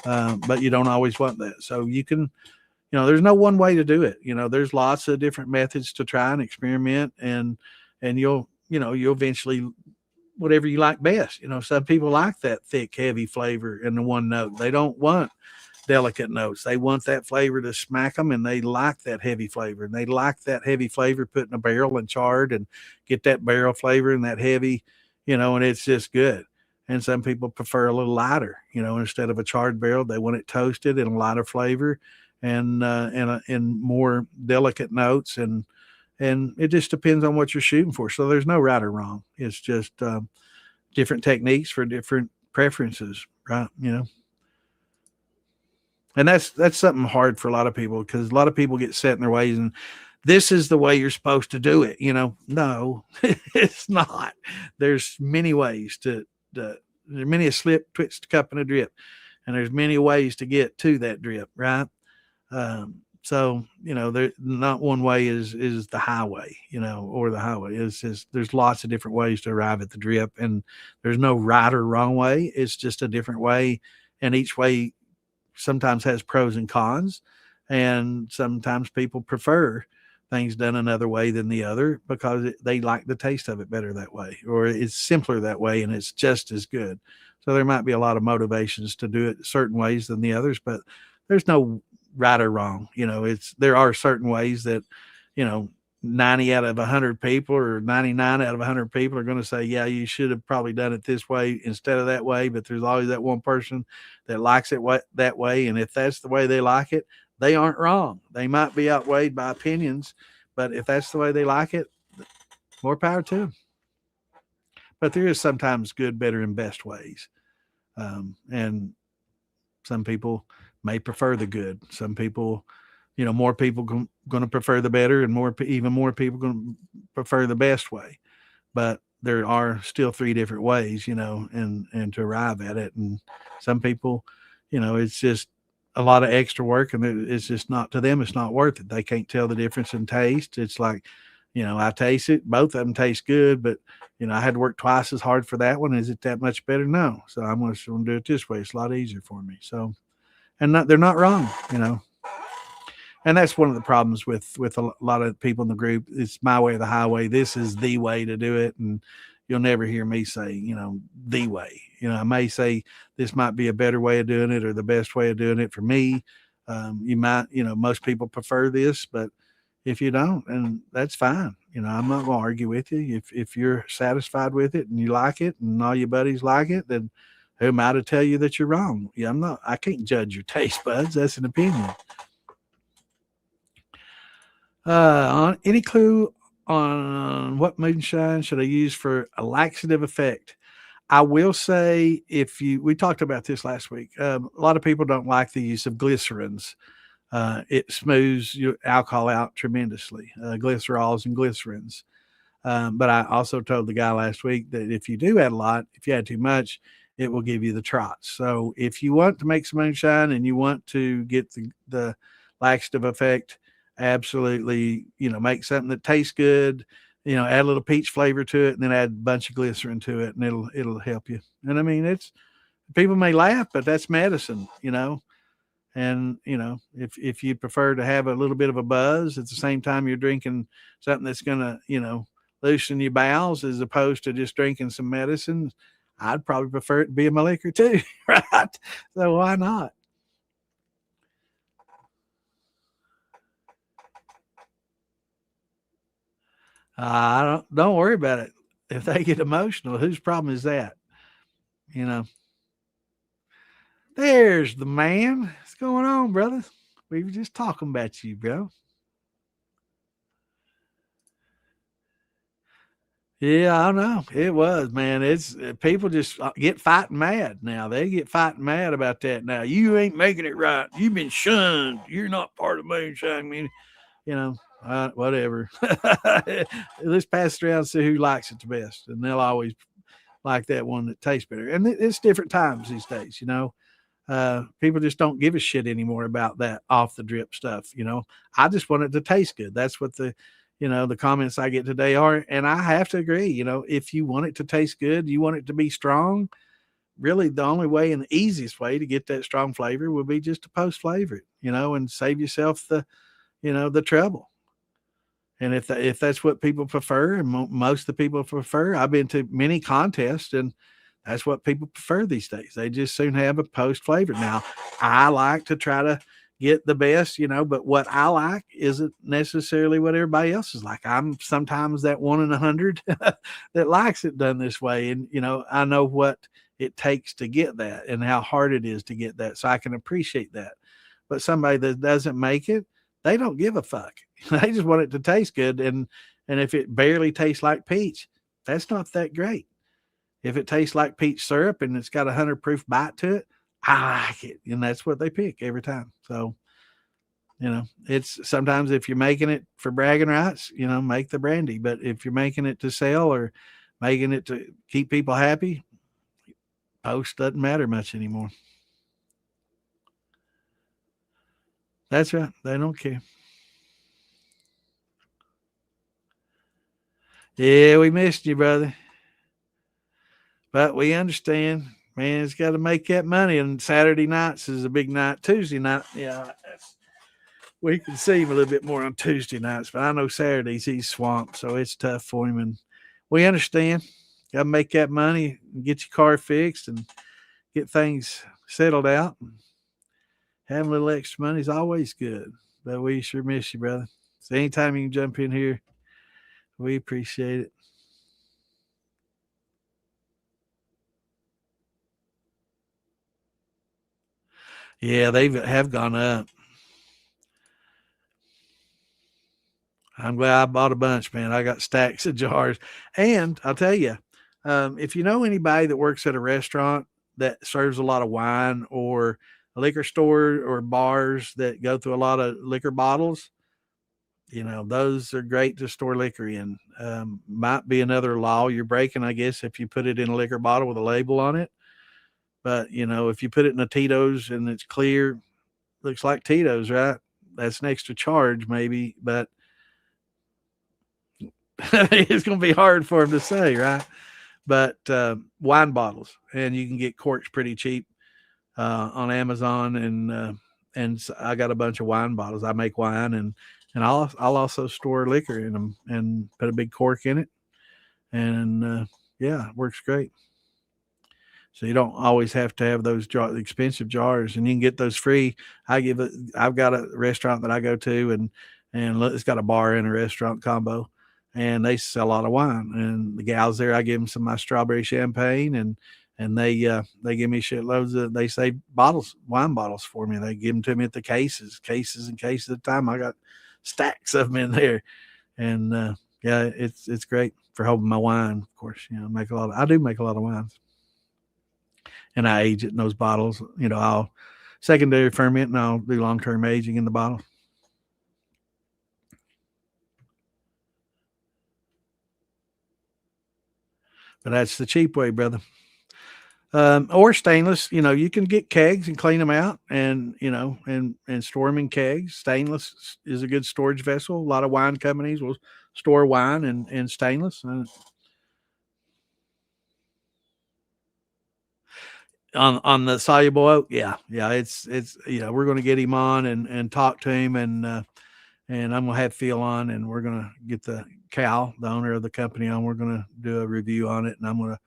but you don't always want that. So you can, there's no one way to do it. There's lots of different methods to try and experiment, and you'll eventually, whatever you like best. Some people like that thick, heavy flavor in the one note. They don't want delicate notes. They want that flavor to smack them, and they like that heavy flavor. And they like that heavy flavor put in a barrel and charred and get that barrel flavor and that heavy, and it's just good. And some people prefer a little lighter, instead of a charred barrel, they want it toasted and a lighter flavor. and more delicate notes, and it just depends on what you're shooting for. So there's no right or wrong. It's just different techniques for different preferences, right? And that's something hard for a lot of people, because a lot of people get set in their ways, and this is the way you're supposed to do it. No, it's not. There's many ways there's many a slip, twist, cup, and a drip, and there's many ways to get to that drip, right? So there not one way is the highway, or the highway. It's just there's lots of different ways to arrive at the drip, and there's no right or wrong way. It's just a different way, and each way sometimes has pros and cons, and sometimes people prefer things done another way than the other because they like the taste of it better that way, or it's simpler that way and it's just as good. So there might be a lot of motivations to do it certain ways than the others, but there's no right or wrong. There are certain ways that 90 out of 100 people, or 99 out of 100 people, are going to say, yeah, you should have probably done it this way instead of that way. But there's always that one person that likes it that way. And if that's the way they like it, they aren't wrong. They might be outweighed by opinions, but if that's the way they like it, more power to them. But there is sometimes good, better, and best ways. And some people may prefer the good. Some people, more people going to prefer the better, and even more people going to prefer the best way. But there are still three different ways, and to arrive at it. And some people, it's just a lot of extra work, and it's just not, to them, it's not worth it. They can't tell the difference in taste. It's like, I taste it, both of them taste good, but I had to work twice as hard for that one. Is it that much better? No. So I'm going to do it this way. It's a lot easier for me. So, and they're not wrong, And that's one of the problems with a lot of people in the group. It's my way or the highway. This is the way to do it. And you'll never hear me say, the way. I may say this might be a better way of doing it, or the best way of doing it for me. You might, most people prefer this, but if you don't, and that's fine. I'm not going to argue with you. If you're satisfied with it and you like it and all your buddies like it, then who am I to tell you that you're wrong? Yeah, I can't judge your taste buds. That's an opinion. Any clue on what moonshine should I use for a laxative effect? I will say, we talked about this last week. A lot of people don't like the use of glycerins. It smooths your alcohol out tremendously, glycerols and glycerins. But I also told the guy last week that if you do add a lot, if you add too much, it will give you the trots. So if you want to make some moonshine and you want to get the laxative effect, absolutely, make something that tastes good, add a little peach flavor to it, and then add a bunch of glycerin to it, and it'll help you. And I mean, people may laugh, but that's medicine, And if you prefer to have a little bit of a buzz at the same time you're drinking something that's gonna, loosen your bowels, as opposed to just drinking some medicine, I'd probably prefer it to be a liquor too, right? So why not? Don't worry about it. If they get emotional, whose problem is that? There's the man. What's going on, brother? We were just talking about you, bro. Yeah, I know. It was, man. It's people just get fighting mad now. They get fighting mad about that now. You ain't making it right. You've been shunned. You're not part of moonshine community. Whatever. Let's pass it around and see who likes it the best, and they'll always like that one that tastes better. And it's different times these days. People just don't give a shit anymore about that off the drip stuff. I just want it to taste good. That's what the comments I get today are. And I have to agree, if you want it to taste good, you want it to be strong, really the only way and the easiest way to get that strong flavor would be just to post flavor it, and save yourself the trouble. And if that's what people prefer, and most of the people prefer, I've been to many contests, and that's what people prefer these days. They just soon have a post flavor. Now, I like to try to get the best, but what I like isn't necessarily what everybody else is like. I'm sometimes that 1 in 100 that likes it done this way. And, I know what it takes to get that and how hard it is to get that. So I can appreciate that. But somebody that doesn't make it, they don't give a fuck. They just want it to taste good. And if it barely tastes like peach, that's not that great. If it tastes like peach syrup and it's got 100 proof bite to it, I like it. And that's what they pick every time. So, it's sometimes if you're making it for bragging rights, make the brandy. But if you're making it to sell or making it to keep people happy, post doesn't matter much anymore. That's right. They don't care. Yeah, we missed you, brother. But we understand. Man, it's got to make that money. And Saturday nights is a big night. Tuesday night, yeah, we can see him a little bit more on Tuesday nights. But I know Saturdays he's swamped, so it's tough for him. And we understand. Got to make that money and get your car fixed and get things settled out. Having a little extra money is always good. But we sure miss you, brother. So anytime you can jump in here, we appreciate it. Yeah, they have gone up. I'm glad I bought a bunch, man. I got stacks of jars. And I'll tell you, if you know anybody that works at a restaurant that serves a lot of wine or a liquor store or bars that go through a lot of liquor bottles, those are great to store liquor in. Might be another law you're breaking, I guess, if you put it in a liquor bottle with a label on it. But, if you put it in a Tito's and it's clear, looks like Tito's, right? That's an extra charge, maybe, but it's going to be hard for them to say, right? But wine bottles, and you can get corks pretty cheap on Amazon, and I got a bunch of wine bottles. I make wine, and I'll also store liquor in them and put a big cork in it, and yeah, it works great. So you don't always have to have those expensive jars, and you can get those free. I've got a restaurant that I go to, and it's got a bar and a restaurant combo, and they sell a lot of wine. And the gals there, I give them some of my strawberry champagne, and they give me shitloads of, they say wine bottles for me. They give them to me at the cases and cases at a time. I got stacks of them in there, and yeah, it's great for holding my wine. Of course, I do make a lot of wines. And I age it in those bottles. I'll secondary ferment and I'll do long term aging in the bottle. But that's the cheap way, brother. Or stainless. You can get kegs and clean them out, and and store them in kegs. Stainless is a good storage vessel. A lot of wine companies will store wine in stainless. On the soluble oak, yeah, it's we're going to get him on and talk to him, and I'm gonna have Phil on, and we're gonna get the owner of the company, on. We're gonna do a review on it, and I'm gonna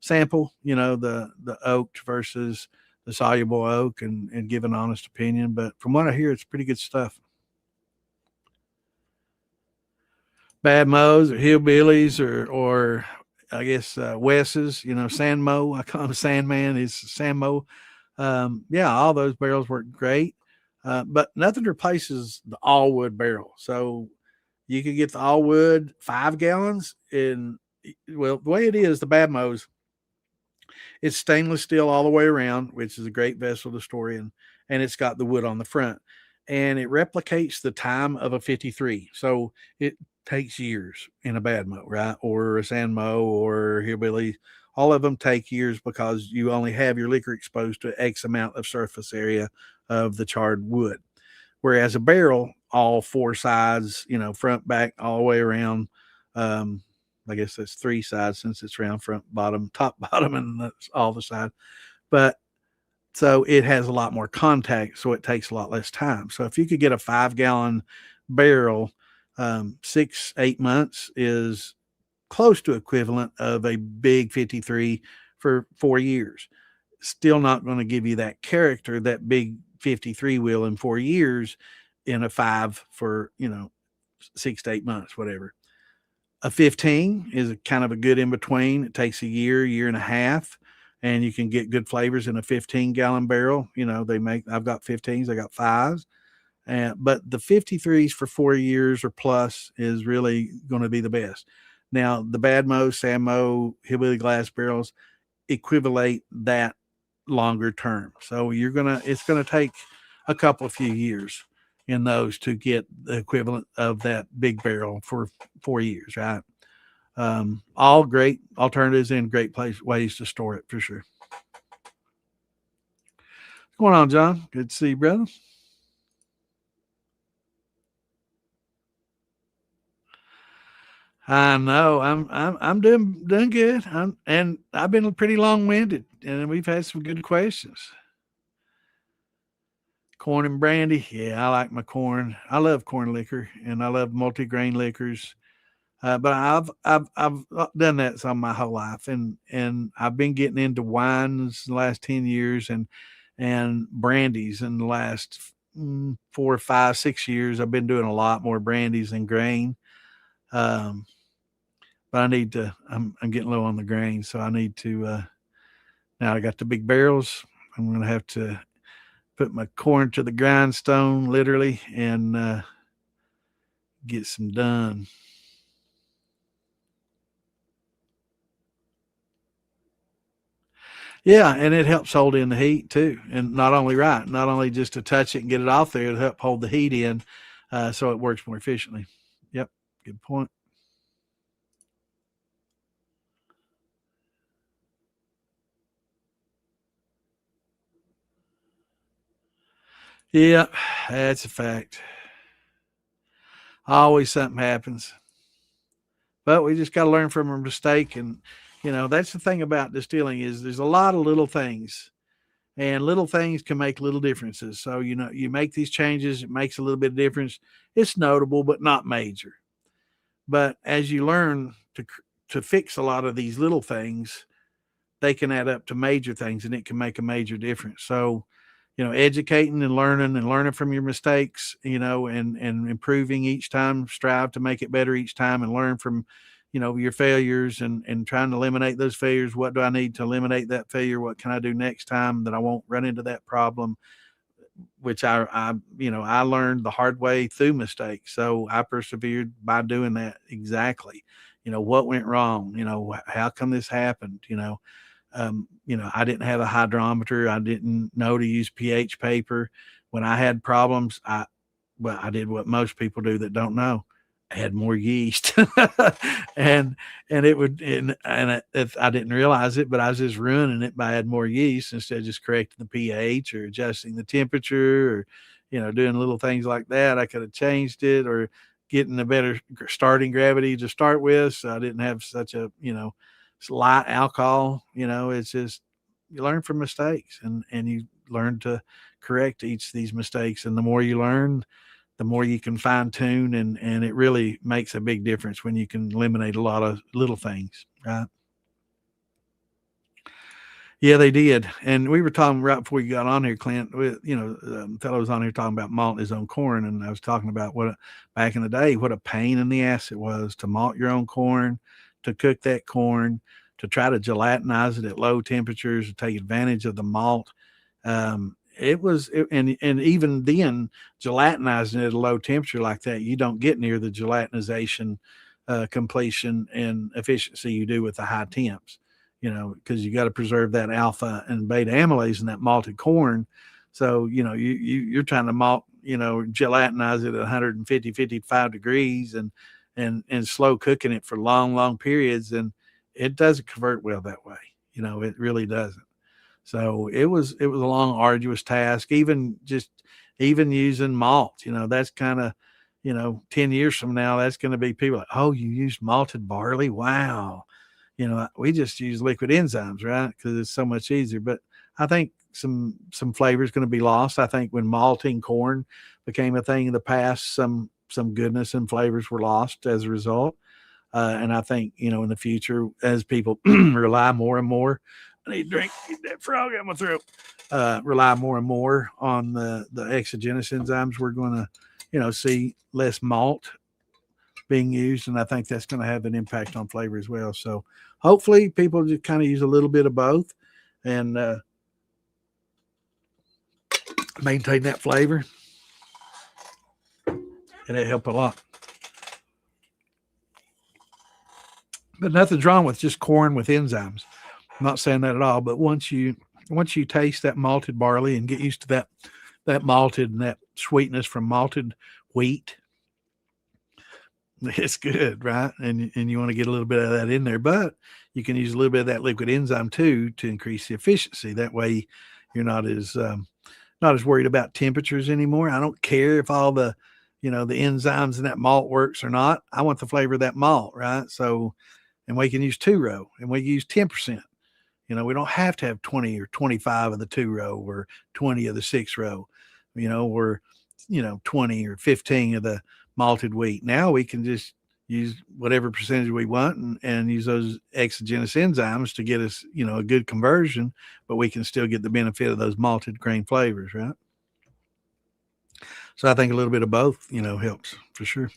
sample the oaked versus the soluble oak, and give an honest opinion. But from what I hear, it's pretty good stuff. Bad Mo's or hillbillies or I guess Wes's, San Mo. I call him Sandman. He's San Mo. Yeah, all those barrels work great, but nothing replaces the all wood barrel. So you can get the all wood 5 gallons in. Well, the way it is, the Bad Mo's, it's stainless steel all the way around, which is a great vessel to store in, and it's got the wood on the front, and it replicates the time of a 53. So it takes years in a Bad Mo, right? Or a San Mo or Hillbilly. All of them take years because you only have your liquor exposed to X amount of surface area of the charred wood. Whereas a barrel, all 4 sides, front, back, all the way around. I guess that's 3 sides since it's round, front, bottom, top, bottom, and that's all the side. But so it has a lot more contact, so it takes a lot less time. So if you could get a 5 gallon barrel, 6-8 months is close to equivalent of a big 53 for 4 years. Still not going to give you that character that big 53 will in 4 years in a 5 for 6 to 8 months, whatever. A 15 is kind of a good in between. It takes a year and a half, and you can get good flavors in a 15-gallon barrel. I've got 15s, I got 5s. But the 53s for 4 years or plus is really going to be the best. Now, the Badmo, Sammo, Hillbilly Glass barrels equivalent that longer term. So it's gonna take a few years in those to get the equivalent of that big barrel for 4 years, right? All great alternatives and great ways to store it for sure. What's going on, John? Good to see you, brother. I know I'm doing good. And I've been pretty long winded, and we've had some good questions. Corn and brandy, yeah, I like my corn. I love corn liquor, and I love multi-grain liquors. But I've done that some my whole life, and I've been getting into wines the last 10 years, and brandies in the last 4, 5, 6 years. I've been doing a lot more brandies than grain. Um, but I need to. I'm getting low on the grain, so I need to. Now I got the big barrels. I'm gonna have to put my corn to the grindstone, literally, and get some done. Yeah, and it helps hold in the heat too, and not only just to touch it and get it off there, it'll help hold the heat in, so it works more efficiently. Yep, good point. Yeah, that's a fact. Always something happens, but we just got to learn from our mistake, and that's the thing about distilling is there's a lot of little things, and little things can make little differences. So you make these changes, it makes a little bit of difference. It's notable, but not major. But as you learn to fix a lot of these little things, they can add up to major things, and it can make a major difference. So, educating and learning from your mistakes, and improving each time, strive to make it better each time, and learn from, your failures, and trying to eliminate those failures. What do I need to eliminate that failure? What can I do next time that I won't run into that problem? Which I learned the hard way through mistakes. So I persevered by doing that. Exactly. What went wrong? How come this happened? I didn't have a hydrometer. I didn't know to use pH paper. When I had problems, I did what most people do that don't know. I had more yeast, and it would if I didn't realize it, but I was just ruining it by adding more yeast instead of just correcting the pH or adjusting the temperature, or doing little things like that. I could have changed it, or getting a better starting gravity to start with, so I didn't have such a light alcohol. It's just you learn from mistakes, and you learn to correct each of these mistakes, and the more you learn, the more you can fine tune, and it really makes a big difference when you can eliminate a lot of little things, right? Yeah, they did. And we were talking right before you got on here, Clint, with, fellow was on here talking about malting his own corn. And I was talking about back in the day, what a pain in the ass it was to malt your own corn, to cook that corn, to try to gelatinize it at low temperatures, to take advantage of the malt. And even then, gelatinizing it at a low temperature like that, you don't get near the gelatinization, completion and efficiency you do with the high temps, because you got to preserve that alpha and beta amylase in that malted corn. So, you're trying to malt, gelatinize it at 150, 55 degrees, and slow cooking it for long, long periods. And it doesn't convert well that way. It really doesn't. So it was a long, arduous task. Even using malt, that's kind of, 10 years from now, that's going to be people like, oh, you used malted barley? Wow. We just use liquid enzymes, right? Because it's so much easier. But I think some flavor is going to be lost. I think when malting corn became a thing in the past, some goodness and flavors were lost as a result. And I think, in the future, as people rely more and more, I need to drink, get that frog out of my throat, rely more and more on the exogenous enzymes, we're going to, see less malt being used. And I think that's going to have an impact on flavor as well. So hopefully people just kind of use a little bit of both, and maintain that flavor, and it helped a lot. But nothing's wrong with just corn with enzymes. I'm not saying that at all. But once you taste that malted barley and get used to that malted and that sweetness from malted wheat, it's good, right? And you want to get a little bit of that in there, but you can use a little bit of that liquid enzyme too to increase the efficiency. That way, you're not as worried about temperatures anymore. I don't care if all the the enzymes in that malt works or not. I want the flavor of that malt, right? So, and we can use 2-row, and we use 10%. We don't have to have 20 or 25 of the 2-row or 20 of the 6-row. We're 20 or 15 of the malted wheat. Now we can just use whatever percentage we want and use those exogenous enzymes to get us, a good conversion, but we can still get the benefit of those malted grain flavors, right? So I think a little bit of both, helps for sure.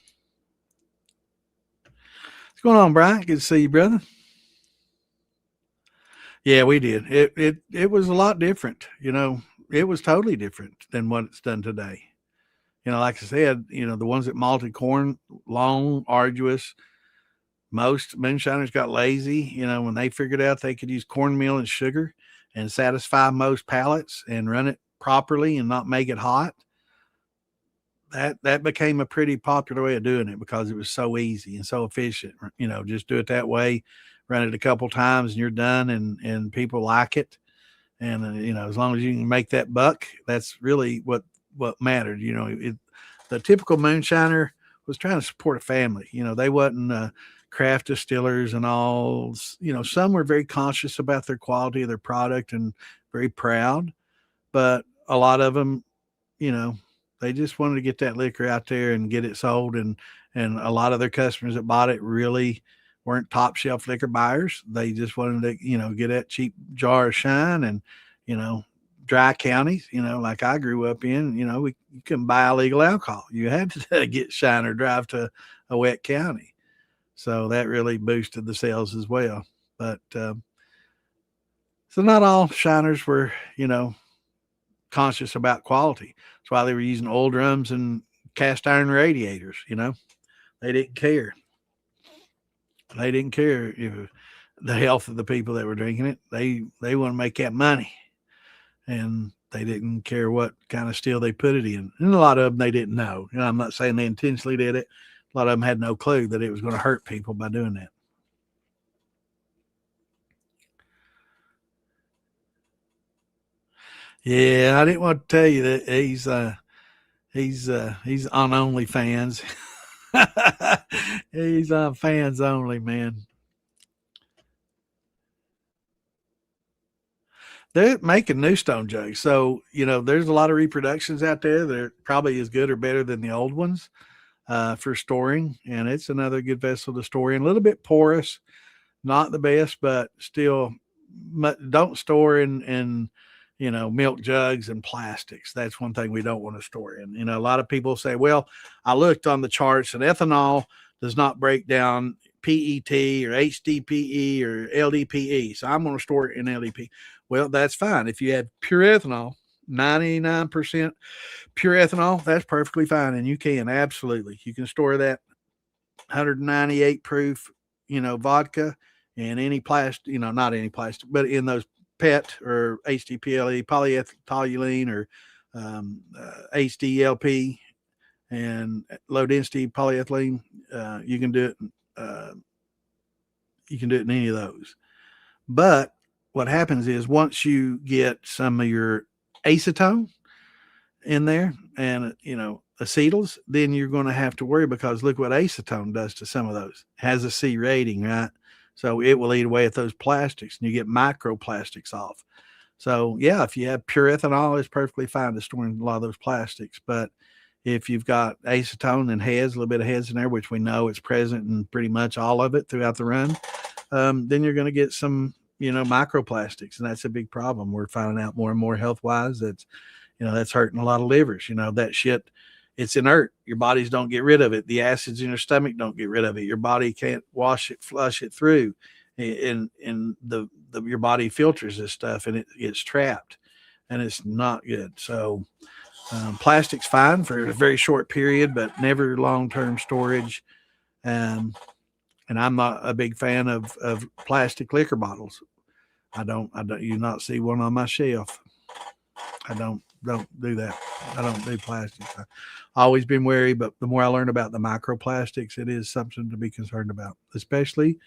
What's going on, Brian? Good to see you, brother. Yeah, we did. It was a lot different. It was totally different than what it's done today. Like I said, the ones that malted corn, long, arduous. Most moonshiners got lazy, when they figured out they could use cornmeal and sugar and satisfy most palates and run it properly and not make it hot. That became a pretty popular way of doing it because it was so easy and so efficient. Just do it that way, run it a couple times and you're done, and people like it. And as long as you can make that buck, that's really what mattered. The typical moonshiner was trying to support a family. They wasn't craft distillers and all. Some were very conscious about their quality of their product and very proud, but a lot of them, they just wanted to get that liquor out there and get it sold. And a lot of their customers that bought it really weren't top shelf liquor buyers. They just wanted to, get that cheap jar of shine and, dry counties, like I grew up in, you couldn't buy illegal alcohol. You had to get shine or drive to a wet county. So that really boosted the sales as well. But, so not all shiners were, conscious about quality. That's why they were using oil drums and cast iron radiators. They didn't care. They didn't care if the health of the people that were drinking it. They want to make that money, and they didn't care what kind of steel they put it in. And a lot of them, they didn't know. I'm not saying they intentionally did it. A lot of them had no clue that it was going to hurt people by doing that. Yeah, I didn't want to tell you that he's on OnlyFans. He's on fans only, man. They're making new stone jugs. So, there's a lot of reproductions out there that are probably as good or better than the old ones for storing. And it's another good vessel to store in. A little bit porous, not the best, but still don't store in milk jugs and plastics. That's one thing we don't want to store in. A lot of people say, well, I looked on the charts and ethanol does not break down PET or HDPE or LDPE. So I'm going to store it in LDP. Well, that's fine. If you have pure ethanol, 99% pure ethanol, that's perfectly fine. And you can absolutely, you can store that 198 proof, vodka in any plastic, not any plastic, but in those PET or HDPLE, polyethylene or HDLP and low density polyethylene. You can do it. You can do it in any of those. But what happens is once you get some of your acetone in there and acetyls, then you're going to have to worry because look what acetone does to some of those. It has a C rating, right? So it will eat away at those plastics and you get microplastics off. So yeah, if you have pure ethanol, it's perfectly fine to store in a lot of those plastics. But if you've got acetone and heads, a little bit of heads in there, which we know it's present in pretty much all of it throughout the run, then you're going to get some, microplastics. And that's a big problem. We're finding out more and more health wise that's hurting a lot of livers. That shit, it's inert. Your bodies don't get rid of it. The acids in your stomach don't get rid of it. Your body can't wash it, flush it through. in your body filters this stuff and it gets trapped, and it's not good. So plastic's fine for a very short period, but never long term storage. Um, and I'm not a big fan of plastic liquor bottles. I don't you not see one on my shelf. I don't do that. I don't do plastics. I've always been wary, but the more I learn about the microplastics, it is something to be concerned about, especially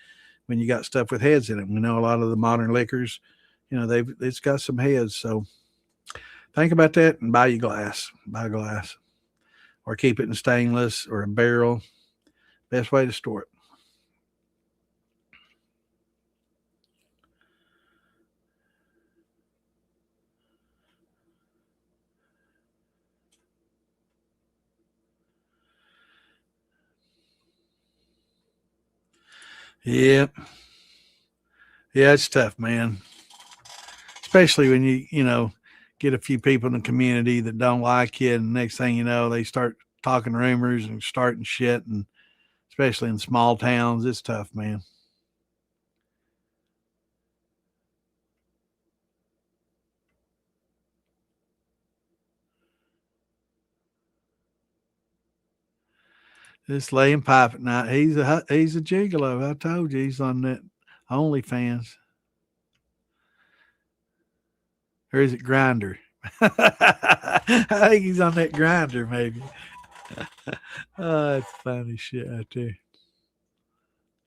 when you got stuff with heads in it. We know a lot of the modern liquors, it's got some heads. So think about that and buy your glass. Buy glass, or keep it in stainless or a barrel. Best way to store it. Yeah, yeah, it's tough, man. Especially when you get a few people in the community that don't like you, and next thing you know, they start talking rumors and starting shit, and especially in small towns, it's tough, man. Just laying pipe at night. He's a gigolo. I told you he's on that OnlyFans, or is it Grinder? I think he's on that Grinder, maybe. Oh, that's funny shit right there.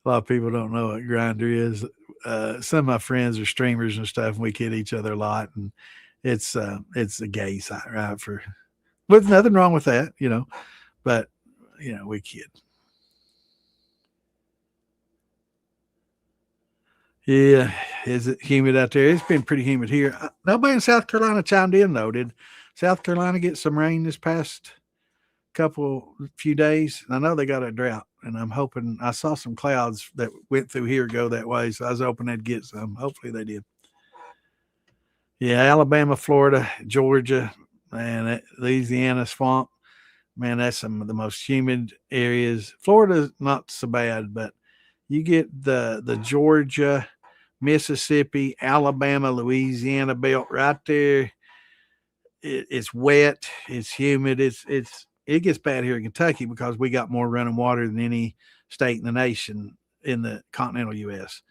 A lot of people don't know what Grinder is. Some of my friends are streamers and stuff, and we kid each other a lot. And it's a gay site, right? With nothing wrong with that. But we kid. Yeah, is it humid out there? It's been pretty humid here. Nobody in South Carolina chimed in though. Did South Carolina get some rain this past few days? I know they got a drought, and I'm hoping. I saw some clouds that went through here go that way, so I was hoping they'd get some. Hopefully they did. Yeah, Alabama, Florida, Georgia, and Louisiana swamp. Man, that's some of the most humid areas. Florida's not so bad, but you get the Georgia, Mississippi, Alabama, Louisiana belt right there. It's wet, it's humid, it gets bad here in Kentucky because we got more running water than any state in the nation in the continental U.S.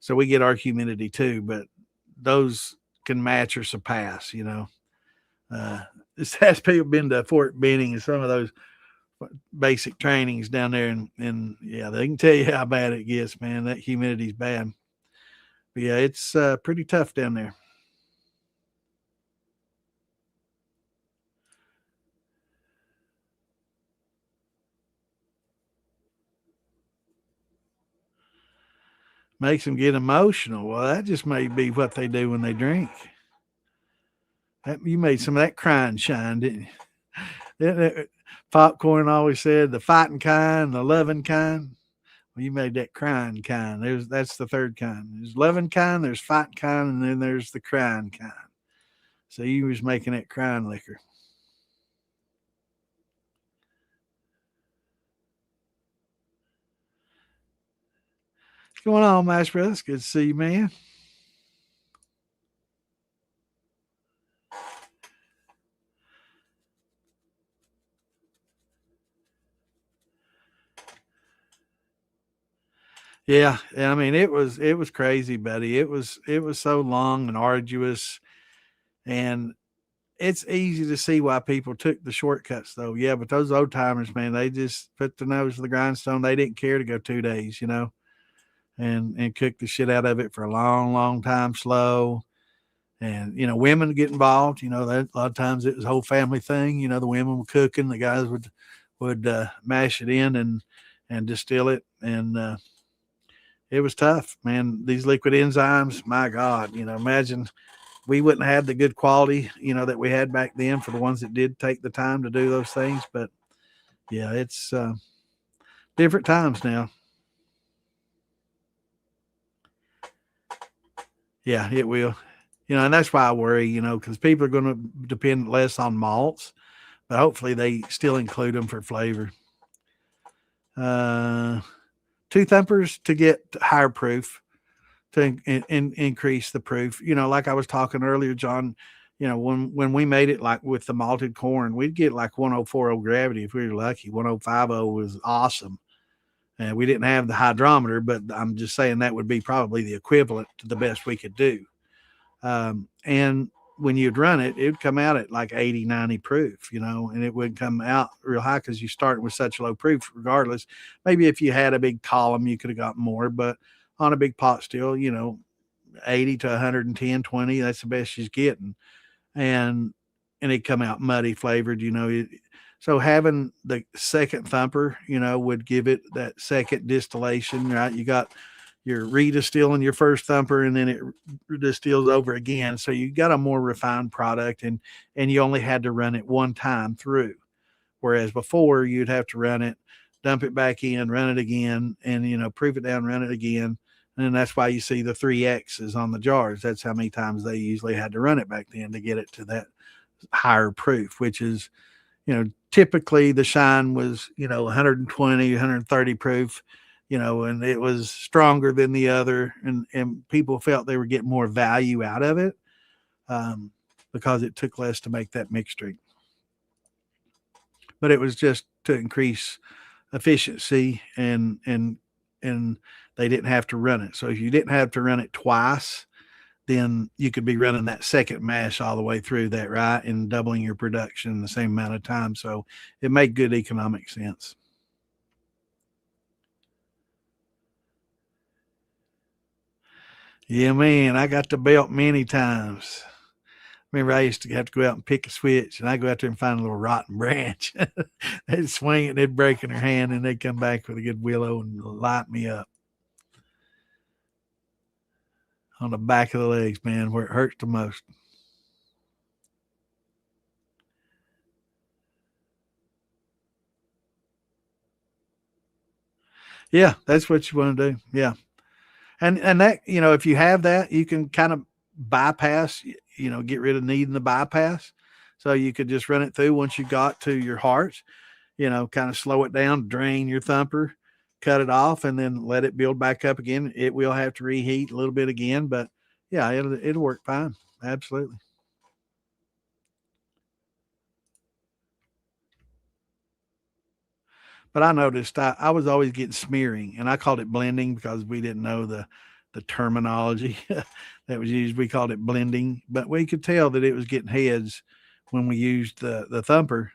So we get our humidity too, but those can match or surpass. This has people been to Fort Benning and some of those basic trainings down there, and yeah, they can tell you how bad it gets, man. That humidity's bad. But yeah, it's pretty tough down there. Makes them get emotional. Well, that just may be what they do when they drink. You made some of that crying shine, didn't you? Popcorn always said the fighting kind, the loving kind. Well, you made that crying kind. That's the third kind. There's loving kind, there's fighting kind, and then there's the crying kind. So you was making that crying liquor. What's going on, Mash Brothers? Good to see you, man. Yeah, I mean it was crazy, buddy. It was so long and arduous, and it's easy to see why people took the shortcuts though. Yeah, but those old timers, man, they just put the nose to the grindstone. They didn't care to go 2 days, and cook the shit out of it for a long, long time slow. And women get involved. That a lot of times it was a whole family thing. The women were cooking, the guys would mash it in and distill it, and it was tough, man. These liquid enzymes, my God, imagine we wouldn't have the good quality, that we had back then for the ones that did take the time to do those things. But yeah, it's different times now. Yeah, it will. And that's why I worry, because people are going to depend less on malts, but hopefully they still include them for flavor. Uh, Two thumpers to get higher proof. to increase the proof. Like I was talking earlier, John, when we made it like with the malted corn, we'd get like 1040 gravity if we were lucky. 1050 was awesome. And we didn't have the hydrometer, but I'm just saying that would be probably the equivalent to the best we could do. And when you'd run it, it would come out at like 80, 90 proof, and it would come out real high because you start with such low proof regardless. Maybe if you had a big column, you could have got more, but on a big pot still, 80 to 110, 20, that's the best she's getting. And it come out muddy flavored, so having the second thumper, would give it that second distillation, right? You're redistilling your first thumper and then it distills over again. So you got a more refined product and you only had to run it one time through. Whereas before you'd have to run it, dump it back in, run it again, and, proof it down, run it again. And that's why you see the 3X's on the jars. That's how many times they usually had to run it back then to get it to that higher proof, which is, typically the shine was, 120, 130 proof, and it was stronger than the other. And people felt they were getting more value out of it because it took less to make that mixed drink. But it was just to increase efficiency and they didn't have to run it. So if you didn't have to run it twice, then you could be running that second mash all the way through that, right? And doubling your production in the same amount of time. So it made good economic sense. Yeah, man, I got the belt many times. Remember, I used to have to go out and pick a switch, and I go out there and find a little rotten branch. They'd swing it, and they'd break in their hand, and they'd come back with a good willow and light me up on the back of the legs, man, where it hurts the most. Yeah, that's what you want to do. Yeah. And that, if you have that, you can kind of bypass, get rid of needing the bypass. So you could just run it through once you got to your heart, kind of slow it down, drain your thumper, cut it off, and then let it build back up again. It will have to reheat a little bit again, but yeah, it'll work fine. Absolutely. But I noticed I was always getting smearing, and I called it blending because we didn't know the terminology that was used. We called it blending, but we could tell that it was getting heads when we used the thumper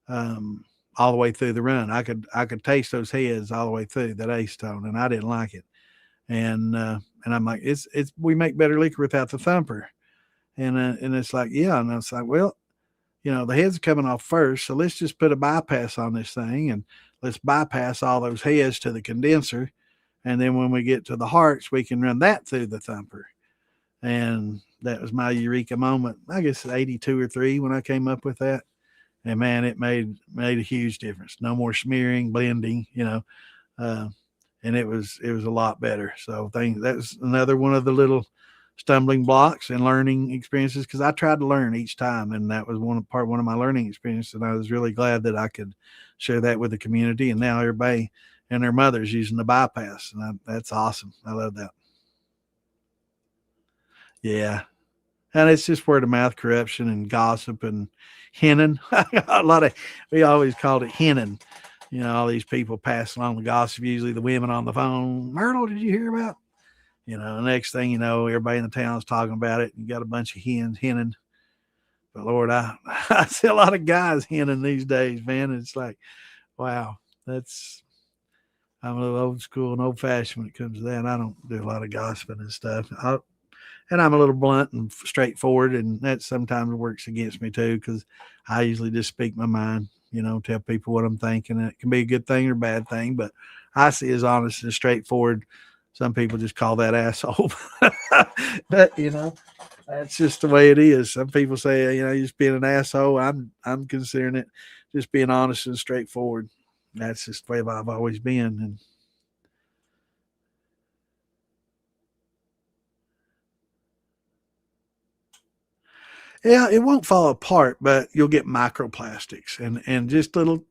all the way through the run. I could taste those heads all the way through that acetone, and I didn't like it. And I'm like, it's we make better liquor without the thumper, and it's like, yeah, and it's like, well, the heads are coming off first, so let's just put a bypass on this thing and let's bypass all those heads to the condenser. And then when we get to the hearts, we can run that through the thumper. And that was my eureka moment. I guess 82 or 3 when I came up with that. And man, it made a huge difference. No more smearing, blending, and it was a lot better. So that's another one of the little stumbling blocks and learning experiences because I tried to learn each time, and that was one of my learning experiences. And I was really glad that I could share that with the community. And now everybody and their mothers using the bypass, and that's awesome. I love that. Yeah, and it's just word of mouth corruption and gossip and henning. We always called it henning. All these people passing along the gossip, usually the women on the phone. Myrtle, did you hear about? The next thing you know, everybody in the town is talking about it. You got a bunch of hens henning. But Lord, I see a lot of guys henning these days, man. It's like, wow, I'm a little old school and old fashioned when it comes to that. I don't do a lot of gossiping and stuff. And I'm a little blunt and straightforward, and that sometimes works against me too because I usually just speak my mind, tell people what I'm thinking. And it can be a good thing or a bad thing, but I see as honest and straightforward. Some people just call that asshole, but that's just the way it is. Some people say, you're just being an asshole. I'm considering it just being honest and straightforward. That's just the way I've always been. And yeah, it won't fall apart, but you'll get microplastics and just little,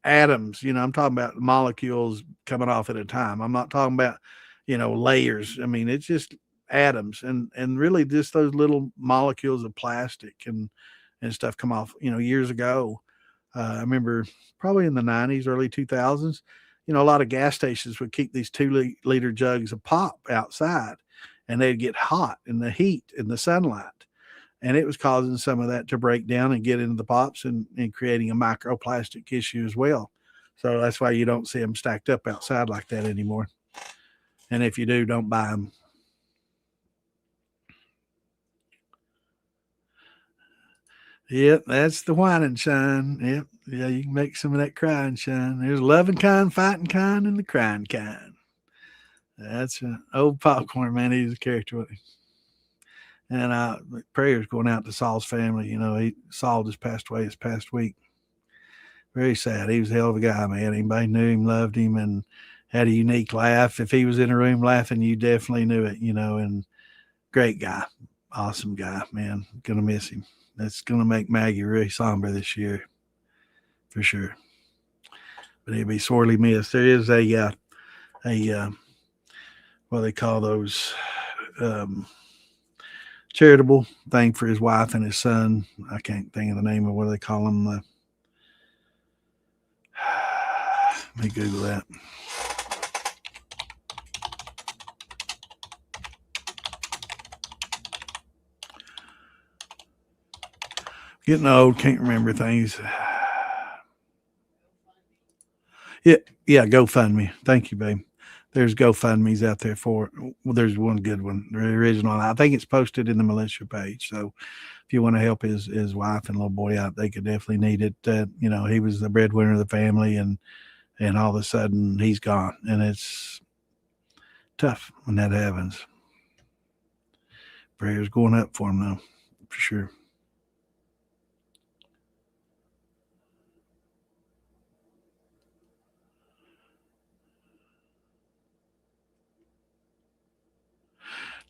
atoms. I'm talking about molecules coming off at a time. I'm not talking about, layers. I mean, it's just atoms and really just those little molecules of plastic and stuff come off, years ago. I remember probably in the 90s, early 2000s, a lot of gas stations would keep these 2 liter jugs of pop outside and they'd get hot in the heat in the sunlight. And it was causing some of that to break down and get into the pops and creating a microplastic issue as well. So that's why you don't see them stacked up outside like that anymore. And if you do, don't buy them. Yep, that's the wine and shine. Yep, yeah, you can make some of that crying shine. There's loving kind, fighting kind, and the crying kind. That's an old popcorn man. He's a character. And prayers going out to Saul's family. Saul just passed away this past week. Very sad. He was a hell of a guy, man. Anybody knew him, loved him, and had a unique laugh. If he was in a room laughing, you definitely knew it. And great guy, awesome guy, man. Gonna miss him. That's going to make Maggie really somber this year, for sure. But he'll be sorely missed. There is a what do they call those, charitable thing for his wife and his son. I can't think of the name of what they call them. Let me Google that. Getting old, can't remember things. Yeah, GoFundMe. Thank you, babe. There's GoFundMe's out there for it. Well, there's one good one, the original. I think it's posted in the militia page. So if you want to help his wife and little boy out, they could definitely need it. He was the breadwinner of the family, and all of a sudden he's gone, and it's tough when that happens. Prayers going up for him, though, for sure.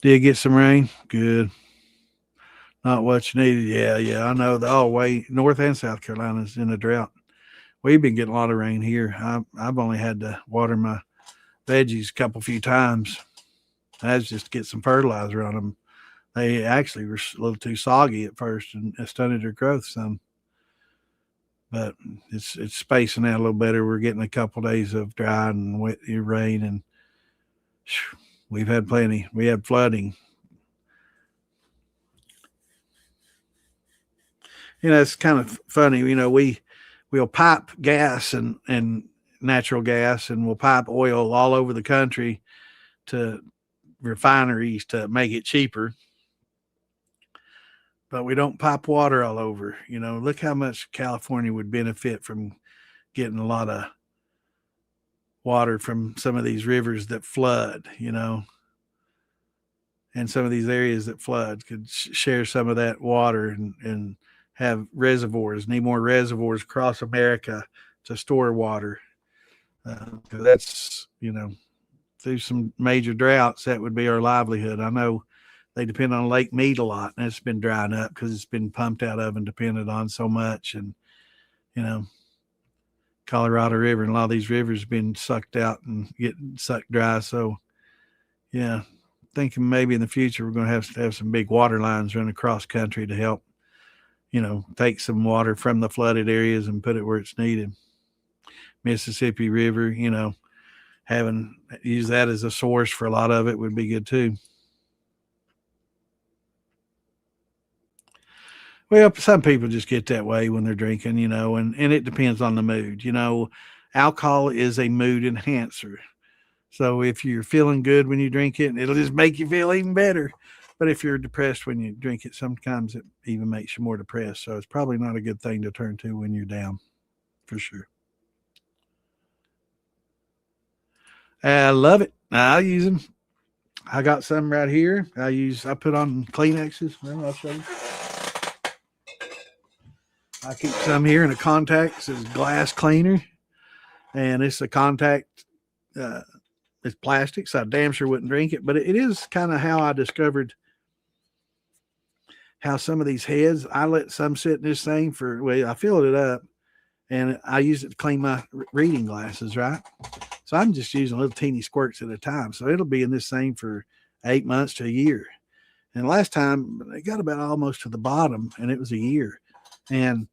Did get some rain? Good. Not what you needed. Yeah. I know the all way North and South Carolina's in a drought. We've been getting a lot of rain here. I've only had to water my veggies a few times. That's just to get some fertilizer on them. They actually were a little too soggy at first and stunted their growth some. But it's spacing out a little better. We're getting a couple days of dry and wet rain, and we've had plenty. We had flooding. It's kind of funny. We'll pipe gas and natural gas, and we'll pipe oil all over the country to refineries to make it cheaper. But we don't pipe water all over. Look how much California would benefit from getting a lot of water from some of these rivers that flood, and some of these areas that flood could share some of that water and have reservoirs, need more reservoirs across America to store water. That's, through some major droughts, that would be our livelihood. I know they depend on Lake Mead a lot, and it's been drying up because it's been pumped out of and depended on so much. And, Colorado River and a lot of these rivers have been sucked out and getting sucked dry. So, yeah, thinking maybe in the future we're going to have some big water lines run across country to help, take some water from the flooded areas and put it where it's needed. Mississippi River, use that as a source for a lot of it would be good too. Well, some people just get that way when they're drinking, and it depends on the mood. Alcohol is a mood enhancer. So if you're feeling good when you drink it, it'll just make you feel even better. But if you're depressed when you drink it, sometimes it even makes you more depressed. So it's probably not a good thing to turn to when you're down, for sure. I love it. I'll use them. I got some right here. I put on Kleenexes. Well, I'll show you. I keep some here in a contact. It says glass cleaner, and it's a contact. It's plastic, so I damn sure wouldn't drink it. But it is kind of how I discovered how some of these heads. I let some sit in this thing I filled it up, and I use it to clean my reading glasses. Right, So I'm just using little teeny squirts at a time. So it'll be in this thing for 8 months to a year. And last time they got about almost to the bottom, and it was a year. And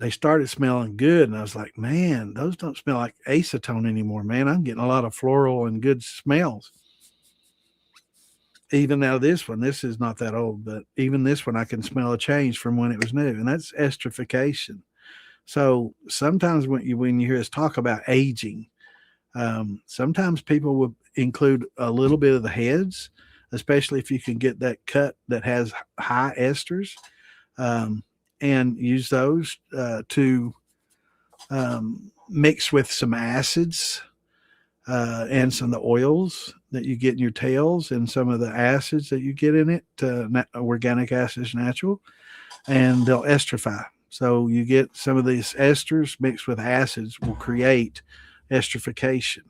they started smelling good. And I was like, man, those don't smell like acetone anymore, man. I'm getting a lot of floral and good smells. Even now, this one, this is not that old, but even this one, I can smell a change from when it was new. And that's esterification. So sometimes when you hear us talk about aging, sometimes people will include a little bit of the heads, especially if you can get that cut that has high esters, and use those to mix with some acids and some of the oils that you get in your tails and some of the acids that you get in it, organic acids, natural, and they'll esterify. So you get some of these esters mixed with acids will create esterification.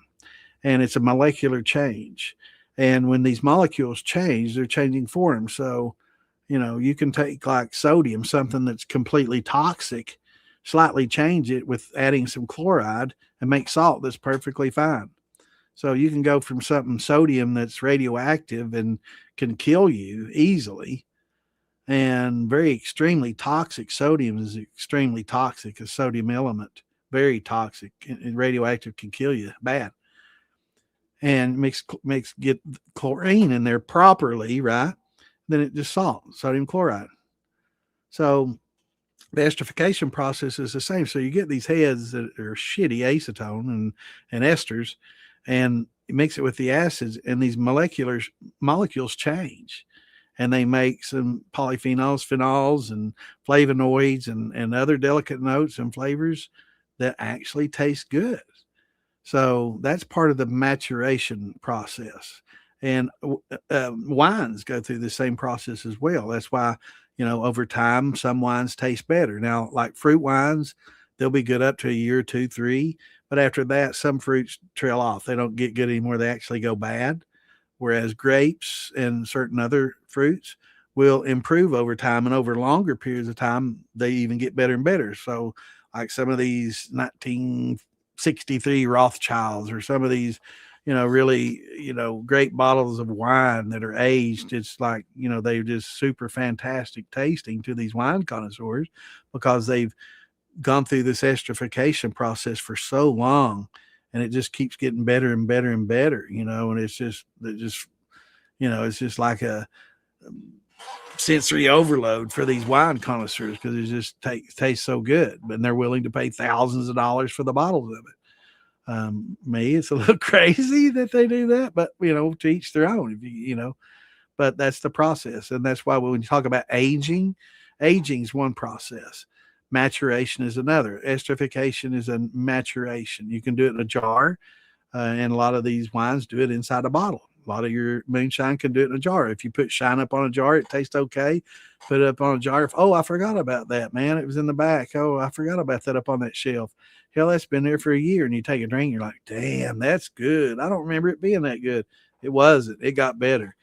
And it's a molecular change. And when these molecules change, they're changing form. So, you can take like sodium, something that's completely toxic, slightly change it with adding some chloride and make salt that's perfectly fine. So you can go from something sodium that's radioactive and can kill you easily, and very extremely toxic. Sodium is extremely toxic, a sodium element, very toxic, and radioactive, can kill you bad. And get chlorine in there properly, right? Then it just salt, sodium chloride. So the esterification process is the same. So you get these heads that are shitty acetone and esters, and you mix it with the acids, and these molecules change, and they make some polyphenols, phenols, and flavonoids, and other delicate notes and flavors that actually taste good. So that's part of the maturation process. And wines go through the same process as well. That's why, over time, some wines taste better. Now, like fruit wines, they'll be good up to a year, 2, 3. But after that, some fruits trail off. They don't get good anymore. They actually go bad. Whereas grapes and certain other fruits will improve over time. And over longer periods of time, they even get better and better. So like some of these 1963 Rothschilds, or some of these, really, great bottles of wine that are aged. It's like, they're just super fantastic tasting to these wine connoisseurs because they've gone through this esterification process for so long, and it just keeps getting better and better and better, and it's just like a sensory overload for these wine connoisseurs because it just tastes so good, but they're willing to pay thousands of dollars for the bottles of it. Me, it's a little crazy that they do that, but to each their own. But that's the process, and that's why when you talk about aging is one process. Maturation is another. Esterification is a maturation. You can do it in a jar, and a lot of these wines do it inside a bottle. A lot of your moonshine can do it in a jar. If you put shine up on a jar, it tastes okay. Put it up on a jar. Oh, I forgot about that, man. It was in the back. Oh, I forgot about that up on that shelf. Hell, that's been there for a year. And you take a drink, you're like, damn, that's good. I don't remember it being that good. It wasn't. It got better.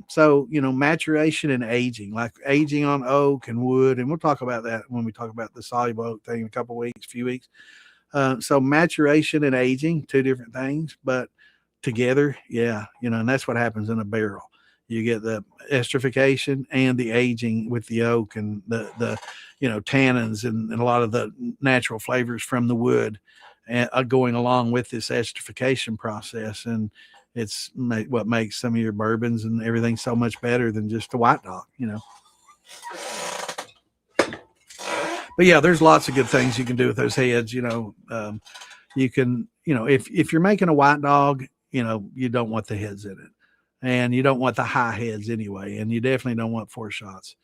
So, maturation and aging, like aging on oak and wood. And we'll talk about that when we talk about the soluble oak thing in a couple of weeks, few weeks. So maturation and aging, two different things, but together, yeah, and that's what happens in a barrel. You get the esterification and the aging with the oak and the tannins and a lot of the natural flavors from the wood going along with this esterification process. And it's what makes some of your bourbons and everything so much better than just a white dog, But yeah, there's lots of good things you can do with those heads. You can, if you're making a white dog, you don't want the heads in it, and you don't want the high heads anyway. And you definitely don't want 4 shots.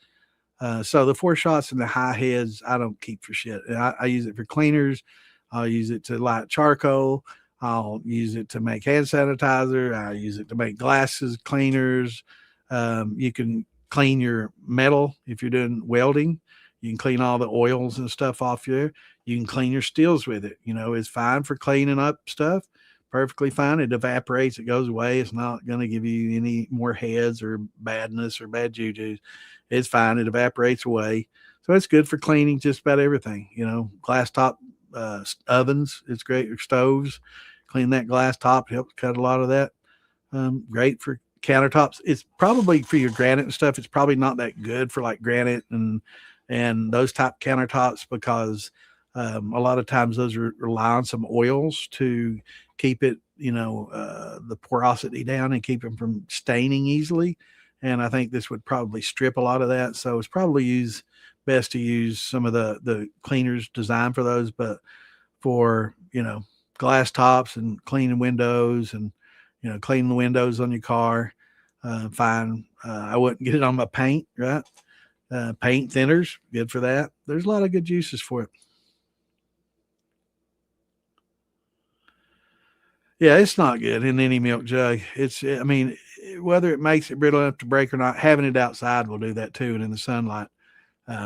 So the 4 shots and the high heads, I don't keep for shit. I use it for cleaners. I'll use it to light charcoal. I'll use it to make hand sanitizer. I use it to make glasses cleaners. You can clean your metal if you're doing welding. You can clean all the oils and stuff off there. You can clean your steels with it. It's fine for cleaning up stuff. Perfectly fine. It evaporates. It goes away. It's not going to give you any more heads or badness or bad juju. It's fine. It evaporates away. So it's good for cleaning just about everything. Glass top ovens. It's great for stoves. Clean that glass top, helps cut a lot of that. Great for countertops. It's probably for your granite and stuff. It's probably not that good for like granite and those type countertops because a lot of times those rely on some oils to keep it, the porosity down and keep them from staining easily. And I think this would probably strip a lot of that. So it's probably best to use some of the cleaners designed for those, but for, glass tops and cleaning windows and, cleaning the windows on your car, fine. I wouldn't get it on my paint, right? Paint thinners, good for that. There's a lot of good uses for it. Yeah, it's not good in any milk jug. I mean, whether it makes it brittle enough to break or not, having it outside will do that too. And in the sunlight,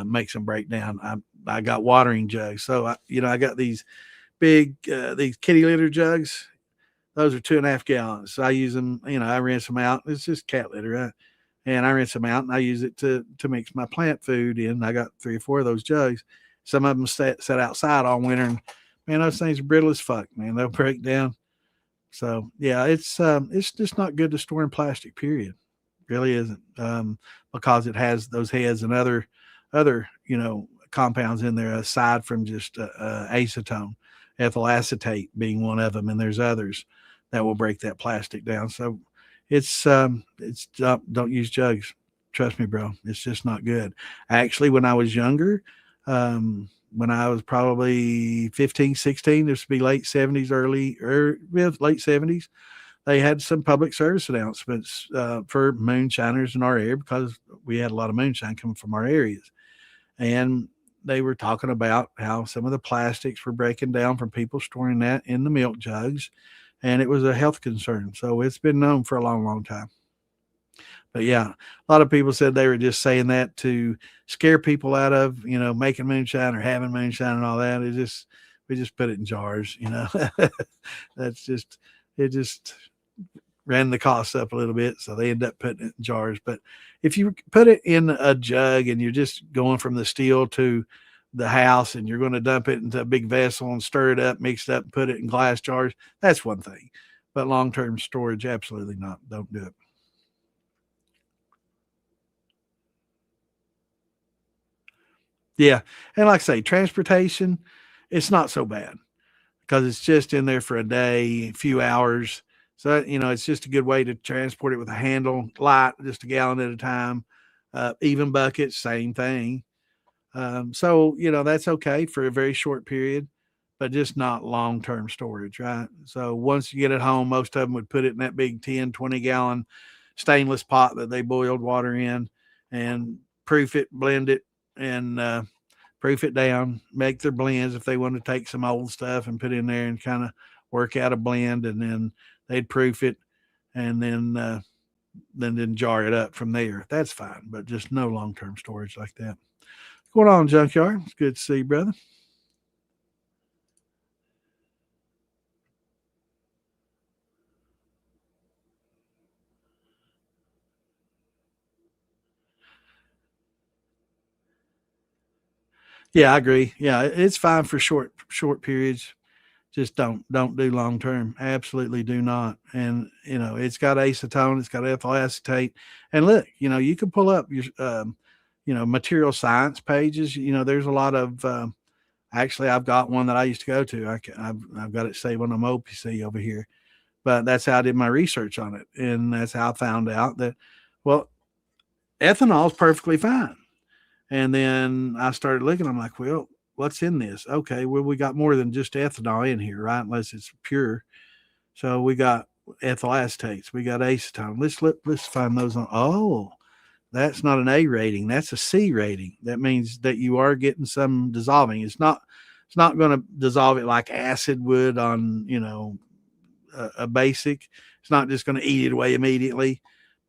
makes them break down. I got watering jugs. So, I got these big, these kitty litter jugs. Those are 2.5 gallons. So I use them, I rinse them out. It's just cat litter, right? And I rinse them out and I use it to mix my plant food in. I got 3 or 4 of those jugs. Some of them set outside all winter. And man, those things are brittle as fuck, man. They'll break down. So yeah, it's just not good to store in plastic, period. Really isn't. Because it has those heads and other, compounds in there aside from just acetone, ethyl acetate being one of them. And there's others that will break that plastic down. So it's don't use jugs. Trust me, bro. It's just not good. Actually, when I was younger, when I was probably 15, 16, this would be late 70s, late 70s, they had some public service announcements for moonshiners in our area because we had a lot of moonshine coming from our areas. And they were talking about how some of the plastics were breaking down from people storing that in the milk jugs. And it was a health concern. So it's been known for a long, long time. But yeah, a lot of people said they were just saying that to scare people out of, making moonshine or having moonshine and all that. We just put it in jars, it just ran the costs up a little bit. So they end up putting it in jars. But if you put it in a jug and you're just going from the still to the house and you're going to dump it into a big vessel and stir it up, mix it up, and put it in glass jars, that's one thing. But long-term storage, absolutely not. Don't do it. Yeah. And like I say, transportation, it's not so bad because it's just in there for a day, a few hours. So, it's just a good way to transport it with a handle, light, just a gallon at a time. Even buckets, same thing. So, that's okay for a very short period, but just not long term storage, right? So, once you get it home, most of them would put it in that big 10, 20 gallon stainless pot that they boiled water in and proof it, blend it, and proof it down, make their blends if they want to take some old stuff and put in there and kind of work out a blend, and then they'd proof it and then jar it up from there. That's fine, but just no long term storage like that. What's going on, Junkyard? It's good to see you, brother. Yeah, I agree. Yeah, it's fine for short periods. Just don't do long term. Absolutely do not. And it's got acetone, it's got ethyl acetate. And look, you can pull up your material science pages. There's a lot of actually I've got one that I used to go to. I've got it saved on my OPC over here. But that's how I did my research on it. And that's how I found out that well, ethanol is perfectly fine. And then I started looking, I'm like, well, what's in this? Okay, well, we got more than just ethanol in here, right? Unless it's pure. So we got ethyl acetates, we got acetone. Let's find those on. Oh, that's not an A rating. That's a C rating. That means that you are getting some dissolving. It's not going to dissolve it like acid would on, a basic. It's not just going to eat it away immediately.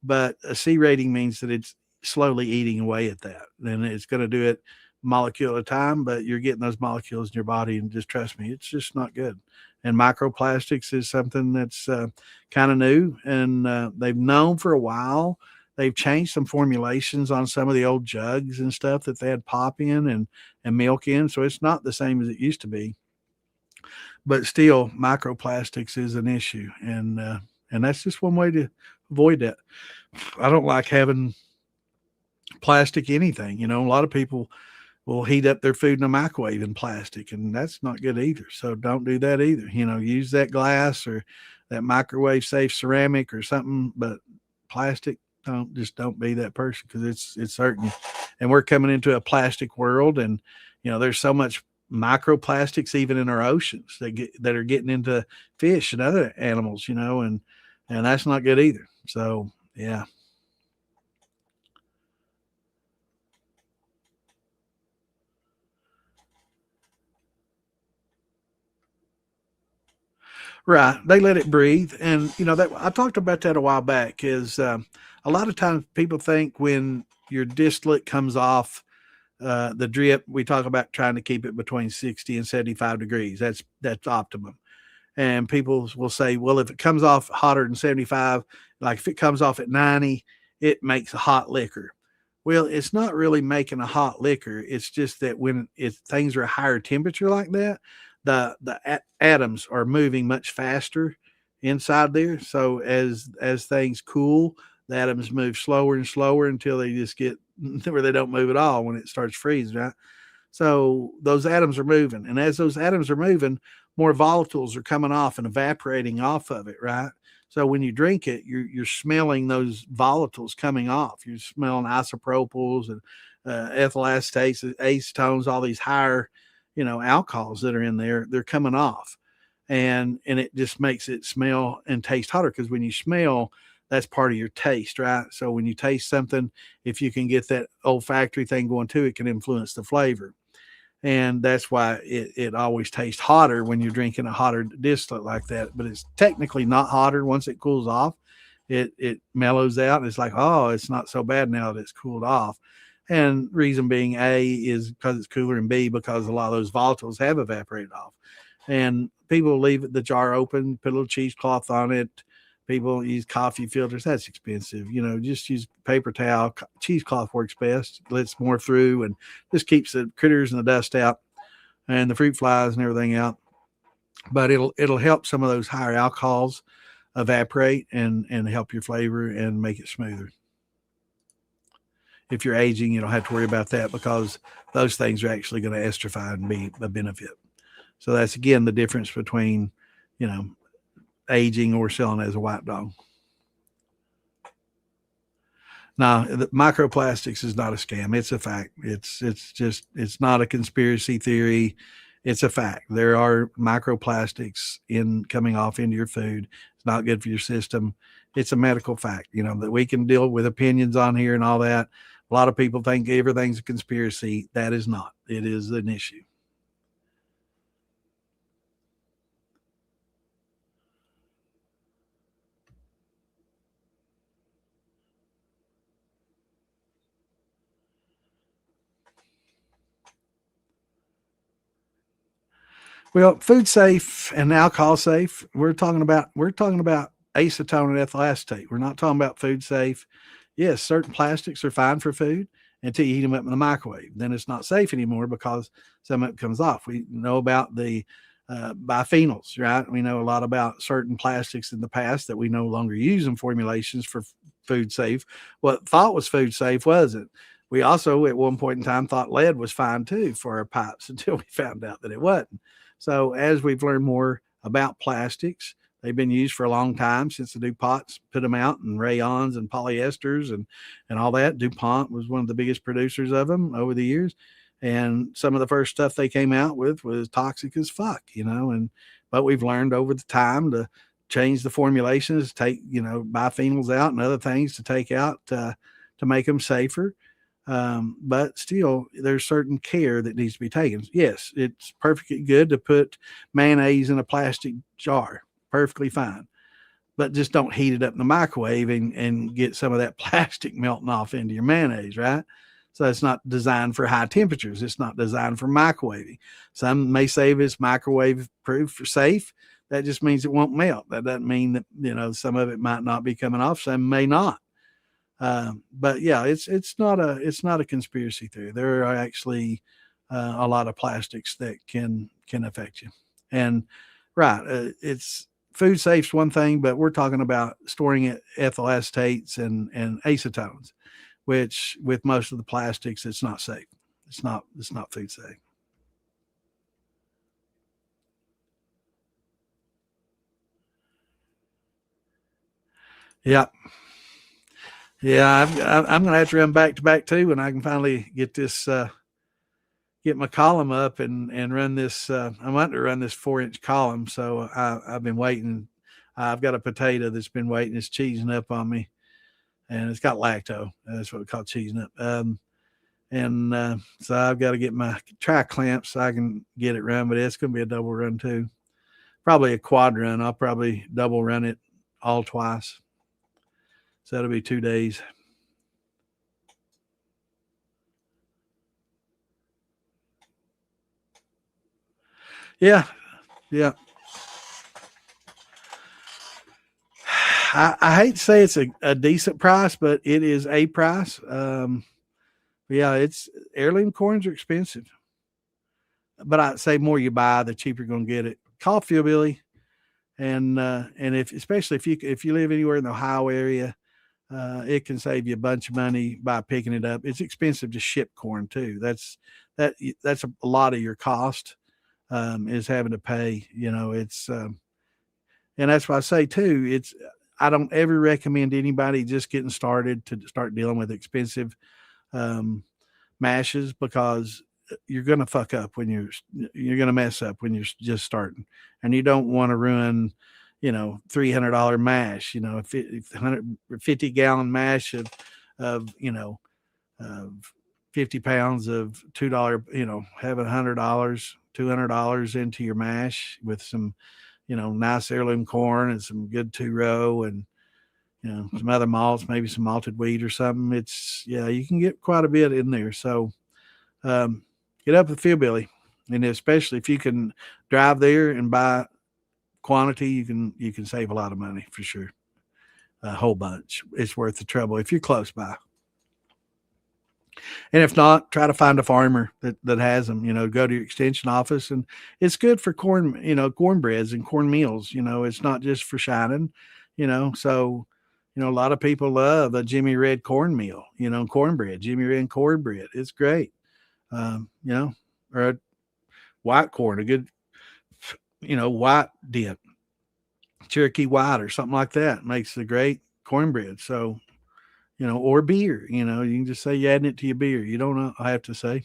But a C rating means that it's slowly eating away at that. Then it's going to do it molecule at a time, but you're getting those molecules in your body, and just trust me, it's just not good. And microplastics is something that's kind of new, and they've known for a while. They've changed some formulations on some of the old jugs and stuff that they had pop in and milk in, so it's not the same as it used to be. but still, microplastics is an issue, and that's just one way to avoid that. I don't like having plastic anything. You know, a lot of people will heat up their food in a microwave in plastic, and that's not good either. So don't do that either. You know, use that glass or that microwave safe ceramic or something, but plastic, don't be that person because it's hurting you. And we're coming into a plastic world, and you know, there's so much microplastics even in our oceans that are getting into fish and other animals, you know, and that's not good either. So yeah. Right. They let it breathe. And, you know, that I talked about that a while back is a lot of times people think when your distillate comes off the drip, we talk about trying to keep it between 60 and 75 degrees. That's optimum. And people will say, well, if it comes off hotter than 75, like if it comes off at 90, it makes a hot liquor. Well, it's not really making a hot liquor. It's just that when things are a higher temperature like that, the atoms are moving much faster inside there. So as things cool, the atoms move slower and slower until they just get where they don't move at all when it starts freezing, right? So those atoms are moving. And as those atoms are moving, more volatiles are coming off and evaporating off of it, right? So when you drink it, you're smelling those volatiles coming off. You're smelling isopropyls and ethyl acetates, acetones, all these higher, you know, alcohols that are in there. They're coming off, and it just makes it smell and taste hotter because when you smell, that's part of your taste, right? So when you taste something, if you can get that olfactory thing going too, it can influence the flavor. And that's why it always tastes hotter when you're drinking a hotter distillate like that. But it's technically not hotter once it cools off. It mellows out and it's like, oh, it's not so bad now that it's cooled off. And reason being A is because it's cooler, and B because a lot of those volatiles have evaporated off. And people leave the jar open, put a little cheesecloth on it. People use coffee filters. That's expensive. You know, just use paper towel. Cheesecloth works best. Lets more through and just keeps the critters and the dust out and the fruit flies and everything out. But it'll help some of those higher alcohols evaporate and help your flavor and make it smoother. If you're aging, you don't have to worry about that because those things are actually going to estrify and be a benefit. So that's again the difference between, you know, aging or selling as a white dog. Now, the microplastics is not a scam. It's a fact. It's not a conspiracy theory. It's a fact. There are microplastics in coming off into your food. It's not good for your system. It's a medical fact. You know that we can deal with opinions on here and all that. A lot of people think everything's a conspiracy. That is not. It is an issue. Well, food safe and alcohol safe. We're talking about acetone and ethyl acetate. We're not talking about food safe. Yes, certain plastics are fine for food until you heat them up in the microwave. Then it's not safe anymore because some of it comes off. We know about the biphenyls, right? We know a lot about certain plastics in the past that we no longer use in formulations for food safe. What thought was food safe wasn't. We also, at one point in time, thought lead was fine too for our pipes until we found out that it wasn't. So as we've learned more about plastics, they've been used for a long time since the DuPonts put them out and rayons and polyesters and all that. DuPont was one of the biggest producers of them over the years. And some of the first stuff they came out with was toxic as fuck, you know, but we've learned over the time to change the formulations, take, you know, biphenyls out and other things to take out to make them safer. But still, there's certain care that needs to be taken. Yes, it's perfectly good to put mayonnaise in a plastic jar, perfectly fine. But just don't heat it up in the microwave and get some of that plastic melting off into your mayonnaise, right? So it's not designed for high temperatures. It's not designed for microwaving. Some may say it's microwave proof or safe. That just means it won't melt. That doesn't mean that, you know, some of it might not be coming off. Some may not. But yeah, it's not a conspiracy theory. There are actually a lot of plastics that can affect you. And right, it's food safe's one thing, but we're talking about storing it ethyl acetates and acetones, which with most of the plastics, it's not safe. It's not food safe. Yeah. Yeah, I'm going to have to run back to back too when I can finally get this get my column up and run this. I want to run this 4-inch column, so I've been waiting. I've got a potato that's been waiting. It's cheesing up on me, and it's got lacto. That's what we call cheesing up. And so I've got to get my tri clamps so I can get it run, but it's going to be a double run too. Probably a quad run. I'll probably double run it all twice. So that'll be 2 days. Yeah, yeah. I hate to say it's a decent price, but it is a price. Yeah, it's heirloom corns are expensive, but I say more you buy, the cheaper you're going to get it. Call Philbilly, and if especially if you live anywhere in the Ohio area, it can save you a bunch of money by picking it up. It's expensive to ship corn too. That's a lot of your cost is having to pay. It's and that's why I say too. I don't ever recommend anybody just getting started to start dealing with expensive um, mashes because you're going to fuck up when you're going to mess up when you're just starting, and you don't want to ruin, $300 mash, if 150-gallon mash of 50 pounds of $2, having $100, $200 into your mash with some, nice heirloom corn and some good 2-row and some other malts, maybe some malted wheat or something. Yeah, you can get quite a bit in there. So get up with Philbilly, and especially if you can drive there and buy quantity, you can save a lot of money for sure. A whole bunch. It's worth the trouble if you're close by. And if not, try to find a farmer that has them. Go to your extension office, and it's good for corn. Cornbreads and corn meals. It's not just for shining. So a lot of people love a Jimmy Red cornmeal. Cornbread, Jimmy Red cornbread. It's great. Or a white corn, a good white dip, Cherokee white or something like that makes a great cornbread. So or beer. You can just say you're adding it to your beer. You don't know. I have to say.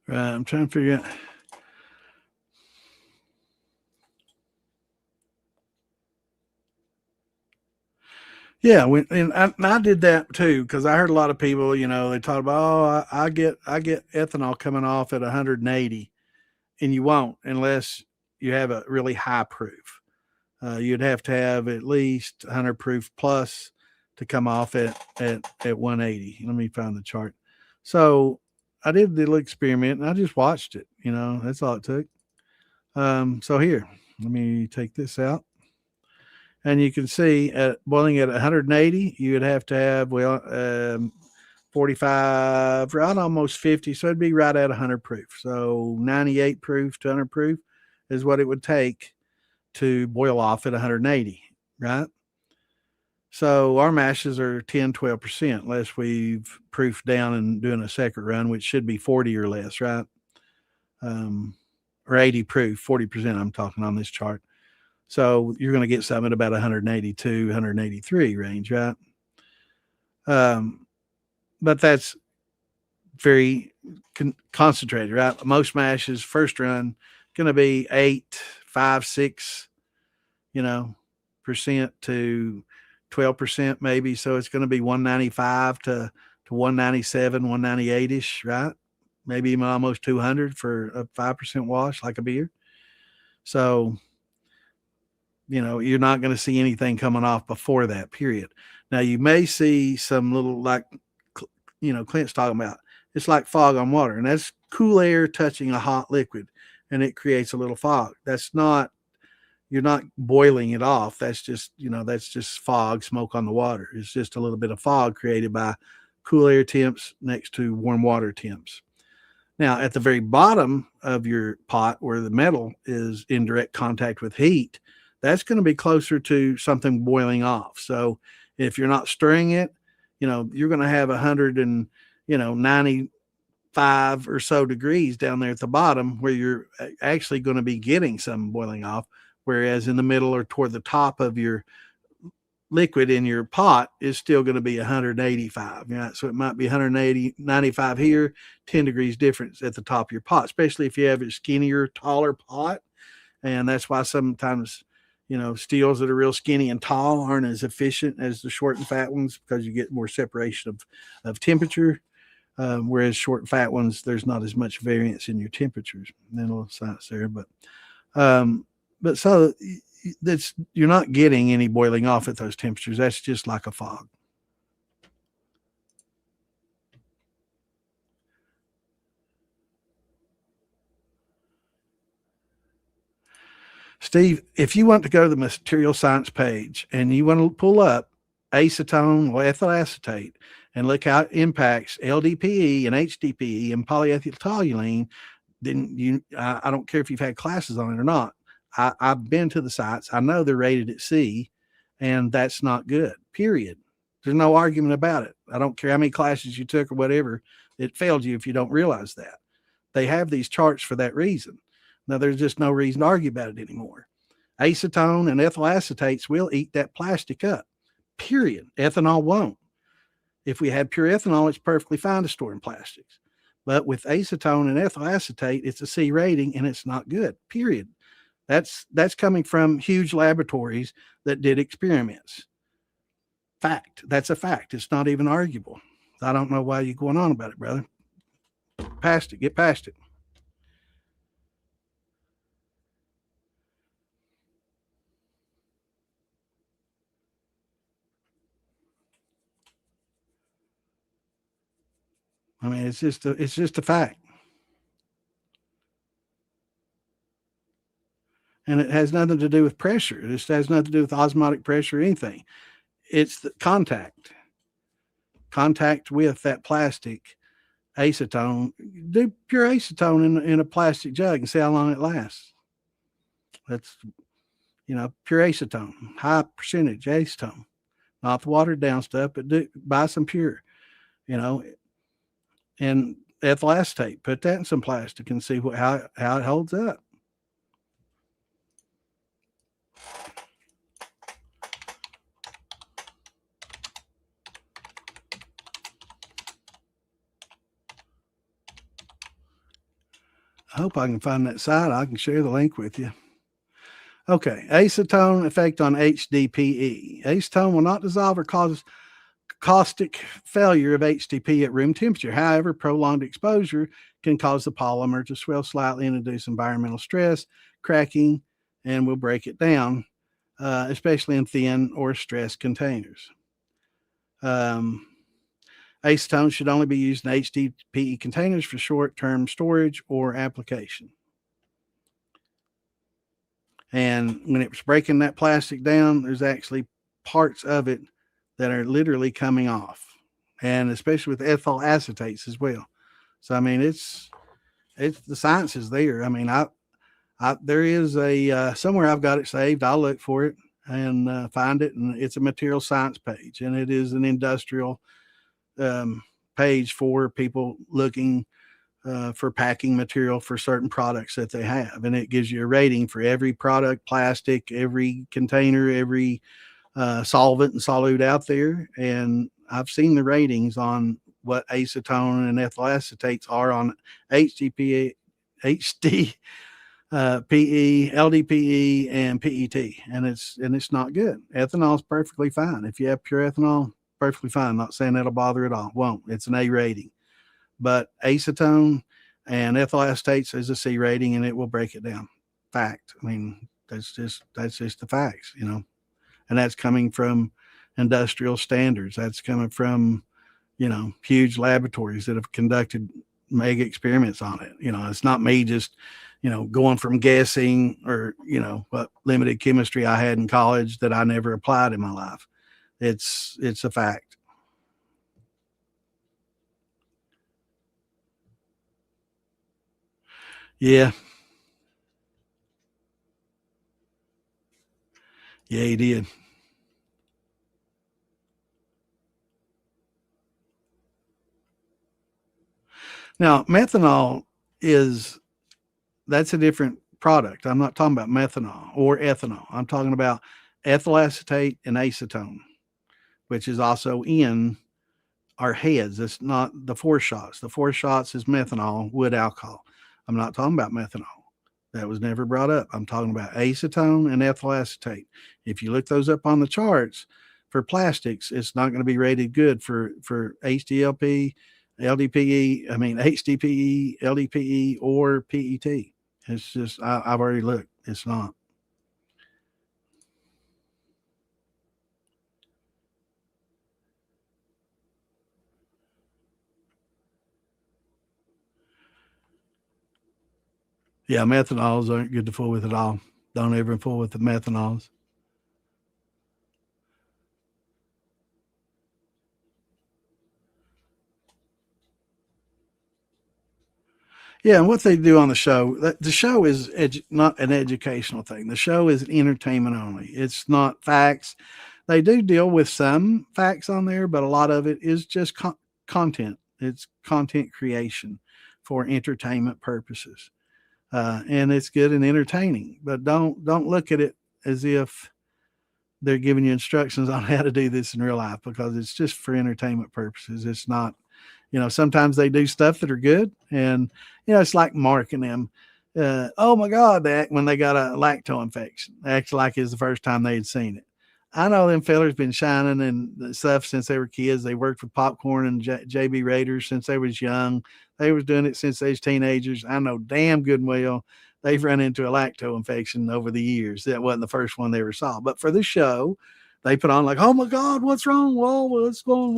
Right. I'm trying to figure out. Yeah, and I did that too because I heard a lot of people, they talk about, oh, I get ethanol coming off at 180, and you won't unless you have a really high proof. You'd have to have at least 100 proof plus to come off at 180. Let me find the chart. So I did the little experiment and I just watched it. That's all it took. So here, let me take this out. And you can see at boiling at 180, you would have to have 45, right, almost 50. So it'd be right at 100 proof. So 98 proof to 100 proof is what it would take to boil off at 180, right? So our mashes are 10, 12%, unless we've proofed down and doing a second run, which should be 40 or less, right? Or 80 proof, 40% I'm talking on this chart. So you're going to get something at about 182, 183 range, right? But that's very concentrated, right? Most mashes, first run, going to be 8, 5, 6, percent to 12% maybe. So it's going to be 195 to to 197, 198-ish, right? Maybe even almost 200 for a 5% wash like a beer. So, you're not going to see anything coming off before that period. Now, you may see some little, like, Clint's talking about. It's like fog on water, and that's cool air touching a hot liquid, and it creates a little fog. You're not boiling it off. That's just fog, smoke on the water. It's just a little bit of fog created by cool air temps next to warm water temps. Now, at the very bottom of your pot where the metal is in direct contact with heat, that's going to be closer to something boiling off. So if you're not stirring it, you're going to have 95 or so degrees down there at the bottom where you're actually going to be getting some boiling off. Whereas in the middle or toward the top of your liquid in your pot is still going to be 185. So it might be 180, 95 here, 10 degrees difference at the top of your pot, especially if you have a skinnier, taller pot. And that's why sometimes, steels that are real skinny and tall aren't as efficient as the short and fat ones because you get more separation of temperature. Whereas short and fat ones, there's not as much variance in your temperatures. And then a little science there, but so you're not getting any boiling off at those temperatures. That's just like a fog. Steve, if you want to go to the material science page and you want to pull up acetone or ethyl acetate and look how it impacts LDPE and HDPE and polyethyl toluene, then I don't care if you've had classes on it or not. I've been to the sites. I know they're rated at C, and that's not good, period. There's no argument about it. I don't care how many classes you took or whatever. It failed you if you don't realize that. They have these charts for that reason. Now, there's just no reason to argue about it anymore. Acetone and ethyl acetates will eat that plastic up, period. Ethanol won't. If we had pure ethanol, it's perfectly fine to store in plastics. But with acetone and ethyl acetate, it's a C rating, and it's not good, period. That's coming from huge laboratories that did experiments. Fact. That's a fact. It's not even arguable. I don't know why you're going on about it, brother. Past it. Get past it. I mean, it's just a fact. And it has nothing to do with pressure. It has nothing to do with osmotic pressure or anything. It's the contact with that plastic acetone. Do pure acetone in a plastic jug and see how long it lasts. That's, pure acetone, high percentage acetone, not the watered down stuff, but buy some pure, and ethyl acetate. Put that in some plastic and see how it holds up. I hope I can find that site. I can share the link with you. Okay, acetone effect on HDPE. Acetone will not dissolve or cause caustic failure of HDPE at room temperature. However, prolonged exposure can cause the polymer to swell slightly and induce environmental stress, cracking, and will break it down, especially in thin or stressed containers. Acetone should only be used in HDPE containers for short-term storage or application. And when it was breaking that plastic down, there's actually parts of it that are literally coming off, and especially with ethyl acetates as well. So, I mean, it's the science is there. I mean, there is a somewhere I've got it saved. I'll look for it and find it, and it's a material science page, and it is an industrial page for people looking for packing material for certain products that they have. And it gives you a rating for every product, plastic, every container, every solvent and solute out there. And I've seen the ratings on what acetone and ethyl acetates are on HDPE, PE, LDPE, and PET. And it's not good. Ethanol is perfectly fine. If you have pure ethanol, perfectly fine. Not saying that'll bother at all. Won't. It's an A rating. But acetone and ethyl acetates is a C rating, and it will break it down. Fact. I mean, that's just the facts, and that's coming from industrial standards. That's coming from, huge laboratories that have conducted mega experiments on it. It's not me just, going from guessing or, what limited chemistry I had in college that I never applied in my life. It's a fact. Yeah. Yeah, he did. Now, methanol is that's a different product. I'm not talking about methanol or ethanol. I'm talking about ethyl acetate and acetone, which is also in our heads. It's not the four shots. The four shots is methanol, wood alcohol. I'm not talking about methanol. That was never brought up. I'm talking about acetone and ethyl acetate. If you look those up on the charts for plastics, it's not going to be rated good for HDLP, LDPE, I mean HDPE, LDPE, or PET. It's just I've already looked. It's not. Yeah, methanols aren't good to fool with at all. Don't ever fool with the methanols. Yeah, and what they do on the show is not an educational thing. The show is entertainment only. It's not facts. They do deal with some facts on there, but a lot of it is just content. It's content creation for entertainment purposes, and it's good and entertaining. But don't look at it as if they're giving you instructions on how to do this in real life, because it's just for entertainment purposes. It's not, sometimes they do stuff that are good, and it's like marking them. Oh my God, they act when they got a lacto infection. They act like it's the first time they had seen it. I know them fellers been shining and stuff since they were kids. They worked with popcorn and JB Raiders since they was young. They was doing it since they was teenagers. I know damn good and well they've run into a lacto infection over the years. That wasn't the first one they ever saw. But for the show, they put on like, oh my God, what's wrong? Well, what's going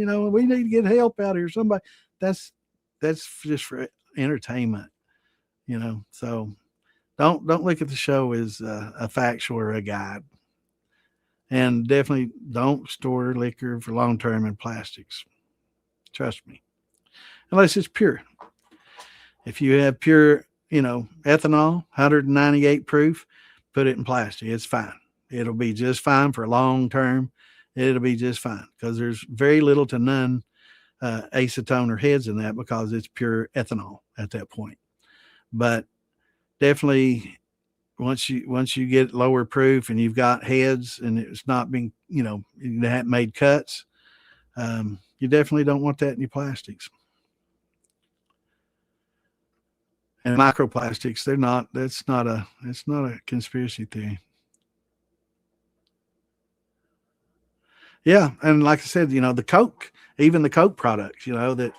on? We need to get help out here. Somebody. That's just for entertainment. So don't look at the show as a factual or a guide. And definitely don't store liquor for long term in plastics. Trust me. Unless it's pure. If you have pure, ethanol, 198 proof, put it in plastic. It's fine. It'll be just fine for long term. It'll be just fine because there's very little to none acetone or heads in that, because it's pure ethanol at that point. But definitely once you get lower proof and you've got heads and it's not being, you haven't made cuts, you definitely don't want that in your plastics. And microplastics, it's not a conspiracy theory. Yeah, and like I said, the Coke, even the Coke products, that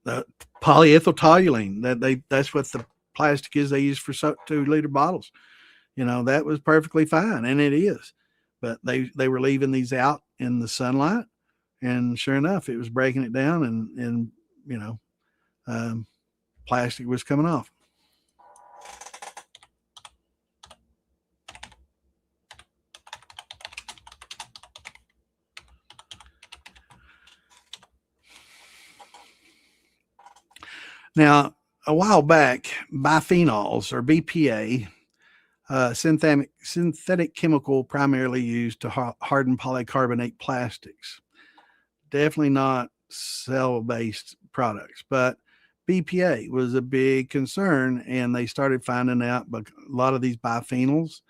the polyethyl toluene, that's what the plastic is they use for 2-liter bottles. That was perfectly fine, and it is. But they were leaving these out in the sunlight, and sure enough, it was breaking it down, and plastic was coming off. Now, a while back, biphenyls, or BPA, synthetic chemical primarily used to harden polycarbonate plastics. Definitely not cell-based products, but BPA was a big concern, and they started finding out a lot of these biphenyls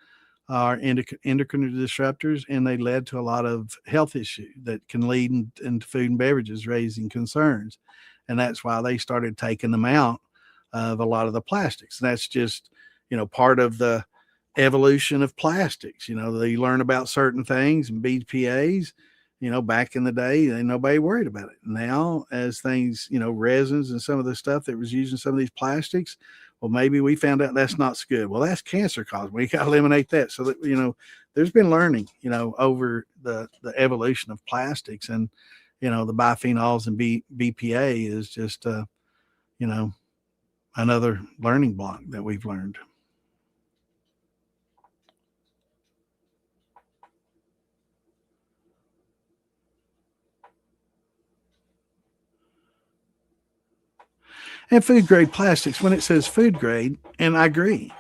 are endocrine disruptors, and they led to a lot of health issues that can lead into food and beverages, raising concerns. And that's why they started taking them out of a lot of the plastics. And that's just, part of the evolution of plastics. They learn about certain things, and BPAs back in the day, ain't nobody worried about it. Now, as things, resins and some of the stuff that was using some of these plastics, well, maybe we found out that's not so good. Well, that's cancer causing. We got to eliminate that. So that, there's been learning, over the evolution of plastics, and, the biphenyls and BPA is just, you know, another learning block that we've learned. And food grade plastics, when it says food grade, and I agree.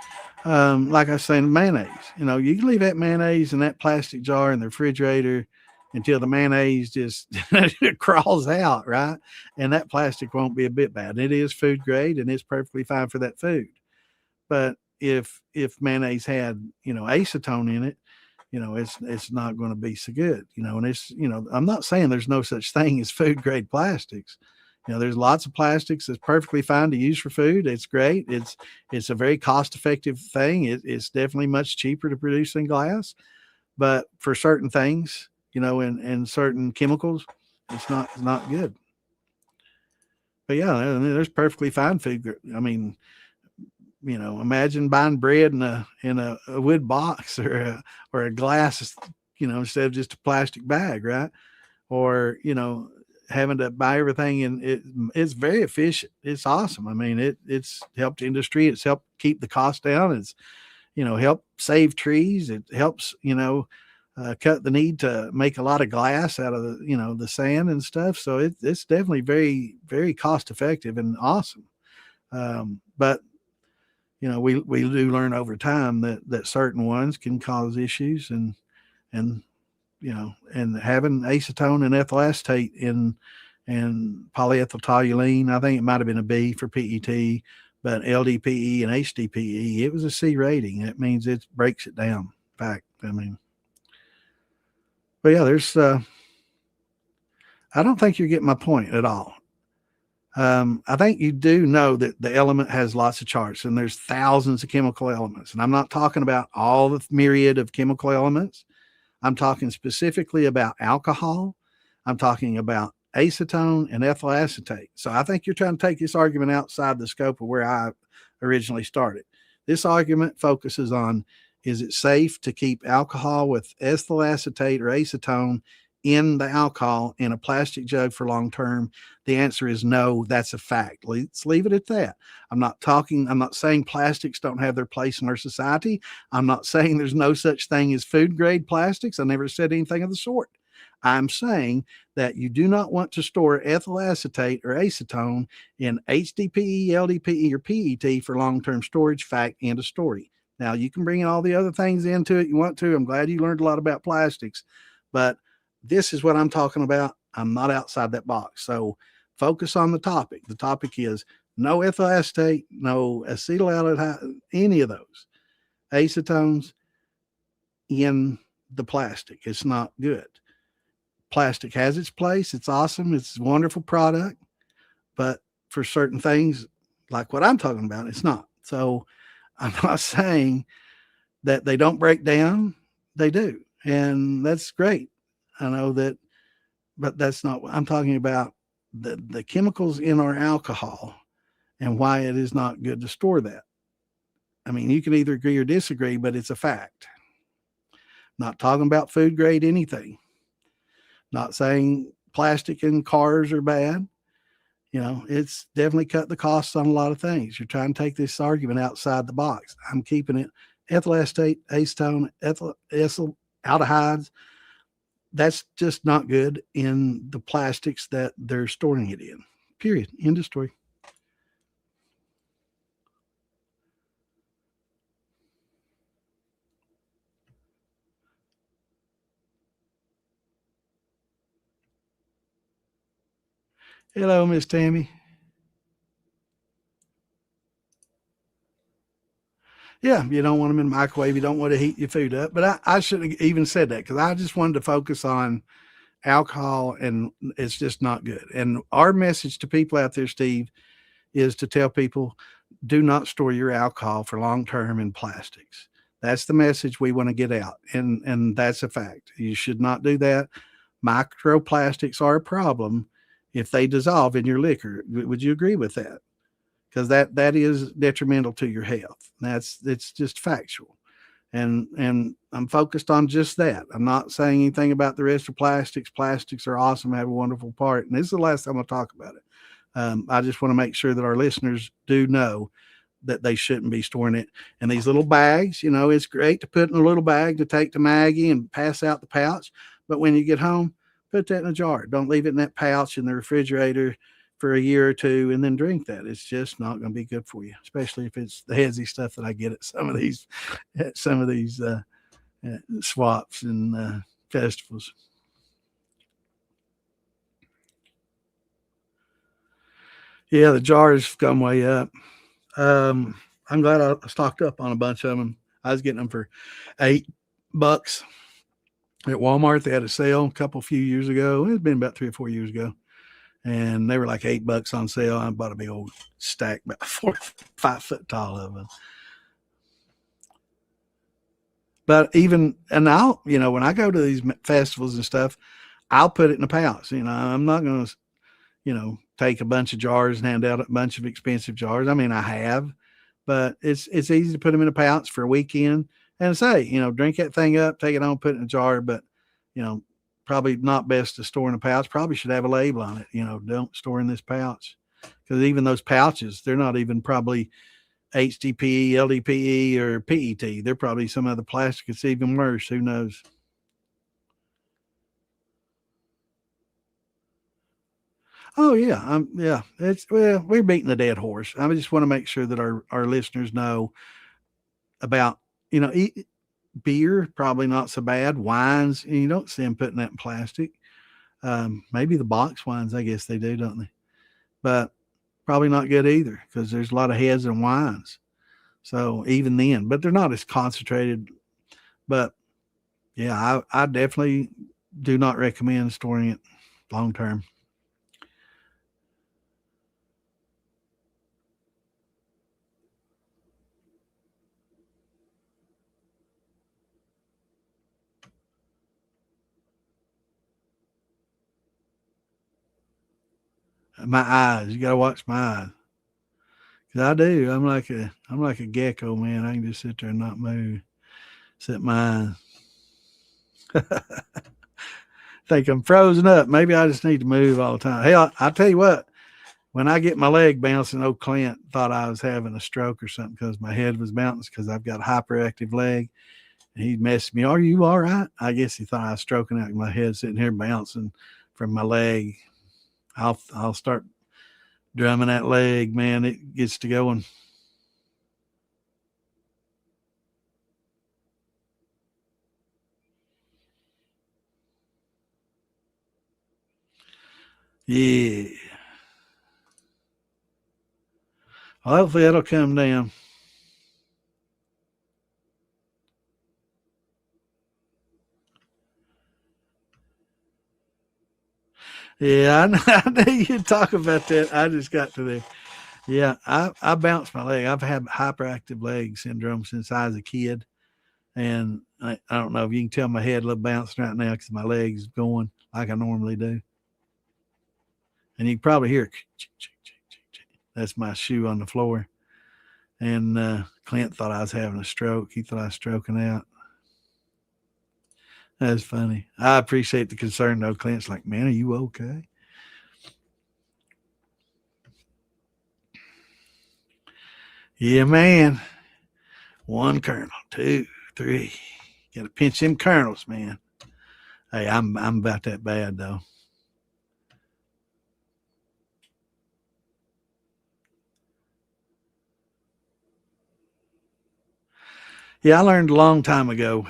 Like I was saying, mayonnaise. You can leave that mayonnaise in that plastic jar in the refrigerator until the mayonnaise just crawls out, right? And that plastic won't be a bit bad. It is food grade and it's perfectly fine for that food. But if mayonnaise had acetone in it, it's not going to be so good. And it's I'm not saying there's no such thing as food grade plastics. There's lots of plastics that's perfectly fine to use for food. It's great. It's a very cost effective thing. It's definitely much cheaper to produce than glass, but for certain things, and certain chemicals, it's not good. But yeah, there's perfectly fine food. I mean, imagine buying bread in a wood box or a glass, instead of just a plastic bag, right? Or having to buy everything, and it's very efficient. It's awesome. I mean, it's helped industry. It's helped keep the cost down. It's help save trees. It helps cut the need to make a lot of glass out of the sand and stuff. So it's definitely very, very cost effective and awesome. But we do learn over time that certain ones can cause issues, and and having acetone and ethyl acetate in and polyethyltoluene, I think it might have been a B for PET, but LDPE and HDPE, it was a C rating. That means it breaks it down. In fact, I mean, but yeah, there's I don't think you're getting my point at all. I think you do know that the element has lots of charts, and there's thousands of chemical elements. And I'm not talking about all the myriad of chemical elements. I'm talking specifically about alcohol. I'm talking about acetone and ethyl acetate. So I think you're trying to take this argument outside the scope of where I originally started. This argument focuses on, is it safe to keep alcohol with ethyl acetate or acetone in the alcohol in a plastic jug for long term? The answer is no. That's a fact. Let's leave it at that. I'm not saying plastics don't have their place in our society. I'm not saying there's no such thing as food grade plastics. I never said anything of the sort. I'm saying that you do not want to store ethyl acetate or acetone in HDPE, LDPE, or PET for long-term storage. Fact, end of story. Now, you can bring all the other things into it you want to. I'm glad you learned a lot about plastics, but this is what I'm talking about. I'm not outside that box. So focus on the topic. The topic is no ethyl acetate, no acetaldehyde, any of those acetones in the plastic. It's not good. Plastic has its place. It's awesome. It's a wonderful product. But for certain things, like what I'm talking about, it's not. So I'm not saying that they don't break down. They do. And that's great. I know that, but that's not what I'm talking about. The chemicals in our alcohol and why it is not good to store that. I mean, you can either agree or disagree, but it's a fact. Not talking about food grade anything. Not saying plastic in cars are bad. It's definitely cut the costs on a lot of things. You're trying to take this argument outside the box. I'm keeping it ethyl acetate, acetone, ethyl aldehydes. That's just not good in the plastics that they're storing it in. Period. End of story. Hello, Miss Tammy. Yeah, you don't want them in the microwave. You don't want to heat your food up. But I shouldn't have even said that, because I just wanted to focus on alcohol, and it's just not good. And our message to people out there, Steve, is to tell people, do not store your alcohol for long term in plastics. That's the message we want to get out. And that's a fact. You should not do that. microplastics are a problem if they dissolve in your liquor. Would you agree with that? Because that is detrimental to your health. It's just factual. And I'm focused on just that. I'm not saying anything about the rest of plastics. Plastics are awesome, have a wonderful part. And this is the last time I'll talk about it. I just want to make sure that our listeners do know that they shouldn't be storing it in these little bags. You know, it's great to put in a little bag to take to Maggie and pass out the pouch. But when you get home, put that in a jar. Don't leave it in that pouch in the refrigerator for a year or two and then drink that. It's just not going to be good for you, especially if it's the heavy stuff that I get at some of these swaps and festivals. Yeah, the jars come way up. I'm glad I stocked up on a bunch of them. I was getting them for $8 at Walmart. They had a sale a few years ago. It's been about 3 or 4 years ago, and they were like $8 on sale. I bought a big old stack, about 4 5 foot tall of them. But even and I'll when I go to these festivals and stuff, I'll put it in a pouch. I'm not going to take a bunch of jars and hand out a bunch of expensive jars. I mean, I have, but it's easy to put them in a pouch for a weekend and say, drink that thing up, take it home, put it in a jar. But you know, probably not best to store in a pouch. Probably should have a label on it. Don't store in this pouch, because even those pouches, they're not even probably HDPE, LDPE, or PET. They're probably some other plastic. It's even worse. Who knows? Oh yeah, yeah. We're beating the dead horse. I just want to make sure that our listeners know about beer. Probably not so bad. Wines, you don't see them putting that in plastic. Maybe the box wines, I guess they do, don't they? But probably not good either, because there's a lot of heads in wines. So even then, but they're not as concentrated. But yeah, I definitely do not recommend storing it long term. My eyes, you gotta watch my eyes. 'Cause I do. I'm like a gecko, man. I can just sit there and not move. Set my eyes. Think I'm frozen up. Maybe I just need to move all the time. Hey, I'll tell you what. When I get my leg bouncing, old Clint thought I was having a stroke or something because my head was bouncing, because I've got a hyperactive leg. And he messaged me, "Are you all right?" I guess he thought I was stroking out. My head sitting here bouncing from my leg. I'll start drumming that leg, man. It gets to going. Yeah. Well, hopefully that'll come down. Yeah, I knew you'd talk about that. I just got to there. Yeah, I bounced my leg. I've had hyperactive leg syndrome since I was a kid. And I don't know if you can tell my head a little bouncing right now because my leg's going like I normally do. And you can probably hear it. That's my shoe on the floor. And Clint thought I was having a stroke. He thought I was stroking out. That's funny. I appreciate the concern, though. Clint's like, "Man, are you okay?" Yeah, man. One kernel, two, three. Got to pinch them kernels, man. Hey, I'm about that bad though. Yeah, I learned a long time ago.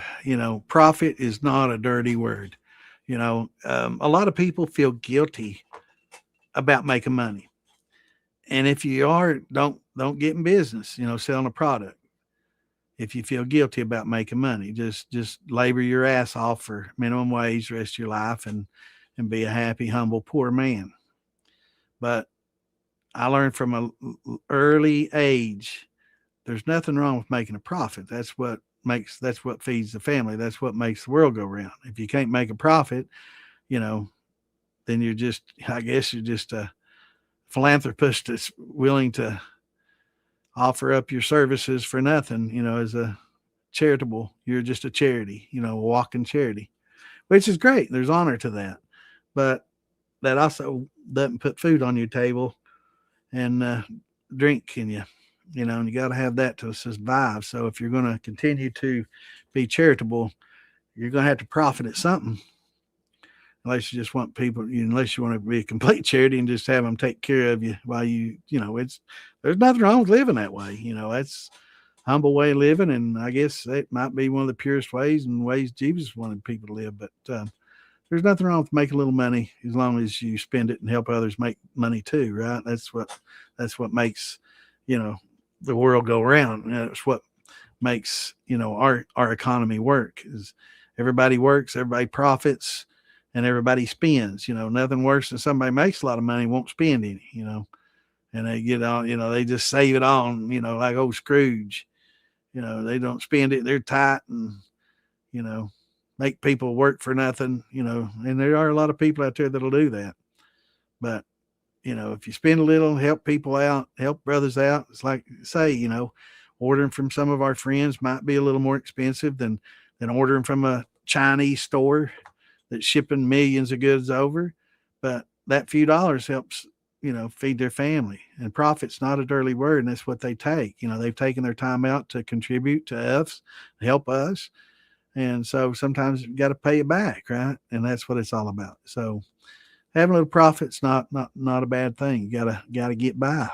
Profit is not a dirty word. A lot of people feel guilty about making money, and if you are, don't get in business. Selling a product. If you feel guilty about making money, just labor your ass off for minimum wage the rest of your life, and be a happy, humble, poor man. But I learned from a early age, there's nothing wrong with making a profit. That's what feeds the family. That's what makes the world go round. If you can't make a profit, you know, then I guess you're just a philanthropist that's willing to offer up your services for nothing, as a you're just a charity, a walking charity, which is great. There's honor to that. But that also doesn't put food on your table and drink in you, and you got to have that to survive. So if you're going to continue to be charitable, you're going to have to profit at something. Unless you just want unless you want to be a complete charity and just have them take care of you while there's nothing wrong with living that way. That's humble way of living. And I guess that might be one of the purest ways and ways Jesus wanted people to live. But there's nothing wrong with making a little money as long as you spend it and help others make money too, right? That's what makes, the world go around. That's what makes, our economy work. Is everybody works, everybody profits, and everybody spends. Nothing worse than somebody makes a lot of money, won't spend any, and they get on, they just save it on, like old Scrooge. They don't spend it, they're tight and, make people work for nothing, and there are a lot of people out there that'll do that. But, if you spend a little, help people out, help brothers out, it's like, say, ordering from some of our friends might be a little more expensive than ordering from a Chinese store that's shipping millions of goods over. But that few dollars helps, feed their family. And profit's not a dirty word, and that's what they take. They've taken their time out to contribute to us, help us. And so sometimes you got to pay it back, right? And that's what it's all about. So having a little profit's not a bad thing. You gotta get by.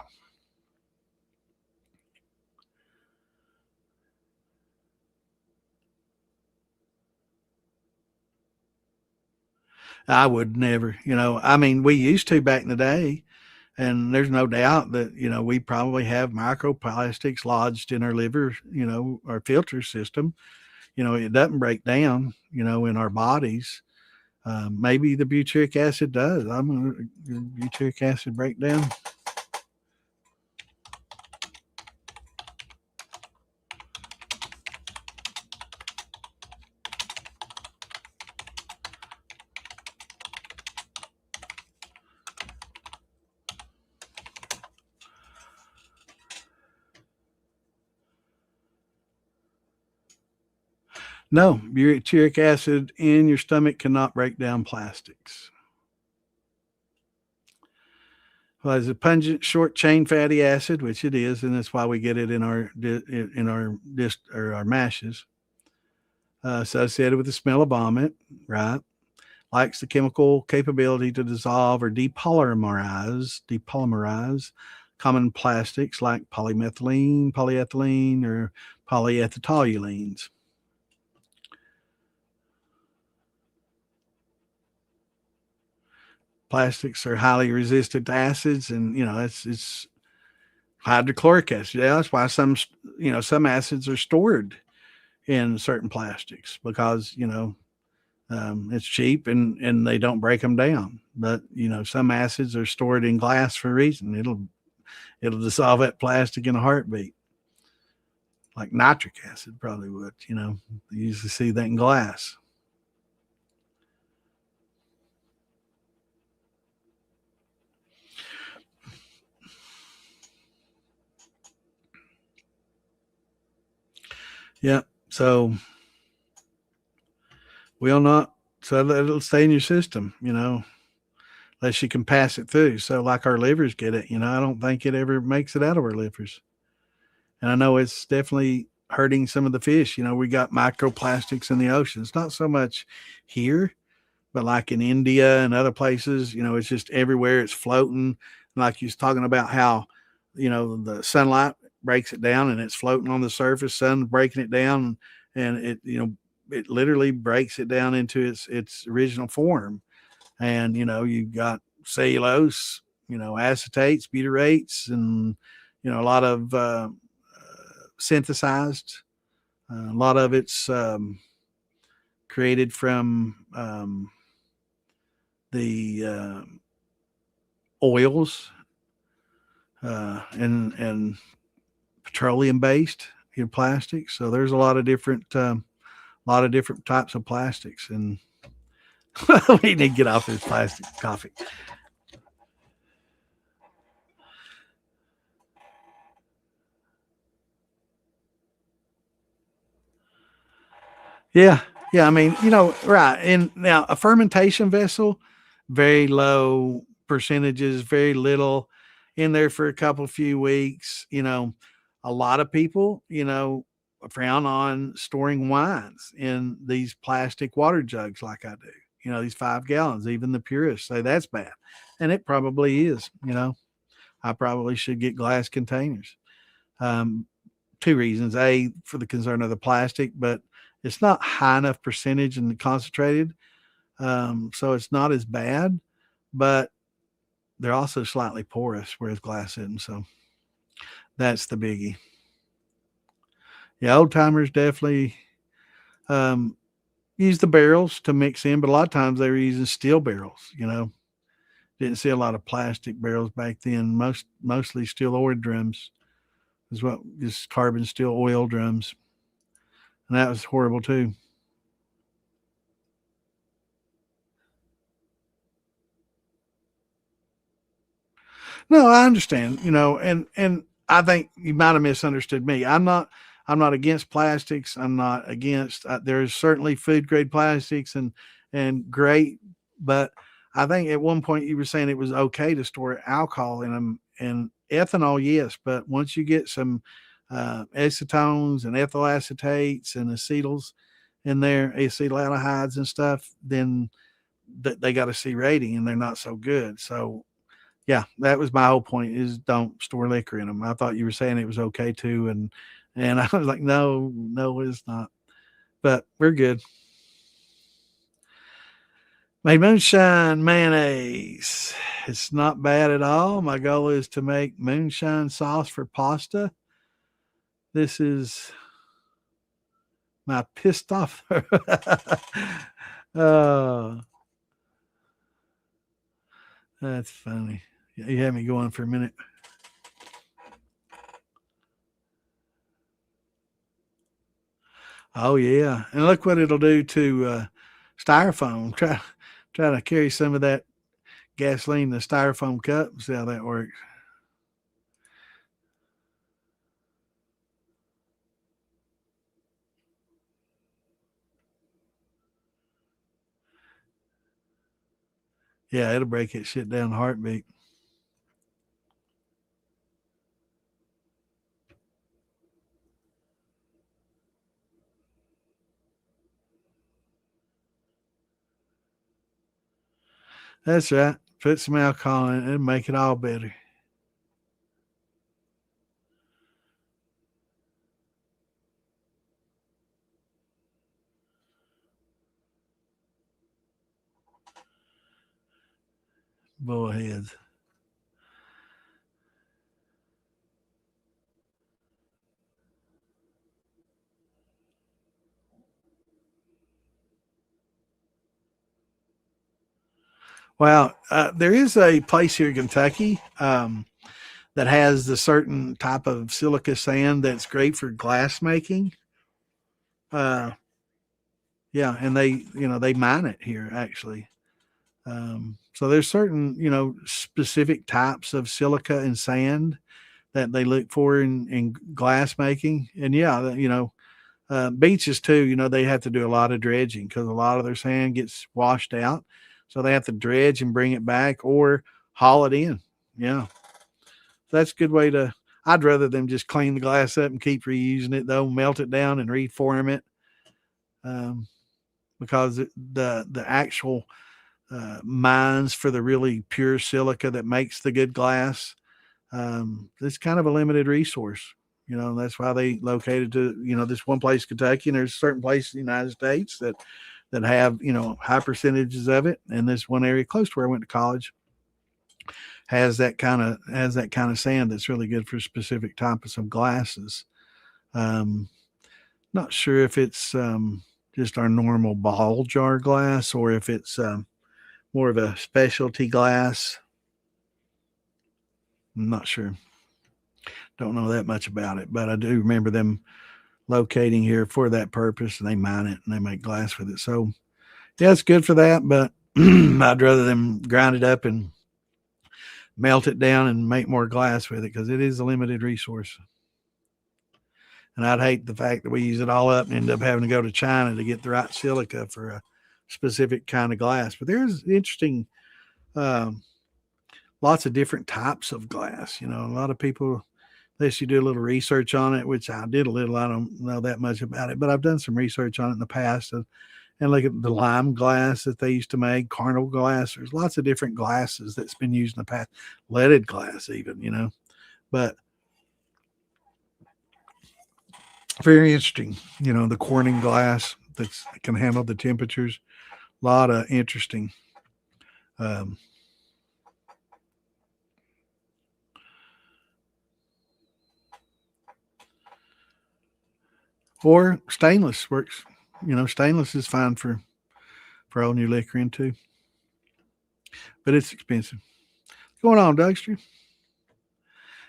I would never, I mean, we used to back in the day, and there's no doubt that, we probably have microplastics lodged in our liver, our filter system. It doesn't break down, in our bodies. Maybe the butyric acid does. Butyric acid breakdown. No, butyric acid in your stomach cannot break down plastics. Well, it's a pungent short chain fatty acid, which it is, and that's why we get it in our mashes. Associated with the smell of vomit, right? Lacks the chemical capability to dissolve or depolymerize common plastics like polymethylene, polyethylene, or polyethylenes. Plastics are highly resistant to acids, and it's hydrochloric acid. Yeah, that's why some acids are stored in certain plastics because it's cheap and they don't break them down. But some acids are stored in glass for a reason. It'll dissolve that plastic in a heartbeat, like nitric acid probably would. You usually see that in glass. Yeah. So will not. So it'll stay in your system. Unless you can pass it through. So like our livers get it. I don't think it ever makes it out of our livers. And I know it's definitely hurting some of the fish. We got microplastics in the ocean. It's not so much here, but like in India and other places, it's just everywhere. It's floating. Like you was talking about how, the sunlight breaks it down and it's floating on the surface, sun breaking it down, and it literally breaks it down into its original form. And, you've got cellulose, acetates, butyrates, and, a lot of synthesized. A lot of it's created from the oils and petroleum based plastics. So there's a lot of different types of plastics, and We need to get off this plastic coffee. Yeah. Yeah. I mean, right. And now a fermentation vessel, very low percentages, very little in there for a couple few weeks. A lot of people, frown on storing wines in these plastic water jugs like I do. These 5 gallons, even the purists say that's bad. And it probably is. I probably should get glass containers. Um, Two reasons. A, for the concern of the plastic, but it's not high enough percentage and concentrated. So it's not as bad, but they're also slightly porous, whereas glass isn't. So that's the biggie. Yeah, old timers definitely um, use the barrels to mix in, but a lot of times they were using steel barrels. Didn't see a lot of plastic barrels back then. Mostly steel ore drums is what just carbon steel oil drums. And that was horrible too. No, I understand, and I think you might have misunderstood me. I'm not against plastics. I'm not against there's certainly food grade plastics and great, but I think at one point you were saying it was okay to store alcohol in them and ethanol, yes, but once you get some acetones and ethyl acetates and acetyls in there, acetaldehydes and stuff, then they got a C rating and they're not so good. So yeah, that was my whole point is don't store liquor in them. I thought you were saying it was okay too, and I was like, no, no, it's not. But we're good. Made moonshine mayonnaise. It's not bad at all. My goal is to make moonshine sauce for pasta. This is my pissed off. Oh, that's funny. You had me going for a minute. Oh yeah, and look what it'll do to styrofoam. Try to carry some of that gasoline in the styrofoam cup and see how that works. Yeah, it'll break that shit down in a heartbeat. That's right. Put some alcohol in it and make it all better. Bullheads. Well, there is a place here in Kentucky that has the certain type of silica sand that's great for glass making. Uh, yeah, and they mine it here actually. So there's certain specific types of silica and sand that they look for in glass making, and yeah, beaches too. They have to do a lot of dredging because a lot of their sand gets washed out, so they have to dredge and bring it back or haul it in. Yeah, so that's a good way to. I'd rather them just clean the glass up and keep reusing it though, melt it down and reform it, um, because the actual mines for the really pure silica that makes the good glass. It's kind of a limited resource. That's why they located to this one place, Kentucky, and there's certain places in the United States that have high percentages of it. And this one area close to where I went to college has that kind of sand that's really good for specific types of glasses. Um, Not sure if it's just our normal ball jar glass or if it's more of a specialty glass. I'm not sure. Don't know that much about it, but I do remember them locating here for that purpose, and they mine it and they make glass with it. So, Yeah, it's good for that, but I'd rather them grind it up and melt it down and make more glass with it because it is a limited resource. And I'd hate the fact that we use it all up and end up having to go to China to get the right silica for a specific kind of glass. But there's interesting, um, lots of different types of glass. You know, a lot of people, unless you do a little research on it, which I did a little, I don't know that much about it, but I've done some research on it in the past. And look at the lime glass that they used to make, carnal glass. There's lots of different glasses that's been used in the past, leaded glass, even, you know. But very interesting, you know, the Corning glass that can handle the temperatures. A lot of interesting. Um, or stainless works. You know, stainless is fine for old new liquor in too, but it's expensive. What's going on, Dougster?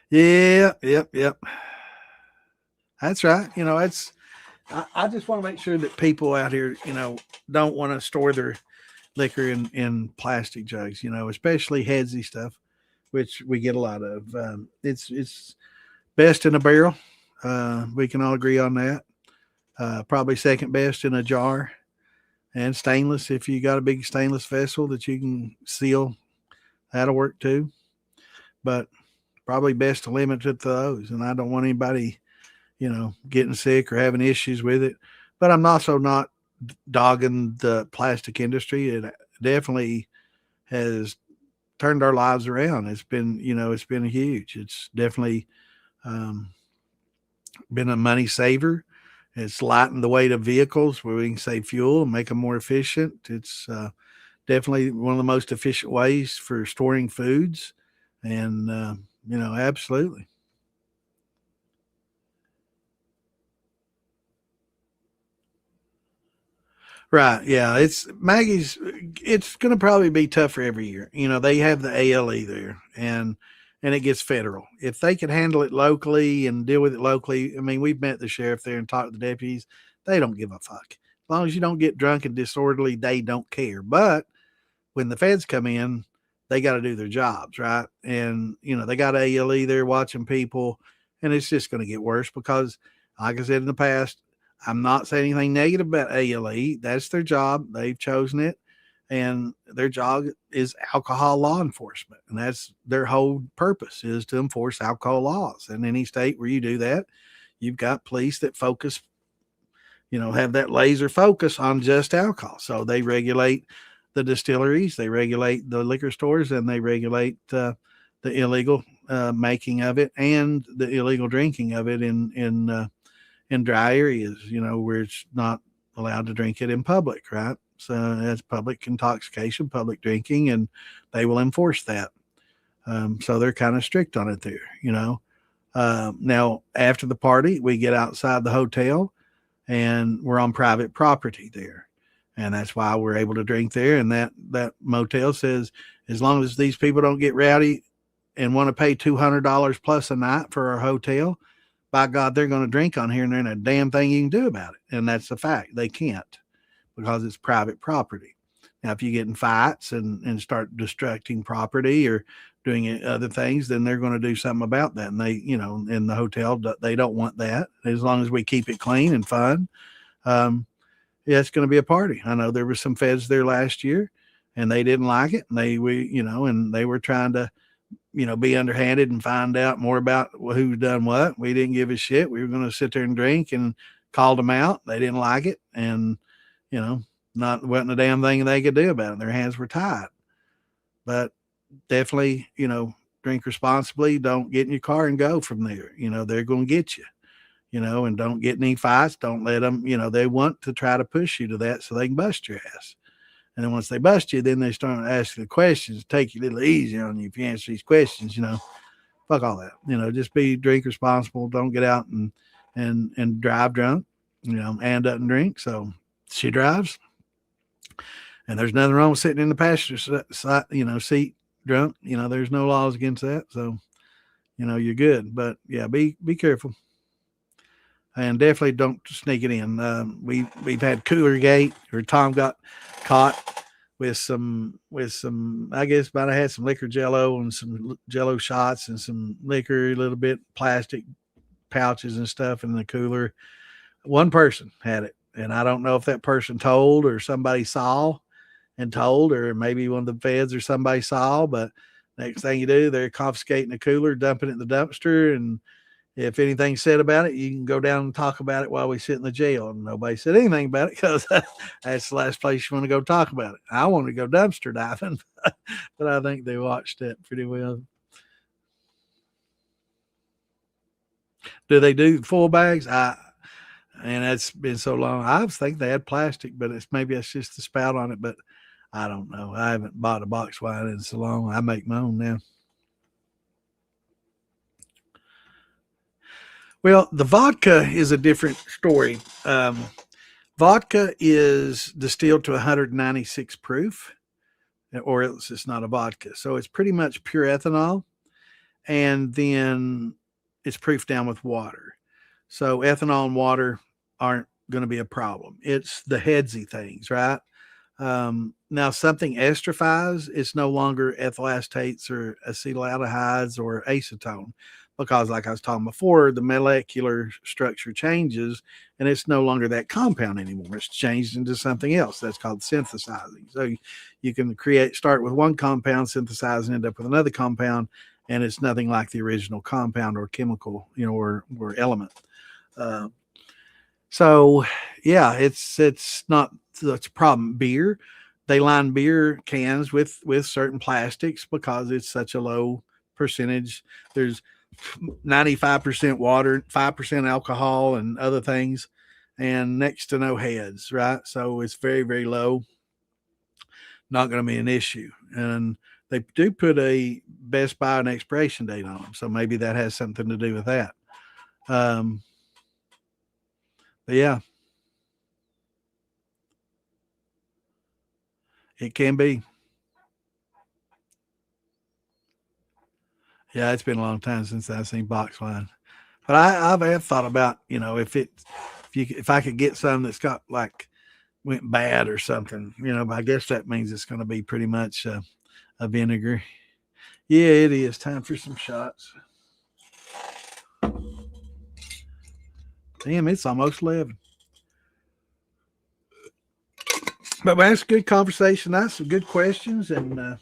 Yeah, yep. That's right. You know, I just want to make sure that people out here, you know, don't want to store their liquor in plastic jugs, you know, especially headsy stuff, which we get a lot of. It's best in a barrel. We can all agree on that. Probably second best in a jar, and stainless. If you got a big stainless vessel that you can seal, that'll work too. But probably best to limit it to those. And I don't want anybody, you know, getting sick or having issues with it. But I'm also not dogging the plastic industry. It definitely has turned our lives around. It's been, you know, it's been huge. It's definitely um, been a money saver. It's lightened the weight of vehicles where we can save fuel and make them more efficient. It's definitely one of the most efficient ways for storing foods. And, you know, absolutely. Right. Yeah. It's Maggie's. It's going to probably be tougher every year. You know, they have the ALE there, and it gets federal. If they could handle it locally and deal with it locally, I mean, we've met the sheriff there and talked to the deputies. They don't give a fuck. As long as you don't get drunk and disorderly, they don't care. But when the feds come in, they got to do their jobs, right? And you know, they got ALE there watching people, and it's just going to get worse because, like I said in the past, I'm not saying anything negative about ALE. That's their job. They've chosen it, and their job is alcohol law enforcement, and that's their whole purpose is to enforce alcohol laws. In any state where you do that, you've got police that focus, you know, have that laser focus on just alcohol. So they regulate the distilleries, they regulate the liquor stores, and they regulate the illegal making of it and the illegal drinking of it in dry areas, you know, where it's not allowed to drink it in public, right? So that's public intoxication, public drinking, and they will enforce that. So they're kind of strict on it there, you know. Now, after the party, we get outside the hotel and we're on private property there. And that's why we're able to drink there. And that motel says as long as these people don't get rowdy and want to pay $200 plus a night for our hotel, by God, they're going to drink on here and there ain't a damn thing you can do about it. And that's the fact. They can't because it's private property. Now, if you get in fights and start destructing property or doing other things, then they're going to do something about that. And they, you know, in the hotel, they don't want that. As long as we keep it clean and fun, um, yeah, it's going to be a party. I know there were some feds there last year, and they didn't like it. And and they were trying to, you know, be underhanded and find out more about who's done what. We didn't give a shit. We were going to sit there and drink and called them out. They didn't like it, and you know, not wasn't a damn thing they could do about it. Their hands were tied. But definitely, you know, drink responsibly. Don't get in your car and go from there. You know, they're going to get you. You know, and don't get any fights. Don't let them. You know, they want to try to push you to that so they can bust your ass. And then once they bust you, then they start asking the questions. Take you a little easy on you if you answer these questions. You know, fuck all that. You know, just be drink responsible. Don't get out and drive drunk. You know, Ann doesn't drink, so she drives. And there's nothing wrong with sitting in the passenger side, you know, seat drunk. You know, there's no laws against that. So, you know, you're good. But yeah, be careful. and definitely don't sneak it in. We've had Cooler Gate, or Tom got caught with some. I guess might have had some liquor Jello and some Jello shots and some liquor, a little bit plastic pouches and stuff in the cooler. One person had it, and I don't know if that person told or somebody saw and told, or maybe one of the feds or somebody saw. But next thing you do, they're confiscating the cooler, dumping it in the dumpster, and if anything's said about it, you can go down and talk about it while we sit in the jail. And nobody said anything about it because that's the last place you want to go talk about it. I want to go dumpster diving, but I think they watched it pretty well. Do they do full bags? And that's been so long. I was thinking they had plastic, but maybe it's just the spout on it. But I don't know. I haven't bought a box wine in so long. I make my own now. Well, the vodka is a different story. Vodka is distilled to 196 proof, or else it's not a vodka. So it's pretty much pure ethanol, and then it's proofed down with water. So ethanol and water aren't going to be a problem. It's the headsy things, right? Now, something esterifies, it's no longer ethyl acetates or acetaldehydes or acetone, because, like I was talking before, the molecular structure changes and it's no longer that compound anymore. It's changed into something else. That's called synthesizing. So you can start with one compound, synthesize, and end up with another compound, and it's nothing like the original compound or chemical, or element. Uh, so yeah, it's not that's a problem. Beer, they line beer cans with certain plastics because it's such a low percentage. There's 95% water, 5% alcohol, and other things, and next to no heads, right? So it's very, very low. Not going to be an issue. And they do put a best buy and expiration date on them, so maybe that has something to do with that. Um, but yeah, it can be. Yeah, it's been a long time since I've seen box wine. But I've have thought about, if I could get some that's got like went bad or something, but I guess that means it's going to be pretty much a vinegar. Yeah, it is time for some shots. Damn, it's almost 11. But man, that's a good conversation. That's some good questions, and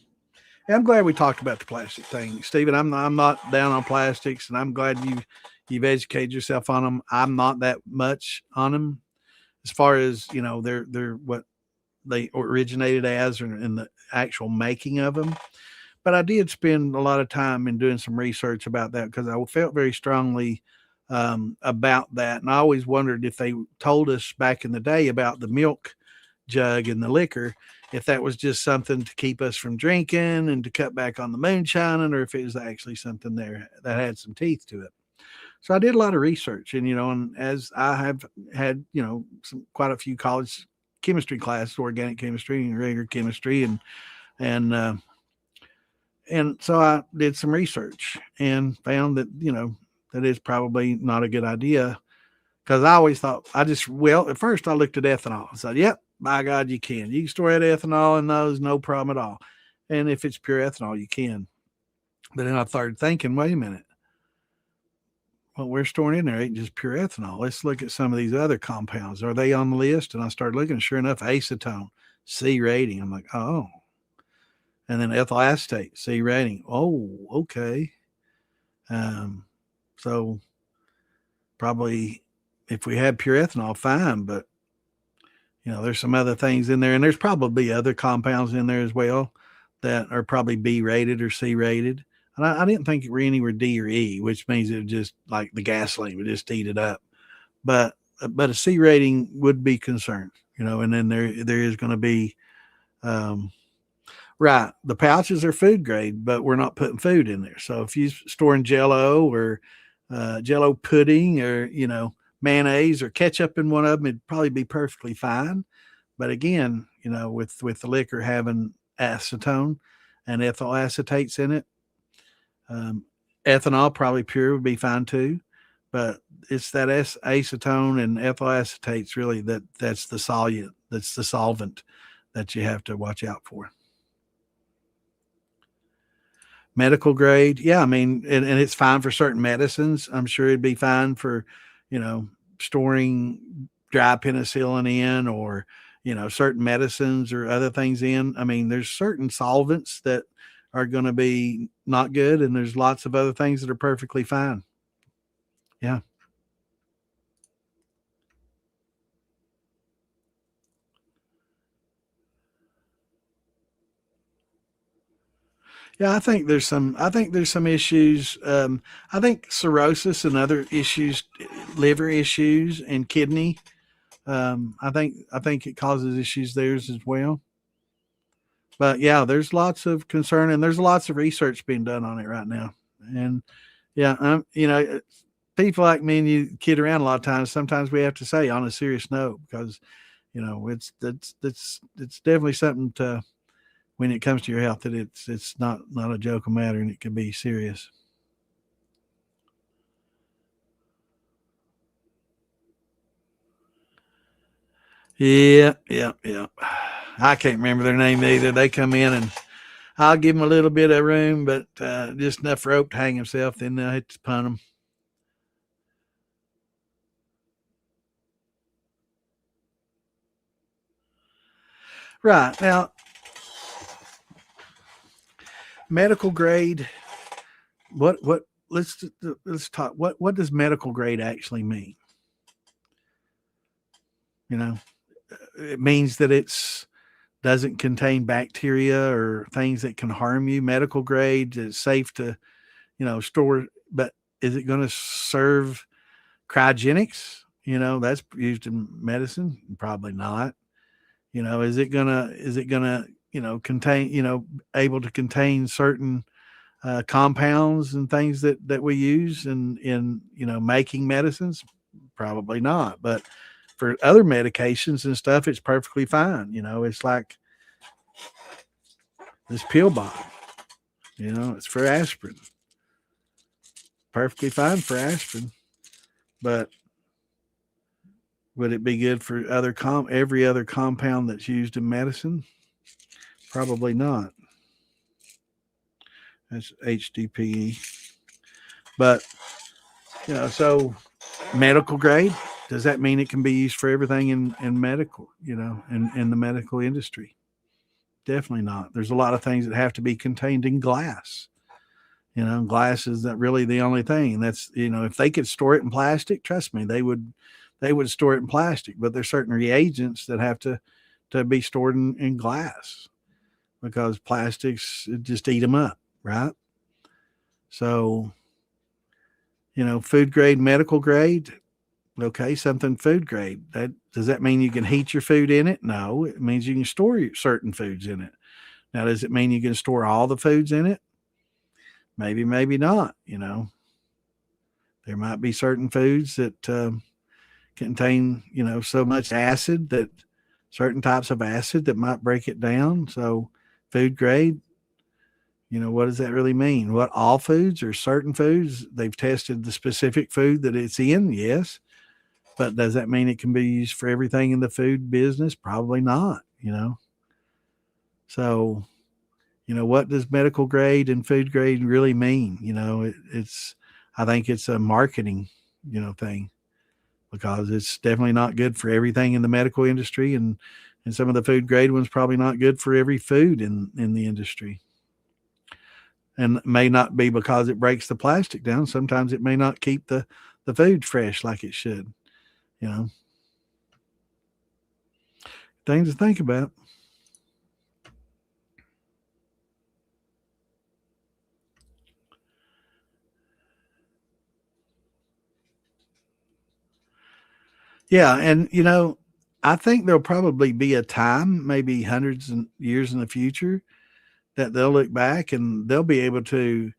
I'm glad we talked about the plastic thing, Stephen. I'm not down on plastics, and I'm glad you've educated yourself on them. I'm not that much on them, as far as they're what they originated as, or in the actual making of them. But I did spend a lot of time in doing some research about that because I felt very strongly about that, and I always wondered if they told us back in the day about the milk jug and the liquor, if that was just something to keep us from drinking and to cut back on the moonshining, or if it was actually something there that had some teeth to it. So I did a lot of research, and as I have had, quite a few college chemistry classes, organic chemistry and regular chemistry, and uh, and so I did some research and found that that is probably not a good idea, because I always thought at first I looked at ethanol and said, yep, by God, you can store that ethanol in those, no problem at all. And if it's pure ethanol, you can. But then I started thinking, wait a minute, what we're storing in there ain't just pure ethanol. Let's look at some of these other compounds. Are they on the list? And I started looking, sure enough, acetone, C rating. I'm like, oh. And then ethyl acetate, C rating. Oh, okay. Um, so probably if we had pure ethanol, fine, but there's some other things in there, and there's probably other compounds in there as well that are probably B rated or C rated. And I didn't think any were D or E, which means it would just like the gasoline would just eat it up. But a C rating would be concerned, and then there is going to be um, right. The pouches are food grade, but we're not putting food in there. So if you're storing Jello or Jello pudding, or mayonnaise or ketchup in one of them, it'd probably be perfectly fine. But again, with the liquor having acetone and ethyl acetates in it, um, ethanol probably pure would be fine too. but it's that acetone and ethyl acetates really that's the solute, that's the solvent that you have to watch out for. Medical grade, yeah, I mean, and it's fine for certain medicines. I'm sure it'd be fine for, you know, storing dry penicillin in, or, you know, certain medicines or other things in. I mean, there's certain solvents that are going to be not good, and there's lots of other things that are perfectly fine. Yeah. Yeah, I think there's some issues. I think cirrhosis and other issues, liver issues and kidney. I think it causes issues there as well. But yeah, there's lots of concern, and there's lots of research being done on it right now. And yeah, you know, people like me and you kid around a lot of times. Sometimes we have to say on a serious note, because you know it's definitely something to, when it comes to your health, that it's not a joke of matter, and it can be serious. Yeah, yeah, yeah. I can't remember their name either. They come in, and I'll give them a little bit of room, but just enough rope to hang himself. Then they'll hit to punt him. Right now, medical grade. What? Let's talk. What does medical grade actually mean? You know, it means that it's doesn't contain bacteria or things that can harm you. Medical grade is safe to, you know, store, but is it going to serve cryogenics? You know, that's used in medicine. Probably not. You know, is it gonna, you know, contain, you know, able to contain certain compounds and things that we use in, you know, making medicines? Probably not. But for other medications and stuff, it's perfectly fine. You know, it's like this pill bottle. You know, it's for aspirin. Perfectly fine for aspirin. But would it be good for every other compound that's used in medicine? Probably not. That's HDPE. But you know, so medical grade, does that mean it can be used for everything in medical, you know, in the medical industry? Definitely not. There's a lot of things that have to be contained in glass. You know, glass is not really the only thing. And that's, you know, if they could store it in plastic, trust me, they would store it in plastic. But there's certain reagents that have to be stored in glass, because plastics just eat them up, right? So, you know, food grade, medical grade, okay, something food grade. That does that mean you can heat your food in it? No, it means you can store certain foods in it. Now, does it mean you can store all the foods in it? Maybe, maybe not. You know, there might be certain foods that contain, you know, so much acid, that certain types of acid that might break it down. So, food grade, you know, what does that really mean? What, all foods or certain foods? They've tested the specific food that it's in, yes. But does that mean it can be used for everything in the food business? Probably not, you know. So, you know, what does medical grade and food grade really mean? You know, it's, I think it's a marketing, you know, thing, because it's definitely not good for everything in the medical industry, and some of the food grade ones probably not good for every food in the industry. And may not be because it breaks the plastic down. Sometimes it may not keep the food fresh like it should, you know. Things to think about. Yeah, and you know, I think there'll probably be a time, maybe hundreds of years in the future, that they'll look back and they'll be able to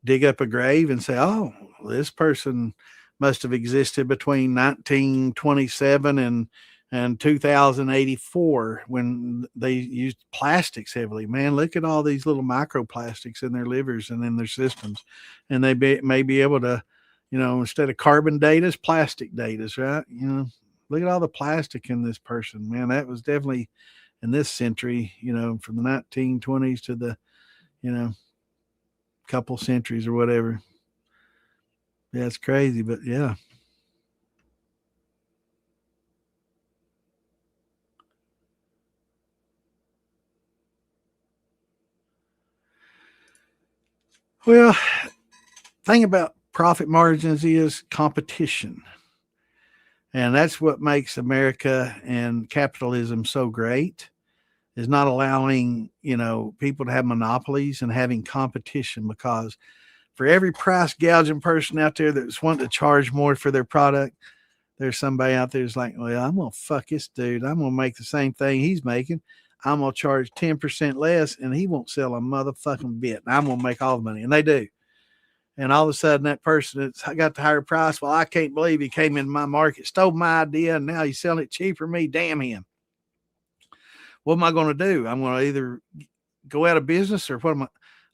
dig up a grave and say, "Oh, this person must have existed between 1927 and 2084, when they used plastics heavily. Man, look at all these little microplastics in their livers and in their systems." And may be able to, instead of carbon data, it's plastic data, right? Look at all the plastic in this person, man. That was definitely in this century, from the 1920s to the, you know, couple centuries or whatever. Yeah, it's crazy, but yeah. Well, thing about profit margins is competition. And that's what makes America and capitalism so great, is not allowing, people to have monopolies and having competition, because for every price gouging person out there that's wanting to charge more for their product, there's somebody out there who's like, well, I'm going to fuck this dude. I'm going to make the same thing he's making. I'm going to charge 10% less and he won't sell a motherfucking bit. And I'm going to make all the money. And they do. And all of a sudden, that person that's got the higher price, well, I can't believe he came into my market, stole my idea, and now he's selling it cheaper than me. Damn him. What am I going to do? I'm going to either go out of business, or what am I?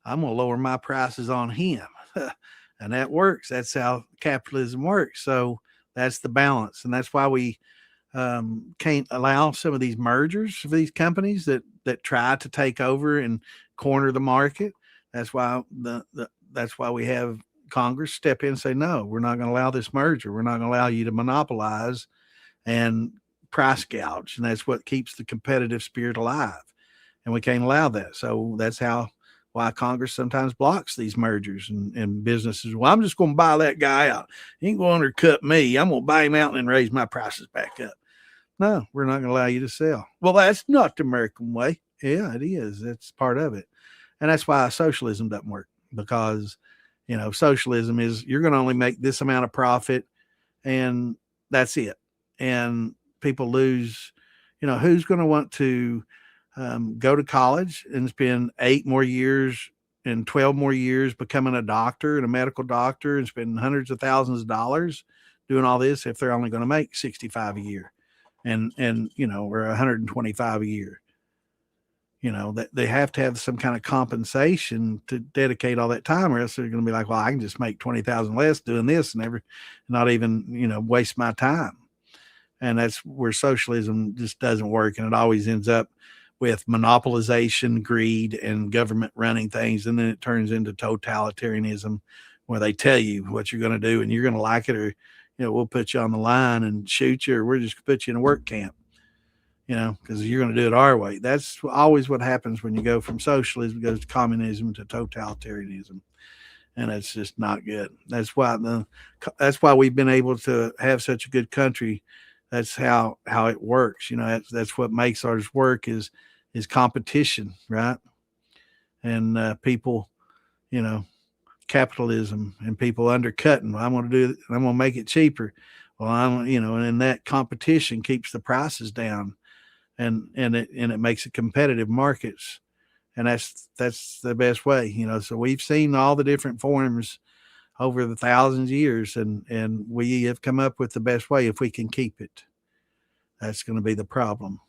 I'm going to lower my prices on him. And that works. That's how capitalism works. So that's the balance. And that's why we can't allow some of these mergers of these companies that try to take over and corner the market. That's why that's why we have Congress step in and say, no, we're not going to allow this merger. We're not going to allow you to monopolize and price gouge. And that's what keeps the competitive spirit alive. And we can't allow that. So that's why Congress sometimes blocks these mergers and businesses. Well, I'm just going to buy that guy out. He ain't going to undercut me. I'm going to buy him out and then raise my prices back up. No, we're not going to allow you to sell. Well, that's not the American way. Yeah, it is. That's part of it. And that's why socialism doesn't work, because, socialism is, you're going to only make this amount of profit and that's it. And people lose, who's going to want to go to college and spend 8 more years and 12 more years becoming a doctor and a medical doctor and spend hundreds of thousands of dollars doing all this if they're only going to make 65 a year and or 125 a year? That they have to have some kind of compensation to dedicate all that time, or else they're going to be like, well, I can just make 20,000 less doing this and not even, waste my time. And that's where socialism just doesn't work. And it always ends up with monopolization, greed, and government running things. And then it turns into totalitarianism, where they tell you what you're going to do and you're going to like it, or, we'll put you on the line and shoot you, or we're just going to put you in a work camp, because you're going to do it our way. That's always what happens when you go from socialism, goes to communism, to totalitarianism. And it's just not good. That's why we've been able to have such a good country. That's how it works. That's what makes ours work is competition, right? And people, capitalism and people undercutting. Well, I'm going to do it. I'm going to make it cheaper. Well, and that competition keeps the prices down, and it makes it competitive markets. And that's the best way, So we've seen all the different forms over the thousands of years, and we have come up with the best way if we can keep it. That's going to be the problem.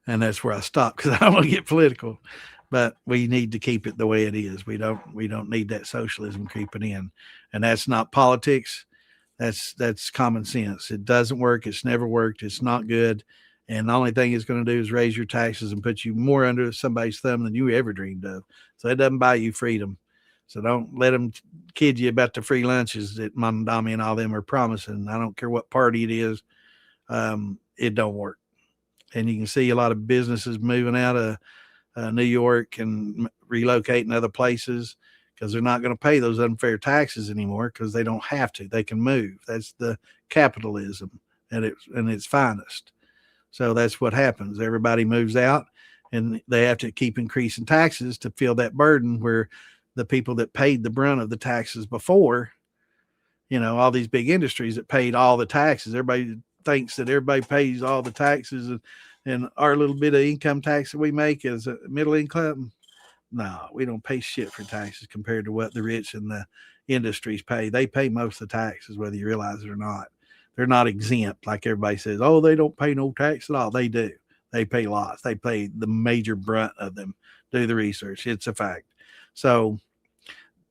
And that's where I stop, because I don't want to get political, but we need to keep it the way it is. We don't need that socialism creeping in, and that's not politics. That's common sense. It doesn't work. It's never worked. It's not good. And the only thing it's going to do is raise your taxes and put you more under somebody's thumb than you ever dreamed of. So it doesn't buy you freedom. So don't let them kid you about the free lunches that Mondami and all them are promising. I don't care what party it is. It don't work. And you can see a lot of businesses moving out of New York and relocating other places, because they're not going to pay those unfair taxes anymore, because they don't have to. They can move. That's the capitalism at its finest. So that's what happens. Everybody moves out, and they have to keep increasing taxes to feel that burden, where the people that paid the brunt of the taxes before, all these big industries that paid all the taxes, everybody thinks that everybody pays all the taxes, and our little bit of income tax that we make is a middle income. No, we don't pay shit for taxes compared to what the rich and the industries pay. They pay most of the taxes, whether you realize it or not. They're not exempt like everybody says. Oh, they don't pay no tax at all. They do. They pay lots. They pay the major brunt of them. Do the research. It's a fact. So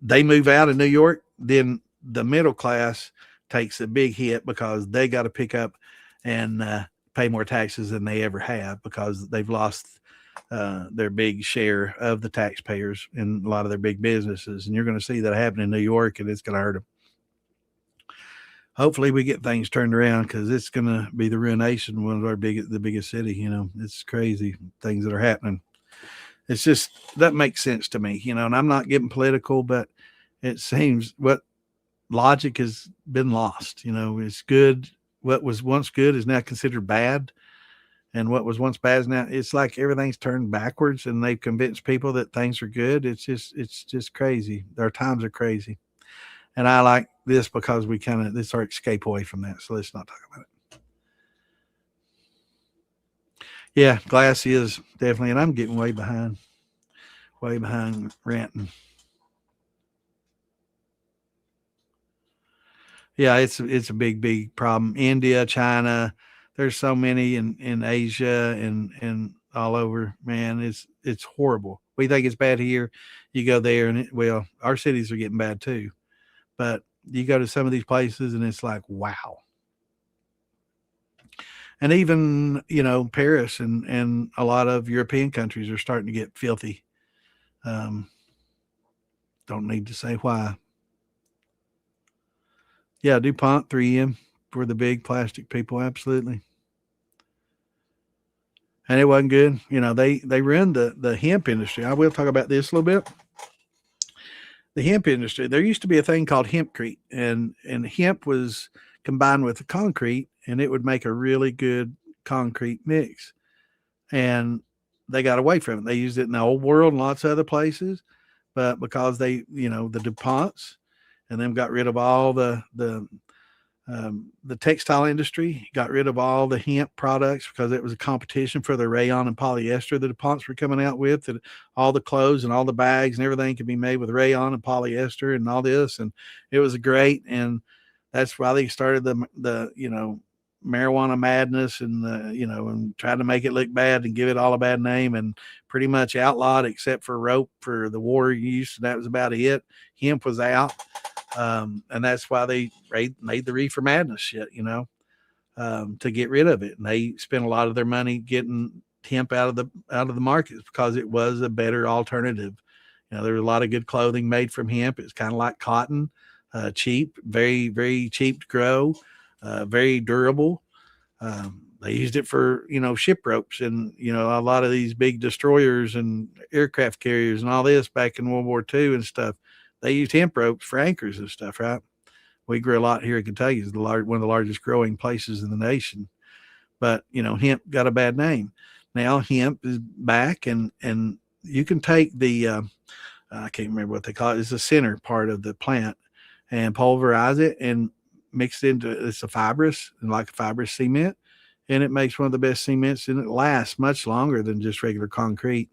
they move out of New York. then the middle class takes a big hit because they got to pick up and pay more taxes than they ever have because they've lost their big share of the taxpayers in a lot of their big businesses. And you're going to see that happen in New York, and it's going to hurt them. Hopefully we get things turned around because it's going to be the ruination of one of the biggest city. It's crazy things that are happening. It's just that makes sense to me, and I'm not getting political, but it seems what logic has been lost. It's good. What was once good is now considered bad. And what was once bad is now, it's like everything's turned backwards and they've convinced people that things are good. It's just crazy. Our times are crazy. And I like this because this our escape away from that. So let's not talk about it. Yeah, glass is definitely, and I'm getting way behind ranting. Yeah, it's a big problem. India, China, there's so many in Asia and all over. Man, it's horrible. We think it's bad here. You go there and our cities are getting bad too. But you go to some of these places and it's like, wow. And even, Paris and a lot of European countries are starting to get filthy. Don't need to say why. Yeah, DuPont, 3M for the big plastic people, absolutely. And it wasn't good. They ruined the hemp industry. I will talk about this a little bit. The hemp industry, there used to be a thing called hempcrete, and hemp was combined with the concrete, and it would make a really good concrete mix. And they got away from it. They used it in the old world and lots of other places, but because the DuPonts and them got rid of all the textile industry, got rid of all the hemp products because it was a competition for the rayon and polyester that DuPonts were coming out with. That all the clothes and all the bags and everything could be made with rayon and polyester and all this, and it was great. And that's why they started the marijuana madness and and tried to make it look bad and give it all a bad name and pretty much outlawed except for rope for the war use. And that was about it. Hemp was out. And that's why they made the reefer madness shit, to get rid of it. And they spent a lot of their money getting hemp out of the markets because it was a better alternative. There was a lot of good clothing made from hemp. It's kind of like cotton, cheap, very, very cheap to grow, very durable. They used it for, ship ropes and, a lot of these big destroyers and aircraft carriers and all this back in World War II and stuff. They used hemp ropes for anchors and stuff, right? We grew a lot here in Kentucky. It's one of the largest growing places in the nation. But, hemp got a bad name. Now hemp is back and you can take the, I can't remember what they call it. It's the center part of the plant and pulverize it and mix it into, it's a fibrous cement. And it makes one of the best cements and it lasts much longer than just regular concrete.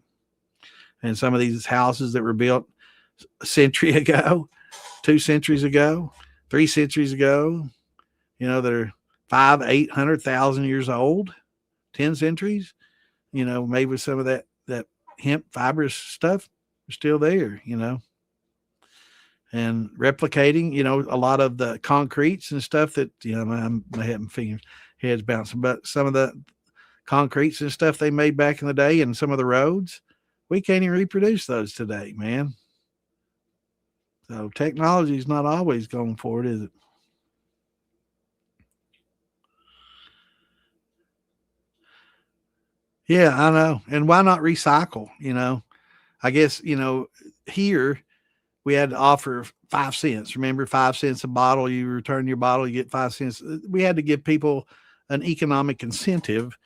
And some of these houses that were built a century ago, 2 centuries ago, 3 centuries ago, that are 800,000 years old, 10 centuries, made with some of that hemp fibrous stuff are still there, and replicating, a lot of the concretes and stuff that, I'm having heads bouncing, but some of the concretes and stuff they made back in the day and some of the roads, we can't even reproduce those today, man. So technology is not always going forward, is it? Yeah, I know. And why not recycle? I guess, here we had to offer 5 cents. Remember, 5 cents a bottle. You return your bottle, you get 5 cents. We had to give people an economic incentive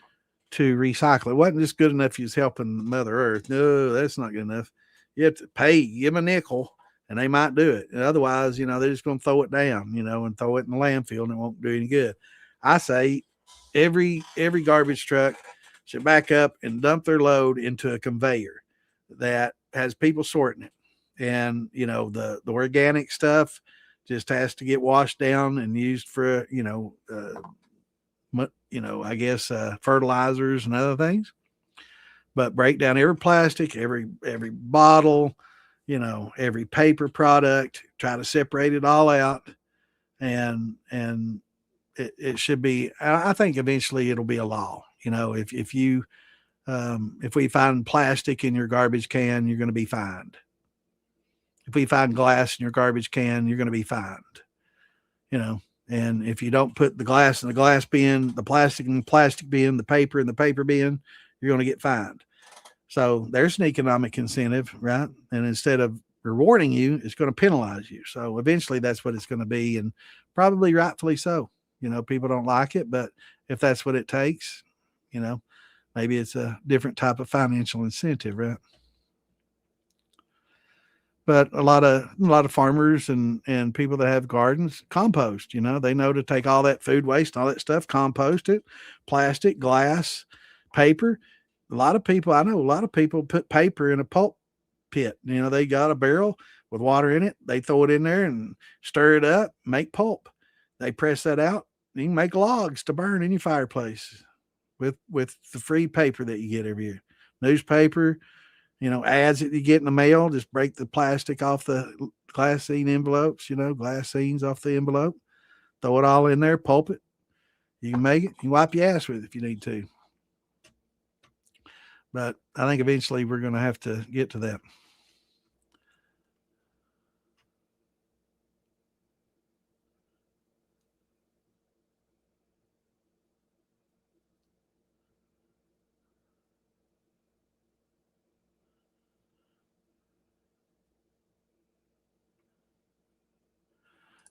to recycle. It wasn't just good enough you was helping Mother Earth. No, that's not good enough. You have to give them a nickel and they might do it. And otherwise, they're just going to throw it down, and throw it in the landfill and it won't do any good. I say every garbage truck should back up and dump their load into a conveyor that has people sorting it. And, the organic stuff just has to get washed down and used for, I guess, fertilizers and other things, but break down every plastic, every bottle, every paper product, try to separate it all out, and it should be. I think eventually it'll be a law. If we find plastic in your garbage can, you're going to be fined. If we find glass in your garbage can, you're going to be fined. And if you don't put the glass in the glass bin, the plastic in the plastic bin, the paper in the paper bin, you're going to get fined. So there's an economic incentive, right? And instead of rewarding you, it's going to penalize you. So eventually that's what it's going to be, and probably rightfully so. People don't like it, but if that's what it takes, maybe it's a different type of financial incentive, right? But a lot of farmers and people that have gardens compost. They know to take all that food waste, all that stuff, compost it, plastic, glass, paper. I know a lot of people put paper in a pulp pit. They got a barrel with water in it. They throw it in there and stir it up, make pulp. They press that out. You can make logs to burn in your fireplace with the free paper that you get every year. Newspaper, ads that you get in the mail. Just break the plastic off the glassine envelopes, glassines off the envelope. Throw it all in there, pulp it. You can make it. You can wipe your ass with it if you need to. But I think eventually we're going to have to get to that.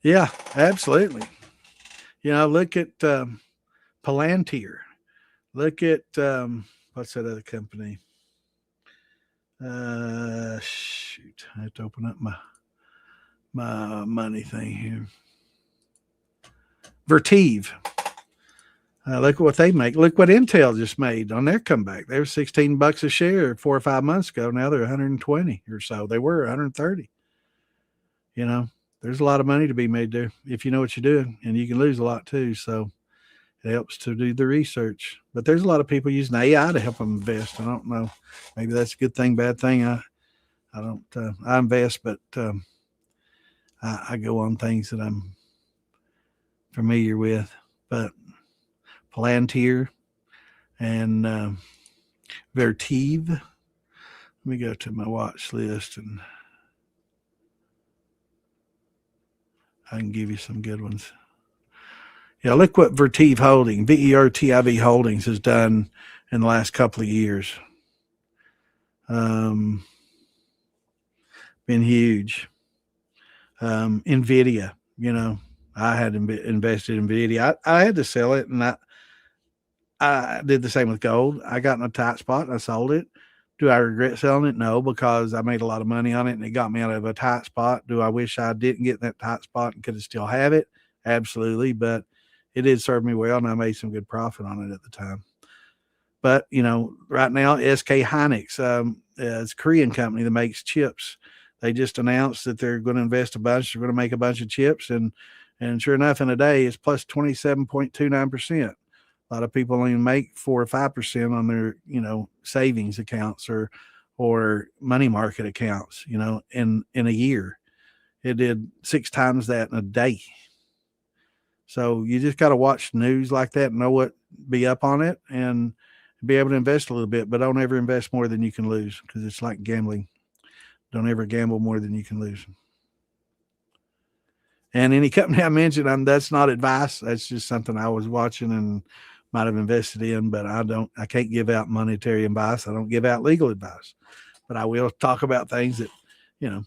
Yeah, absolutely. Look at Palantir. Look at what's that other company? Shoot, I have to open up my money thing here. Vertiv. Look at what they make. Look what Intel just made on their comeback. They were $16 a share 4 or 5 months ago. Now they're 120 or so. They were 130. There's a lot of money to be made there if you know what you're doing, and you can lose a lot too. So it helps to do the research. But there's a lot of people using AI to help them invest. I don't know. Maybe that's a good thing, bad thing. I don't. I invest, but I go on things that I'm familiar with. But Palantir and Vertiv. Let me go to my watch list and I can give you some good ones. Yeah, look what Vertiv Holding, VERTIV Holdings has done in the last couple of years. Been huge. NVIDIA, I had invested in NVIDIA. I had to sell it, and I did the same with gold. I got in a tight spot and I sold it. Do I regret selling it? No, because I made a lot of money on it and it got me out of a tight spot. Do I wish I didn't get in that tight spot and could have still have it? Absolutely. But it did serve me well, and I made some good profit on it at the time. But, right now, SK Hynix, it's a Korean company that makes chips. They just announced that they're going to invest a bunch. They're going to make a bunch of chips. And sure enough, in a day, it's plus 27.29%. A lot of people only make 4 or 5% on their, savings accounts or money market accounts, in a year. It did 6 times that in a day. So you just got to watch news like that and know what, be up on it and be able to invest a little bit, but don't ever invest more than you can lose, because it's like gambling. Don't ever gamble more than you can lose. And any company I mentioned, that's not advice. That's just something I was watching and might have invested in, but I can't give out monetary advice. I don't give out legal advice, but I will talk about things that, you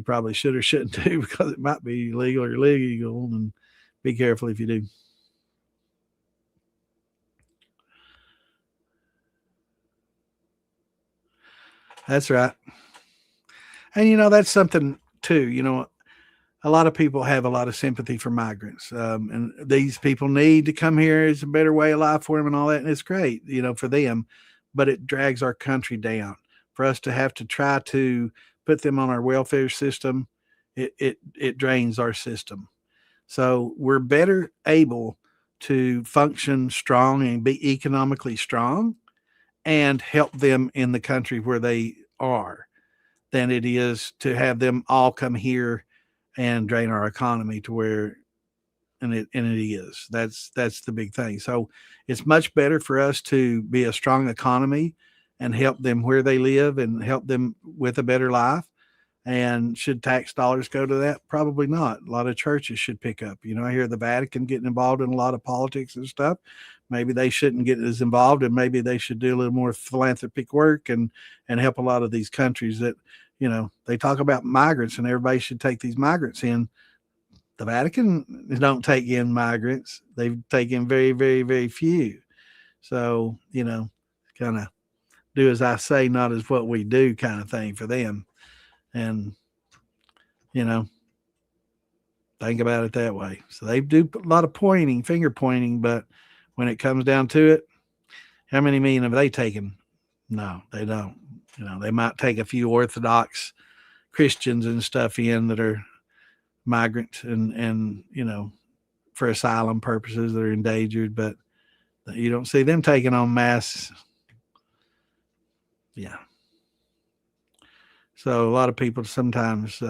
probably should or shouldn't do, because it might be legal or illegal, and be careful if you do. That's right. And, that's something too, a lot of people have a lot of sympathy for migrants. And these people need to come here. It's a better way of life for them and all that. And it's great, for them, but it drags our country down for us to have to try to put them on our welfare system. It drains our system. So we're better able to function strong and be economically strong and help them in the country where they are than it is to have them all come here and drain our economy to where and it is. That's the big thing. So it's much better for us to be a strong economy and help them where they live and help them with a better life. And should tax dollars go to that? Probably not. A lot of churches should pick up. I hear the Vatican getting involved in a lot of politics and stuff. Maybe they shouldn't get as involved, and maybe they should do a little more philanthropic work and help a lot of these countries that, they talk about migrants and everybody should take these migrants in. The Vatican don't take in migrants. They take in very, very, very few. So, kind of do as I say, not as what we do kind of thing for them. And, you know, think about it that way. So they do a lot of pointing, finger pointing, but when it comes down to it, how many million have they taken? No, they don't. They might take a few Orthodox Christians and stuff in that are migrant and for asylum purposes that are endangered, but you don't see them taking on mass. Yeah. So a lot of people sometimes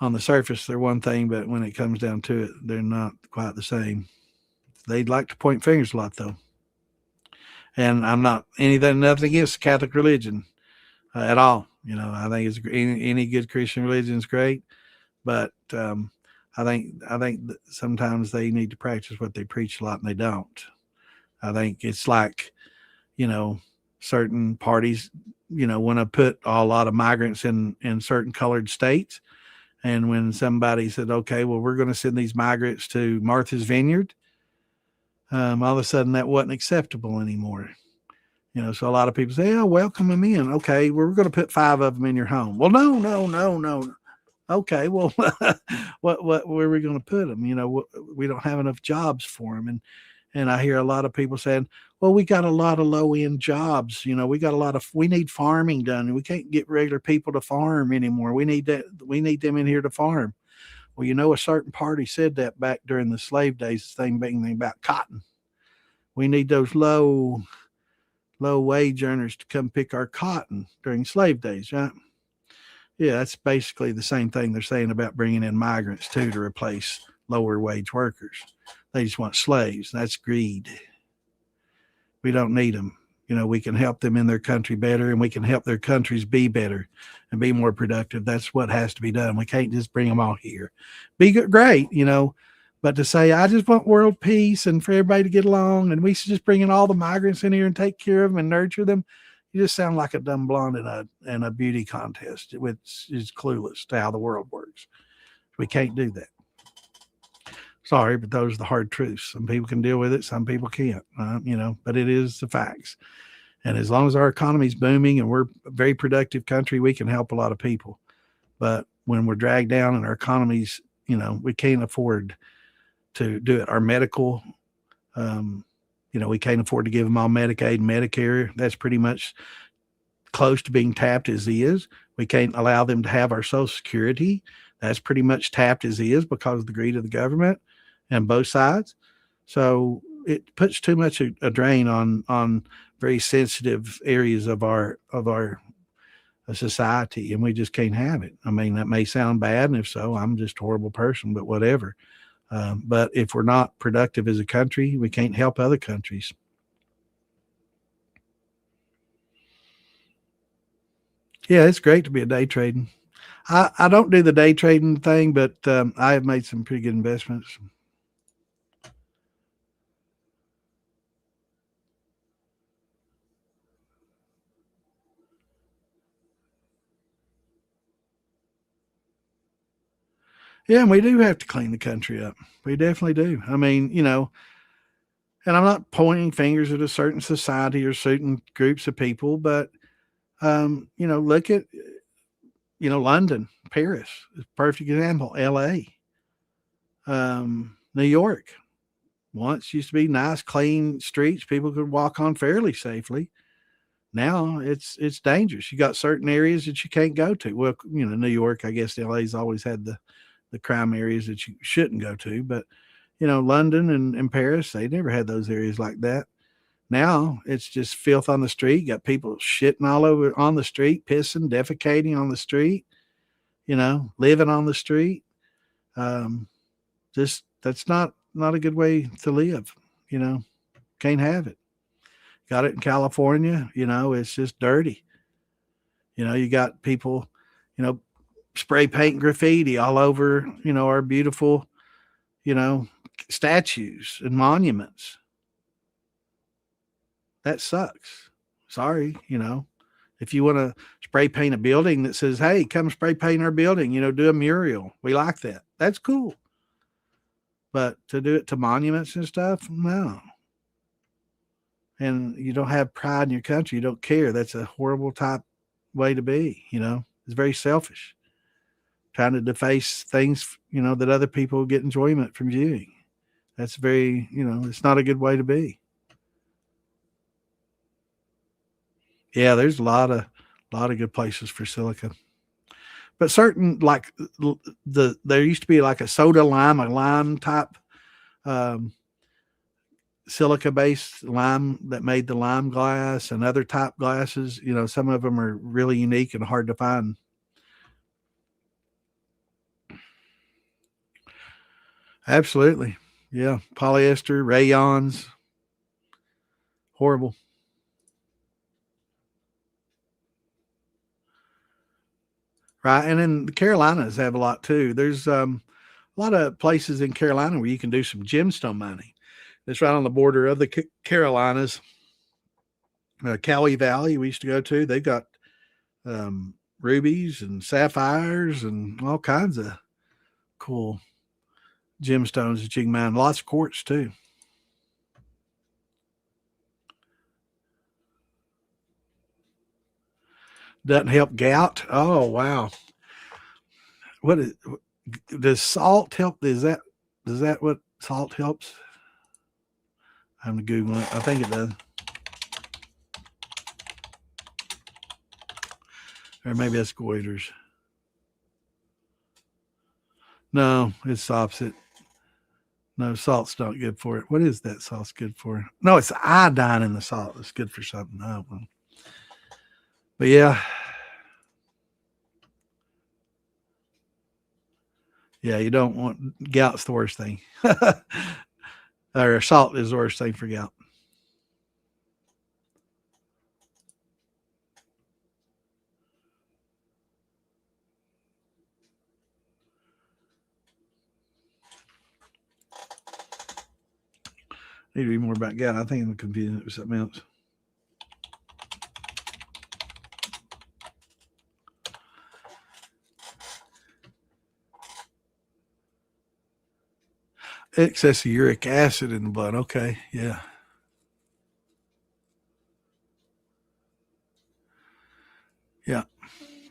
on the surface they're one thing, but when it comes down to it, they're not quite the same. They'd like to point fingers a lot, though. And I'm not nothing against Catholic religion at all. I think it's any good Christian religion is great, but I think that sometimes they need to practice what they preach a lot, and they don't. I think it's like, certain parties, want to put a lot of migrants in certain colored states. And when somebody said, okay, well, we're going to send these migrants to Martha's Vineyard, all of a sudden that wasn't acceptable anymore. So a lot of people say, oh, welcome them in. Okay, well, we're going to put 5 of them in your home. Well, no. Okay, well, where are we going to put them? We don't have enough jobs for them. And I hear a lot of people saying, well, we got a lot of low end jobs. We need farming done. And we can't get regular people to farm anymore. We need them in here to farm. Well, a certain party said that back during the slave days, thing being about cotton. We need those low wage earners to come pick our cotton during slave days, right? Yeah, that's basically the same thing they're saying about bringing in migrants too, to replace lower wage workers. They just want slaves. That's greed. We don't need them. We can help them in their country better, and we can help their countries be better and be more productive. That's what has to be done. We can't just bring them all here. Be great, but to say, I just want world peace and for everybody to get along, and we should just bring in all the migrants in here and take care of them and nurture them, you just sound like a dumb blonde in a beauty contest, which is clueless to how the world works. We can't do that. Sorry, but those are the hard truths. Some people can deal with it. Some people can't, but it is the facts. And as long as our economy is booming and we're a very productive country, we can help a lot of people. But when we're dragged down and our economies, we can't afford to do it. Our medical, we can't afford to give them all Medicaid and Medicare. That's pretty much close to being tapped as is. We can't allow them to have our Social Security. That's pretty much tapped as is because of the greed of the government and both sides. So it puts too much a drain on very sensitive areas of our society, and we just can't have it. I mean, that may sound bad, and if so, I'm just a horrible person, but whatever. But if we're not productive as a country, we can't help other countries. Yeah, it's great to be a day trading. I don't do the day trading thing, but I have made some pretty good investments. Yeah, and we do have to clean the country up. We definitely do. I mean, and I'm not pointing fingers at a certain society or certain groups of people, but look at London, Paris is a perfect example. LA, New York. Once used to be nice, clean streets people could walk on fairly safely. Now it's dangerous. You got certain areas that you can't go to. Well, New York, I guess LA's always had the crime areas that you shouldn't go to, but London and Paris, they never had those areas like that. Now it's just filth on the street. You got people shitting all over on the street, pissing, defecating on the street. living on the street. Um, just that's not a good way to live. Can't have it. Got it in California. It's just dirty. You got people, you know, spray paint graffiti all over, our beautiful, you know, statues and monuments. That sucks. Sorry, if you want to spray paint a building that says, hey, come spray paint our building, do a mural. We like that. That's cool. But to do it to monuments and stuff, no. And you don't have pride in your country. You don't care. That's a horrible type way to be, It's very selfish. Trying to deface things, that other people get enjoyment from viewing. That's very, it's not a good way to be. Yeah, there's a lot of good places for silica. But certain, like there used to be like a soda lime, a lime type silica based lime that made the lime glass and other type glasses. Some of them are really unique and hard to find. Absolutely. Yeah. Polyester, rayons. Horrible. Right. And then the Carolinas have a lot too. There's a lot of places in Carolina where you can do some gemstone mining. It's right on the border of the Carolinas. Cowee Valley we used to go to. They've got rubies and sapphires and all kinds of cool gemstones that you can mine. Lots of quartz too. Doesn't help gout. Oh wow. What is does salt help? Does that what salt helps? I'm Googling it. I think it does. Or maybe that's goiters. No, it's the opposite. No, salt's not good for it. What is that salt's good for? No, it's the iodine in the salt that's good for something. Oh, well. But yeah. Yeah, you don't want gout's the worst thing. Or salt is the worst thing for gout. Need to read more about gout. I think I'm confusing it with something else. Excess of uric acid in the blood. Okay, yeah. Yeah.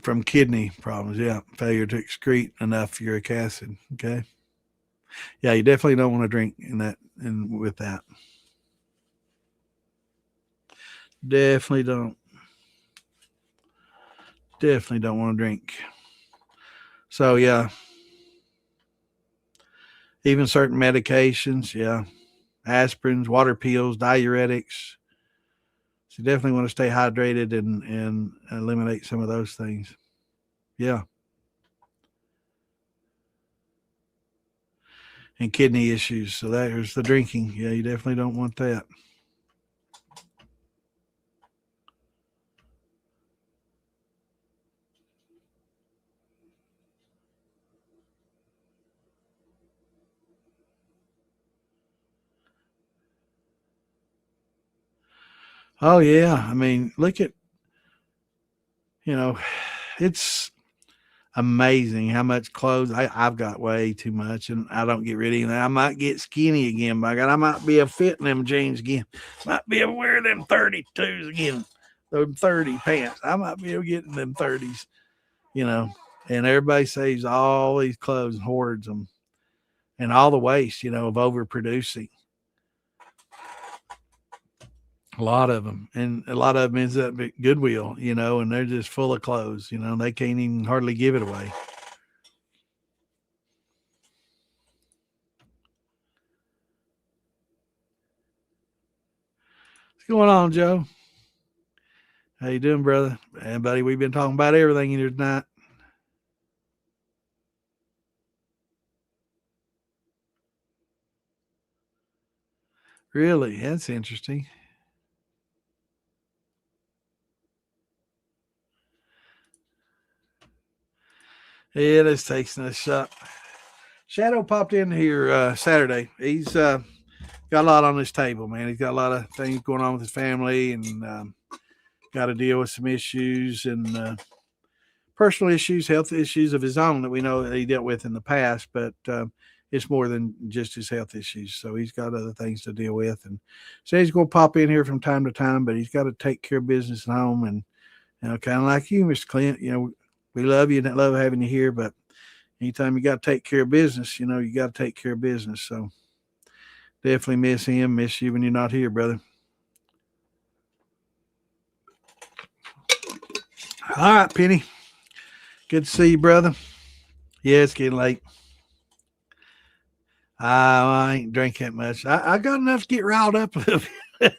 From kidney problems. Yeah. Failure to excrete enough uric acid. Okay. Yeah, you definitely don't want to drink in that and with that. Definitely don't. Definitely don't want to drink. So yeah. Even certain medications, yeah. Aspirins, water pills, diuretics. So you definitely want to stay hydrated and eliminate some of those things. Yeah. And kidney issues. So there's the drinking. Yeah, you definitely don't want that. Oh yeah. I mean, look at you know, it's amazing how much clothes I've got way too much, and I don't get rid of anything. I might get skinny again, by God. I might be able to fit in them jeans again. Might be able to wear them 32s again, them 30 pants. I might be able to get in them 30s, you know. And everybody saves all these clothes and hoards them, and all the waste, of overproducing. A lot of them, and a lot of them ends up at Goodwill, and they're just full of clothes. They can't even hardly give it away. What's going on, Joe? How you doing, brother? And buddy, we've been talking about everything here tonight. Really? That's interesting. Yeah, that's taking a shot. Shadow popped in here Saturday. He's got a lot on his table, man. He's got a lot of things going on with his family and got to deal with some issues and personal issues, health issues of his own that we know that he dealt with in the past, but it's more than just his health issues. So he's got other things to deal with. And so he's going to pop in here from time to time, but he's got to take care of business at home. And, kind of like you, Mr. Clint, we love you and love having you here, but anytime you got to take care of business, you got to take care of business. So definitely miss him, miss you when you're not here, brother. All right, Penny. Good to see you, brother. Yeah, it's getting late. I ain't drink that much. I got enough to get riled up a little bit,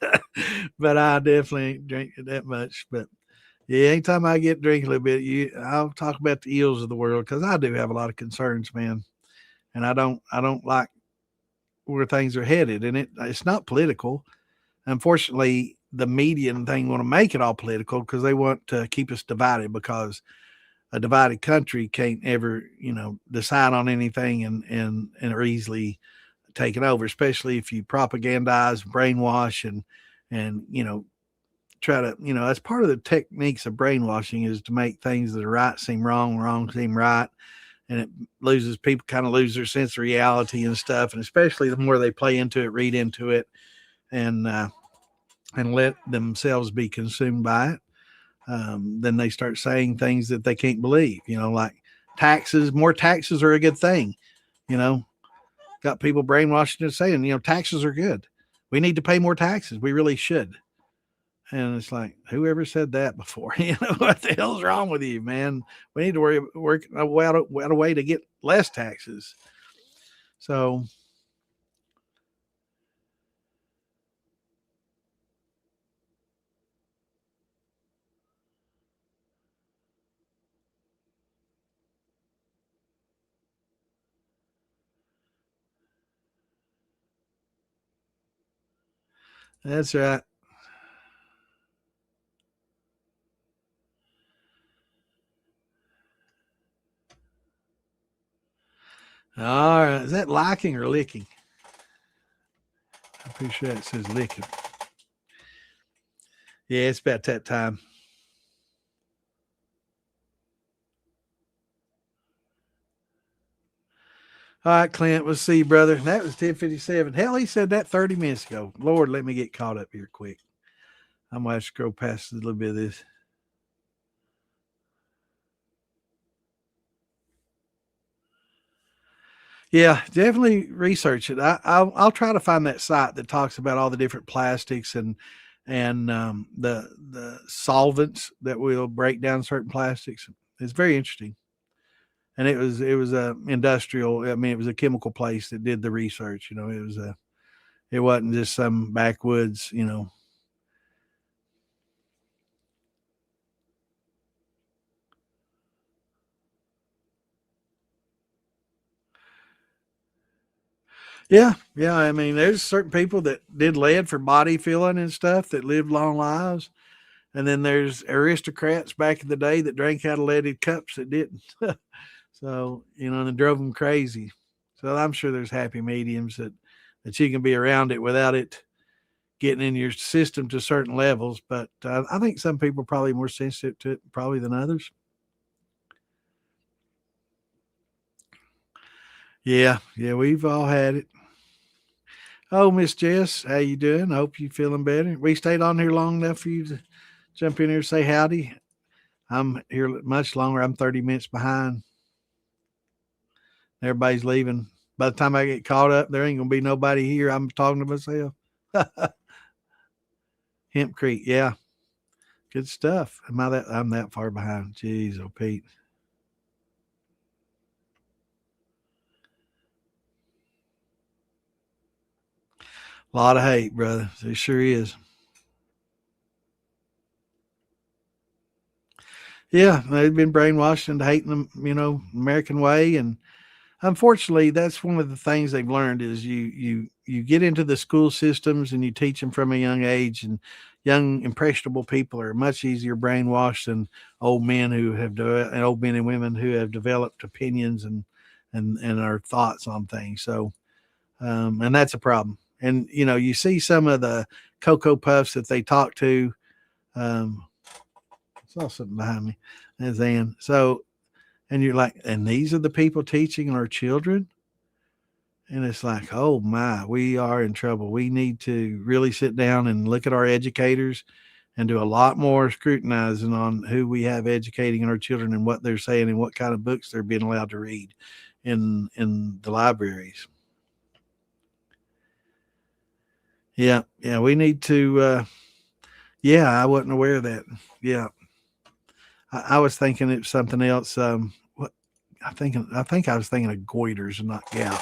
but I definitely ain't drinking that much. But yeah, anytime I get drink a little bit, I'll talk about the ills of the world because I do have a lot of concerns, man, and I don't like where things are headed, and it's not political. Unfortunately, the media and thing want to make it all political because they want to keep us divided because a divided country can't ever, decide on anything and are easily taken over, especially if you propagandize, brainwash, and try to, that's part of the techniques of brainwashing is to make things that are right seem wrong, wrong seem right, and it loses people kind of lose their sense of reality and stuff, and especially the more they play into it, read into it, and let themselves be consumed by it. Then they start saying things that they can't believe, like taxes, more taxes are a good thing, you know, got people brainwashing and saying, taxes are good. We need to pay more taxes. We really should. And it's like, whoever said that before? What the hell's wrong with you, man? We need to work out a way to get less taxes. So, that's right. All right. Is that liking or licking? I'm pretty sure it says licking. Yeah, it's about that time. All right, Clint, we'll see you, brother. That was 10:57. Hell, he said that 30 minutes ago. Lord, let me get caught up here quick. I'm going to have to scroll past a little bit of this. Yeah, definitely research it. I'll try to find that site that talks about all the different plastics and the solvents that will break down certain plastics. It's very interesting. And it was a industrial. I mean, it was a chemical place that did the research. It wasn't just some backwoods. Yeah, yeah. I mean, there's certain people that did lead for body filling and stuff that lived long lives, and then there's aristocrats back in the day that drank out of leaded cups that didn't. So and it drove them crazy. So I'm sure there's happy mediums that you can be around it without it getting in your system to certain levels. But I think some people are probably more sensitive to it probably than others. Yeah, yeah, we've all had it. Oh, Miss Jess, how you doing? I hope you feeling better. We stayed on here long enough for you to jump in here and say howdy. I'm here much longer. I'm 30 minutes behind. Everybody's leaving. By the time I get caught up, there ain't gonna be nobody here. I'm talking to myself. Hemp Creek, yeah, good stuff. I'm that far behind? Jeez, oh Pete. A lot of hate, brother. It sure is. Yeah, they've been brainwashed into hating the American way, and unfortunately, that's one of the things they've learned is you get into the school systems and you teach them from a young age, and young impressionable people are much easier brainwashed than old men and old men and women who have developed opinions and our thoughts on things. So, and that's a problem. And you see some of the Cocoa Puffs that they talk to. Um, I saw something behind me. That's Ann. So, and you're like, and these are the people teaching our children. And it's like, oh my, we are in trouble. We need to really sit down and look at our educators and do a lot more scrutinizing on who we have educating our children and what they're saying and what kind of books they're being allowed to read in the libraries. Yeah, yeah, we need to. Yeah, I wasn't aware of that. Yeah, I was thinking it was something else. What I think I was thinking of goiters and not gout.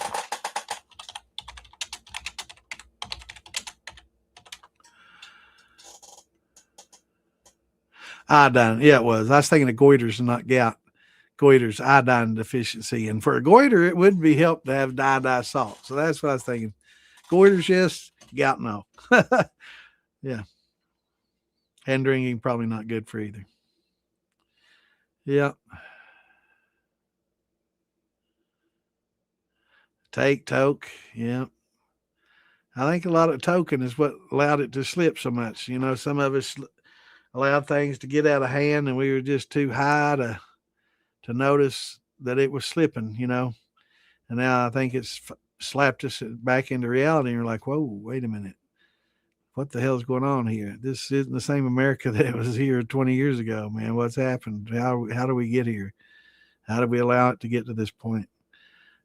Iodine. Yeah, it was. I was thinking of goiters and not gout. Goiters, iodine deficiency. And for a goiter, it would be helped to have iodized salt. So that's what I was thinking. Goiters, yes. Gout, no. Yeah. Hand drinking, probably not good for either. Yeah. Toke. Yeah. I think a lot of token is what allowed it to slip so much. Some of us allowed things to get out of hand and we were just too high to notice that it was slipping. And now I think it's slapped us back into reality. And you're like, whoa, wait a minute. What the hell's going on here? This isn't the same America that was here 20 years ago, man. What's happened? How do we get here? How do we allow it to get to this point?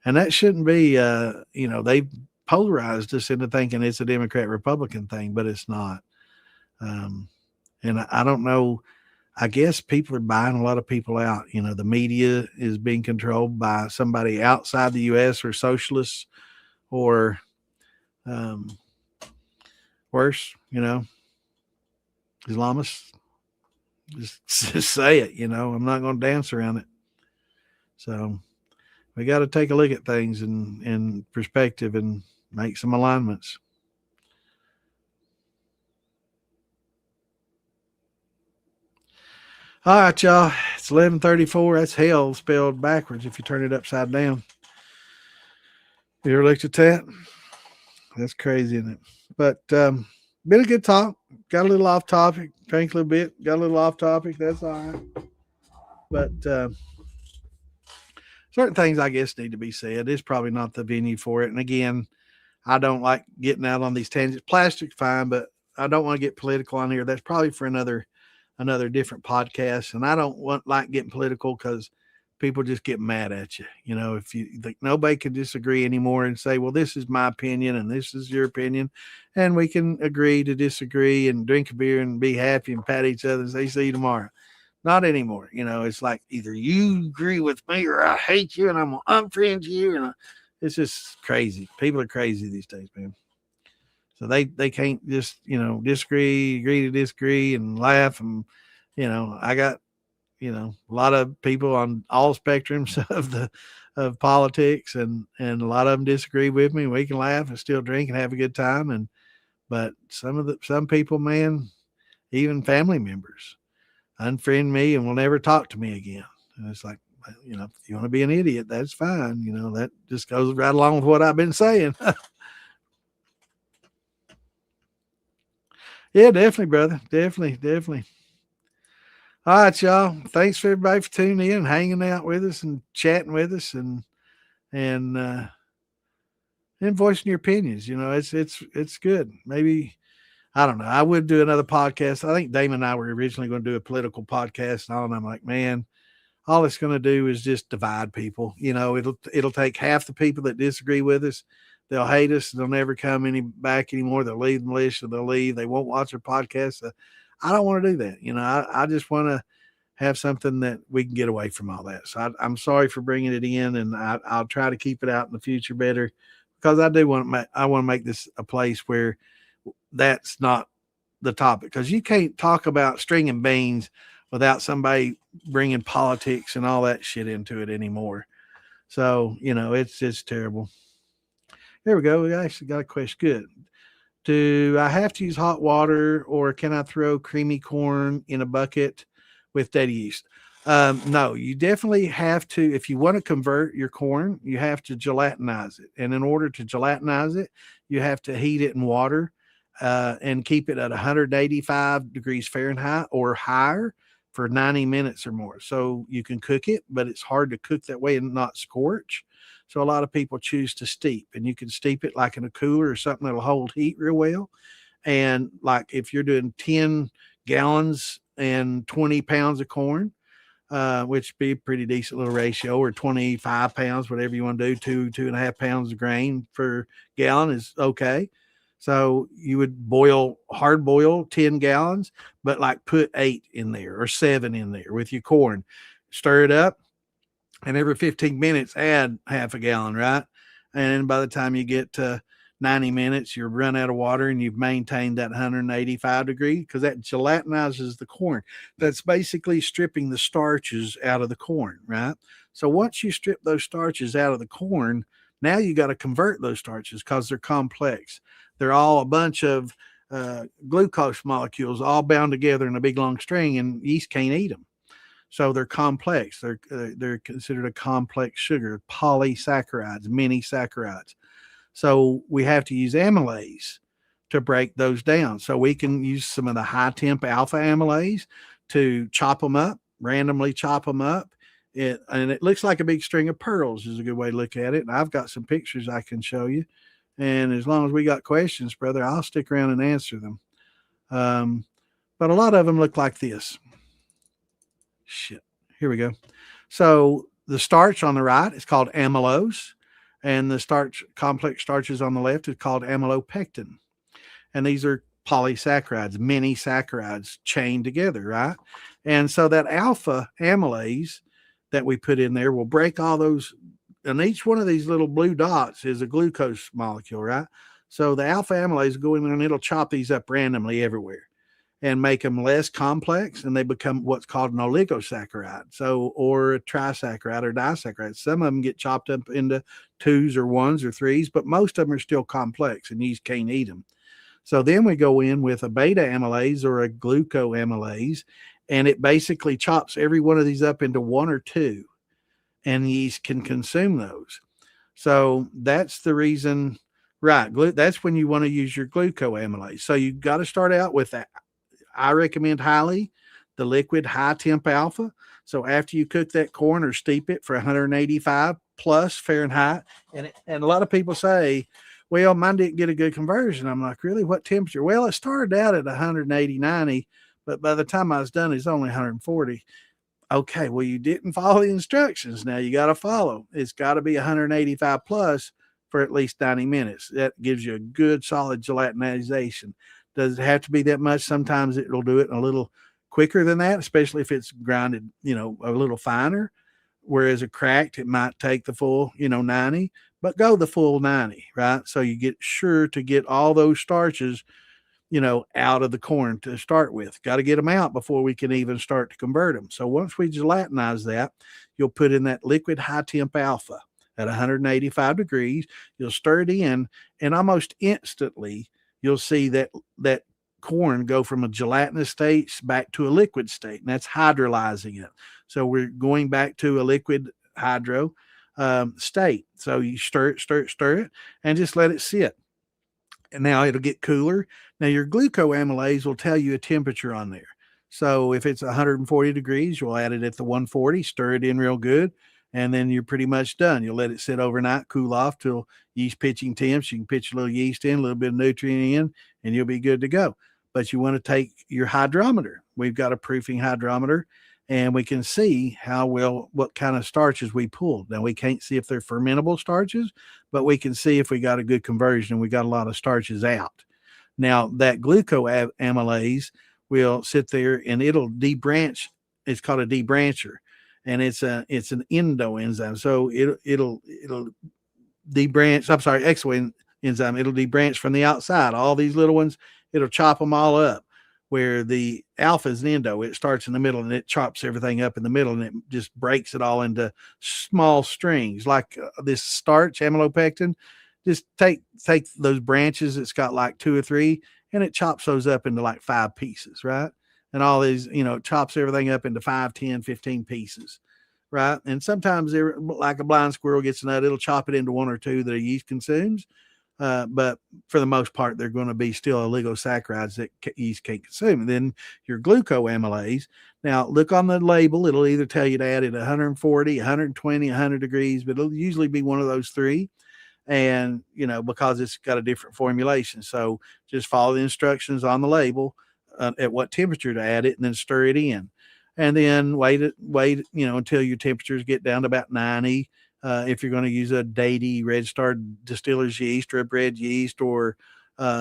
And that shouldn't be, they polarized us into thinking it's a Democrat Republican thing, but it's not. And I don't know. I guess people are buying a lot of people out. The media is being controlled by somebody outside the U.S. or socialists or um, worse, Islamists. Just say it, I'm not going to dance around it. So we got to take a look at things in perspective and make some alignments. All right, y'all. It's 11:34. That's hell spelled backwards if you turn it upside down. You ever looked at that? That's crazy, isn't it? But been a good talk. Got a little off topic. Drank a little bit. Got a little off topic. That's all right. But certain things I guess need to be said. It's probably not the venue for it. And again, I don't like getting out on these tangents. Plastic's fine, but I don't want to get political on here. That's probably for another different podcast. And I don't like getting political because people just get mad at you. If you think nobody can disagree anymore and say, well, this is my opinion and this is your opinion, and we can agree to disagree and drink a beer and be happy and pat each other and say, see you tomorrow. Not anymore. It's like either you agree with me or I hate you and I'm going to unfriend you. And it's just crazy. People are crazy these days, man. So they can't just, disagree, agree to disagree and laugh. And, I got, a lot of people on all spectrums of politics and a lot of them disagree with me. We can laugh and still drink and have a good time. But some people, man, even family members unfriend me and will never talk to me again. And it's like, if you want to be an idiot, that's fine. That just goes right along with what I've been saying. Yeah, definitely, brother. Definitely. All right, y'all. Thanks for everybody for tuning in, hanging out with us and chatting with us and voicing your opinions. It's good. Maybe I don't know. I would do another podcast. I think Damon and I were originally going to do a political podcast and all, and I'm like, man, all it's going to do is just divide people. It'll take half the people that disagree with us. They'll hate us. They'll never come back anymore. They'll leave the militia. They'll leave. They won't watch our podcast. I don't want to do that. I just want to have something that we can get away from all that. So I'm sorry for bringing it in, and I'll try to keep it out in the future better because I do want to make this a place where that's not the topic, because you can't talk about stringing beans without somebody bringing politics and all that shit into it anymore. So, it's just terrible. Here we go. We actually got a question. Good. Do I have to use hot water or can I throw creamy corn in a bucket with dead yeast? No, you definitely have to. If you want to convert your corn, you have to gelatinize it. And in order to gelatinize it, you have to heat it in water and keep it at 185 degrees Fahrenheit or higher for 90 minutes or more. So you can cook it, but it's hard to cook that way and not scorch. So a lot of people choose to steep, and you can steep it like in a cooler or something that'll hold heat real well. And like if you're doing 10 gallons and 20 pounds of corn, which be a pretty decent little ratio, or 25 pounds, whatever you want to do, 2.5 pounds of grain per gallon is okay. So you would hard boil 10 gallons, but like put 8 in there or 7 in there with your corn. Stir it up, and every 15 minutes add half a gallon, right? And by the time you get to 90 minutes, you've run out of water and you've maintained that 185 degree because that gelatinizes the corn. That's basically stripping the starches out of the corn, right? So once you strip those starches out of the corn, now you got to convert those starches because they're complex. They're all a bunch of glucose molecules all bound together in a big long string, and yeast can't eat them. So they're complex. They're considered a complex sugar, polysaccharides, many saccharides. So we have to use amylase to break those down. So we can use some of the high temp alpha amylase to chop them up, randomly chop them up. And it looks like a big string of pearls is a good way to look at it. And I've got some pictures I can show you. And as long as we got questions, brother, I'll stick around and answer them. But a lot of them look like this. Shit. Here we go. So the starch on the right is called amylose, and the complex starches on the left is called amylopectin. And these are polysaccharides, many saccharides chained together, right? And so that alpha amylase that we put in there will break all those, and each one of these little blue dots is a glucose molecule, right? So the alpha amylase will go in there and it'll chop these up randomly everywhere and make them less complex, and they become what's called an oligosaccharide. So, or a trisaccharide or disaccharide. Some of them get chopped up into 2s or 1s or 3s, but most of them are still complex and you can't eat them. So then we go in with a beta amylase or a glucoamylase, and it basically chops every one of these up into 1 or 2, and yeast can consume those. So that's the reason, right? That's when you want to use your glucoamylase. So you've got to start out with that. I recommend highly the liquid high temp alpha. So after you cook that corn or steep it for 185 plus Fahrenheit, and a lot of people say, well, mine didn't get a good conversion. I'm like, really? What temperature? Well, it started out at 180, 90, but by the time I was done, it's only 140. Okay, well, you didn't follow the instructions. Now you got to follow. It's got to be 185 plus for at least 90 minutes. That gives you a good solid gelatinization. Does it have to be that much? Sometimes it'll do it a little quicker than that, especially if it's grinded, a little finer. Whereas a cracked, it might take the full, 90, but go the full 90, right? So you get sure to get all those starches, out of the corn to start with. Got to get them out before we can even start to convert them. So once we gelatinize that, you'll put in that liquid high temp alpha at 185 degrees. You'll stir it in, and almost instantly, you'll see that corn go from a gelatinous state back to a liquid state, and that's hydrolyzing it. So we're going back to a liquid hydro state. So you stir it, and just let it sit. And now it'll get cooler. Now your glucoamylase will tell you a temperature on there. So if it's 140 degrees, you'll add it at the 140, stir it in real good, and then you're pretty much done. You'll let it sit overnight, cool off till yeast pitching temps. You can pitch a little yeast in, a little bit of nutrient in, and you'll be good to go. But you want to take your hydrometer. We've got a proofing hydrometer, and we can see what kind of starches we pulled. Now, we can't see if they're fermentable starches, but we can see if we got a good conversion and we got a lot of starches out. Now, that glucoamylase will sit there and it'll debranch. It's called a debrancher, and it's an endoenzyme. So it'll debranch. I'm sorry, exoenzyme. It'll debranch from the outside. All these little ones, it'll chop them all up. where the alpha is an endo. It starts in the middle and it chops everything up in the middle and it just breaks it all into small strings like this starch, amylopectin. Just take those branches. It's got like 2 or 3 and it chops those up into like 5 pieces, right? And all these, chops everything up into 5, 10, 15 pieces, right? And sometimes they're like a blind squirrel gets a nut, it'll chop it into 1 or 2 that a yeast consumes. But for the most part, they're going to be still oligosaccharides that yeast can't consume. And then your glucoamylase. Now, look on the label. It'll either tell you to add it 140, 120, 100 degrees, but it'll usually be one of those 3. And, because it's got a different formulation. So just follow the instructions on the label at what temperature to add it and then stir it in. And then wait, until your temperatures get down to about 90. If you're going to use a Daty Red Star Distillers yeast or a bread yeast or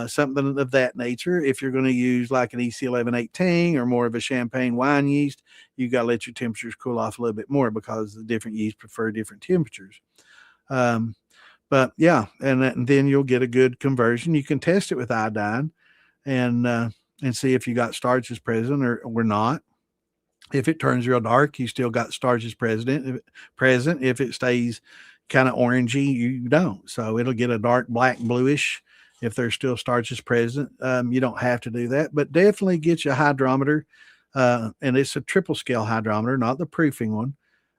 something of that nature, if you're going to use like an EC 1118 or more of a champagne wine yeast, you got to let your temperatures cool off a little bit more because the different yeasts prefer different temperatures. But yeah, and then you'll get a good conversion. You can test it with iodine and see if you got starches present or not. If it turns real dark, you still got starches present. If it stays kind of orangey, you don't. So it'll get a dark black bluish if there's still starches present. You don't have to do that, but definitely get you a hydrometer. And it's a triple scale hydrometer, not the proofing one.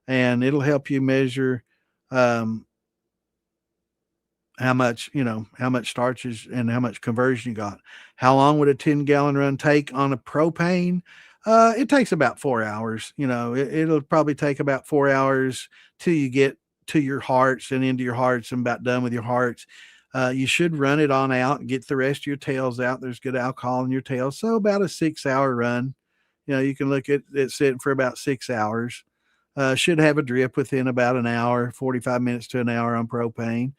And it'll help you measure how much starches and how much conversion you got. How long would a 10-gallon run take on a propane? It takes about 4 hours. It'll probably take about 4 hours till you get to your hearts and into your hearts and about done with your hearts. You should run it on out and get the rest of your tails out. There's good alcohol in your tails. So about a 6-hour run. You can look at it sitting for about 6 hours. Should have a drip within about an hour, 45 minutes to an hour on propane.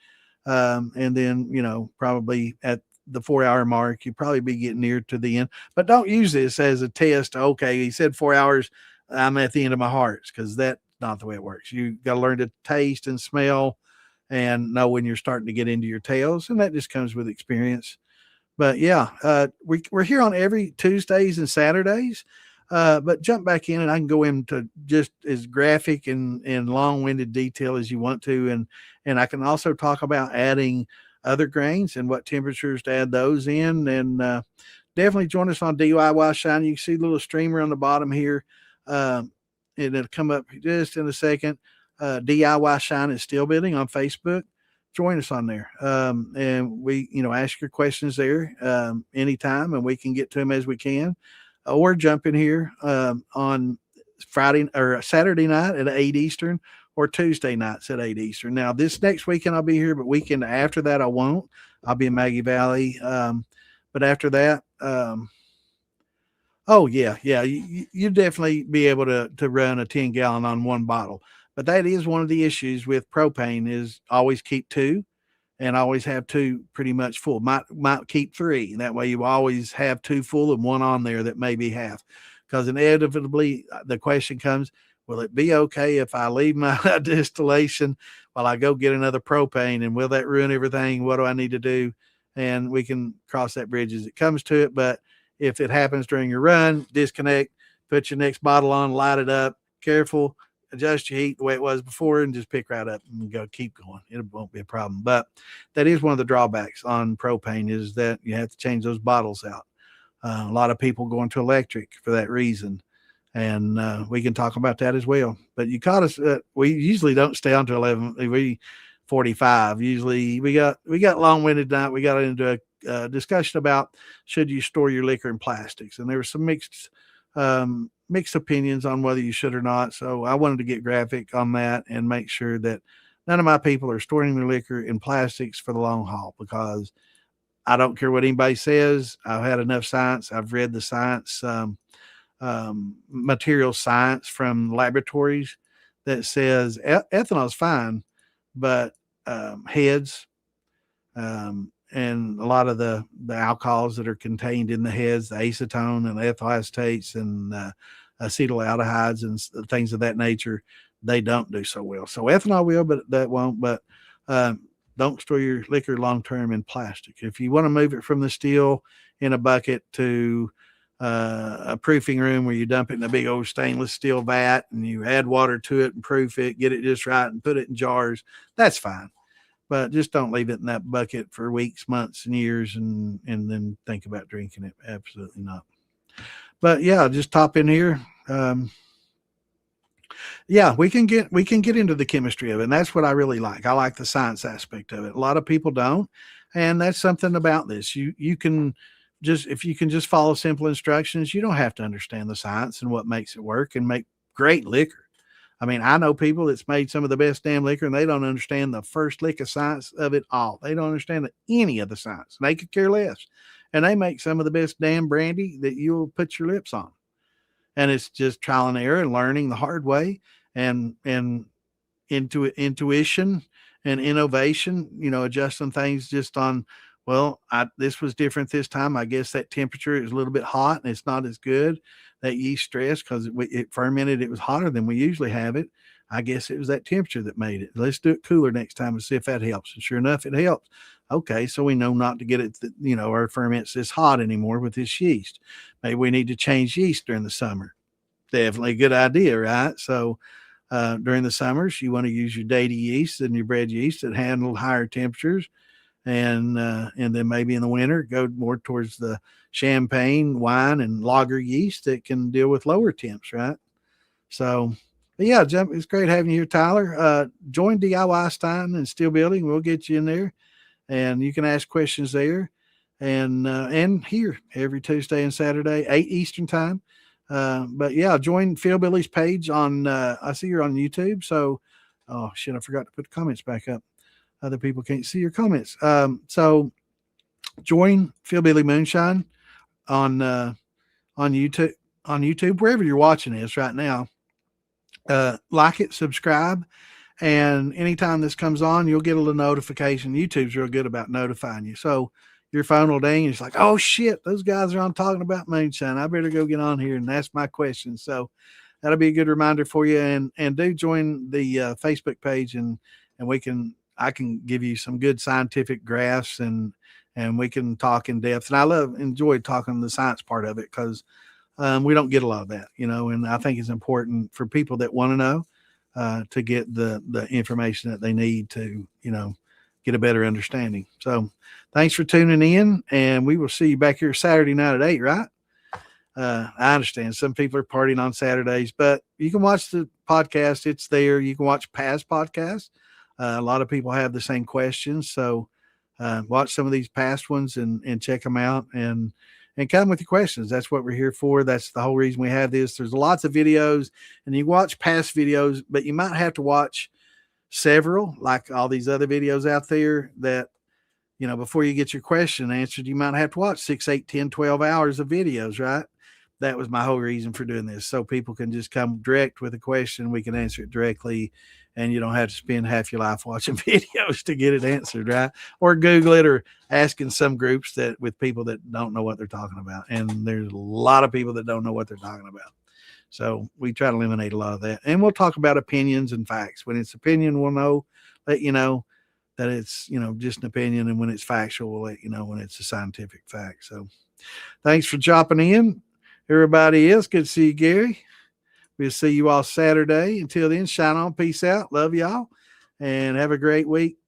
And then, probably at the 4-hour mark, you probably be getting near to the end, but don't use this as a test. Okay. He said 4 hours. I'm at the end of my hearts. Cause that's not the way it works. You got to learn to taste and smell and know when you're starting to get into your tails. And that just comes with experience. But yeah, we're here on every Tuesdays and Saturdays. But jump back in and I can go into just as graphic and long-winded detail as you want to. And I can also talk about adding other grains and what temperatures to add those in. And definitely join us on DIY Shine. You can see the little streamer on the bottom here. And it'll come up just in a second. DIY Shine is Still Building on Facebook. Join us on there. And we, ask your questions there anytime and we can get to them as we can. Or jump in here on Friday or Saturday night at 8 Eastern or Tuesday nights at 8 Eastern. Now, this next weekend I'll be here, but weekend after that I won't. I'll be in Maggie Valley. But after that, you definitely be able to run a 10-gallon on one bottle. But that is one of the issues with propane is always keep 2. And always have 2 pretty much full. Might keep 3. And that way you always have 2 full and 1 on there that may be half. Because inevitably the question comes, will it be okay if I leave my distillation while I go get another propane? And will that ruin everything? What do I need to do? And we can cross that bridge as it comes to it. But if it happens during your run, disconnect, put your next bottle on, light it up, careful. Adjust your heat the way it was before and just pick right up and go keep going. It won't be a problem. But that is one of the drawbacks on propane is that you have to change those bottles out. A lot of people go into electric for that reason. And we can talk about that as well. But you caught us. We usually don't stay on to 11:45. Usually we got long-winded tonight. We got into a discussion about should you store your liquor in plastics. And there were some mixed opinions on whether you should or not. So I wanted to get graphic on that and make sure that none of my people are storing their liquor in plastics for the long haul, because I don't care what anybody says. I've had enough science. I've read the science, material science from laboratories that says ethanol is fine, but heads, and a lot of the alcohols that are contained in the heads, the acetone and the ethyl acetates and acetaldehydes and things of that nature, they don't do so well. So ethanol will, but that won't. But don't store your liquor long-term in plastic. If you want to move it from the still in a bucket to a proofing room where you dump it in a big old stainless steel vat and you add water to it and proof it, get it just right and put it in jars, that's fine. But just don't leave it in that bucket for weeks, months, and years and then think about drinking it. Absolutely not. But yeah, just top in here. Yeah, we can get into the chemistry of it, and that's what I really like. I like the science aspect of it. A lot of people don't, and that's something about this. You can just, if you can just follow simple instructions, you don't have to understand the science and what makes it work and make great liquor. I mean, I know people that's made some of the best damn liquor, and they don't understand the first lick of science of it all. They don't understand any of the science. They could care less, and they make some of the best damn brandy that you'll put your lips on. And it's just trial and error and learning the hard way, and intuition and innovation, adjusting things just on, well, this was different this time. I guess that temperature is a little bit hot and it's not as good. That yeast stress, because it fermented, it was hotter than we usually have it. I guess it was that temperature that made it. Let's do it cooler next time and see if that helps. And sure enough, it helps. Okay, so we know not to get it, our ferments this hot anymore with this yeast. Maybe we need to change yeast during the summer. Definitely a good idea, right? So during the summers, you want to use your daty yeast and your bread yeast that handle higher temperatures, and then maybe in the winter go more towards the champagne, wine, and lager yeast that can deal with lower temps, right? So, yeah, it's great having you here, Tyler. Join DIY Stein and Steel Building. We'll get you in there, and you can ask questions there, and here every Tuesday and Saturday, 8 Eastern time. But yeah, join Phil Billy's page on, I see you're on YouTube. So, oh shit, I forgot to put the comments back up. Other people can't see your comments. So join Phil Billy Moonshine on YouTube, wherever you're watching this right now. Like it, subscribe, and anytime this comes on, you'll get a little notification. YouTube's real good about notifying you. So your phone will ding. It's like, oh shit, those guys are on talking about moonshine. I better go get on here and ask my questions. So that'll be a good reminder for you. And do join the Facebook page, and I can give you some good scientific graphs, and we can talk in depth. And I enjoy talking the science part of it, because we don't get a lot of that, and I think it's important for people that want to know to get the information that they need to, get a better understanding. So thanks for tuning in, and we will see you back here Saturday night at 8, right? I understand some people are partying on Saturdays, but you can watch the podcast. It's there. You can watch past podcasts. A lot of people have the same questions. So watch some of these past ones and check them out, and come with your questions. That's what we're here for. That's the whole reason we have this. There's lots of videos, and you watch past videos, but you might have to watch several, like all these other videos out there that, before you get your question answered, you might have to watch 6, 8, 10, 12 hours of videos, right? That was my whole reason for doing this. So people can just come direct with a question. We can answer it directly, and you don't have to spend half your life watching videos to get it answered, right? Or Google it, or asking some groups with people that don't know what they're talking about. And there's a lot of people that don't know what they're talking about. So we try to eliminate a lot of that. And we'll talk about opinions and facts. When it's opinion, we'll let you know that it's, just an opinion. And when it's factual, we'll let you know when it's a scientific fact. So thanks for dropping in, everybody else. Good to see you, Gary. We'll see you all Saturday. Until then, shine on. Peace out. Love y'all. And have a great week.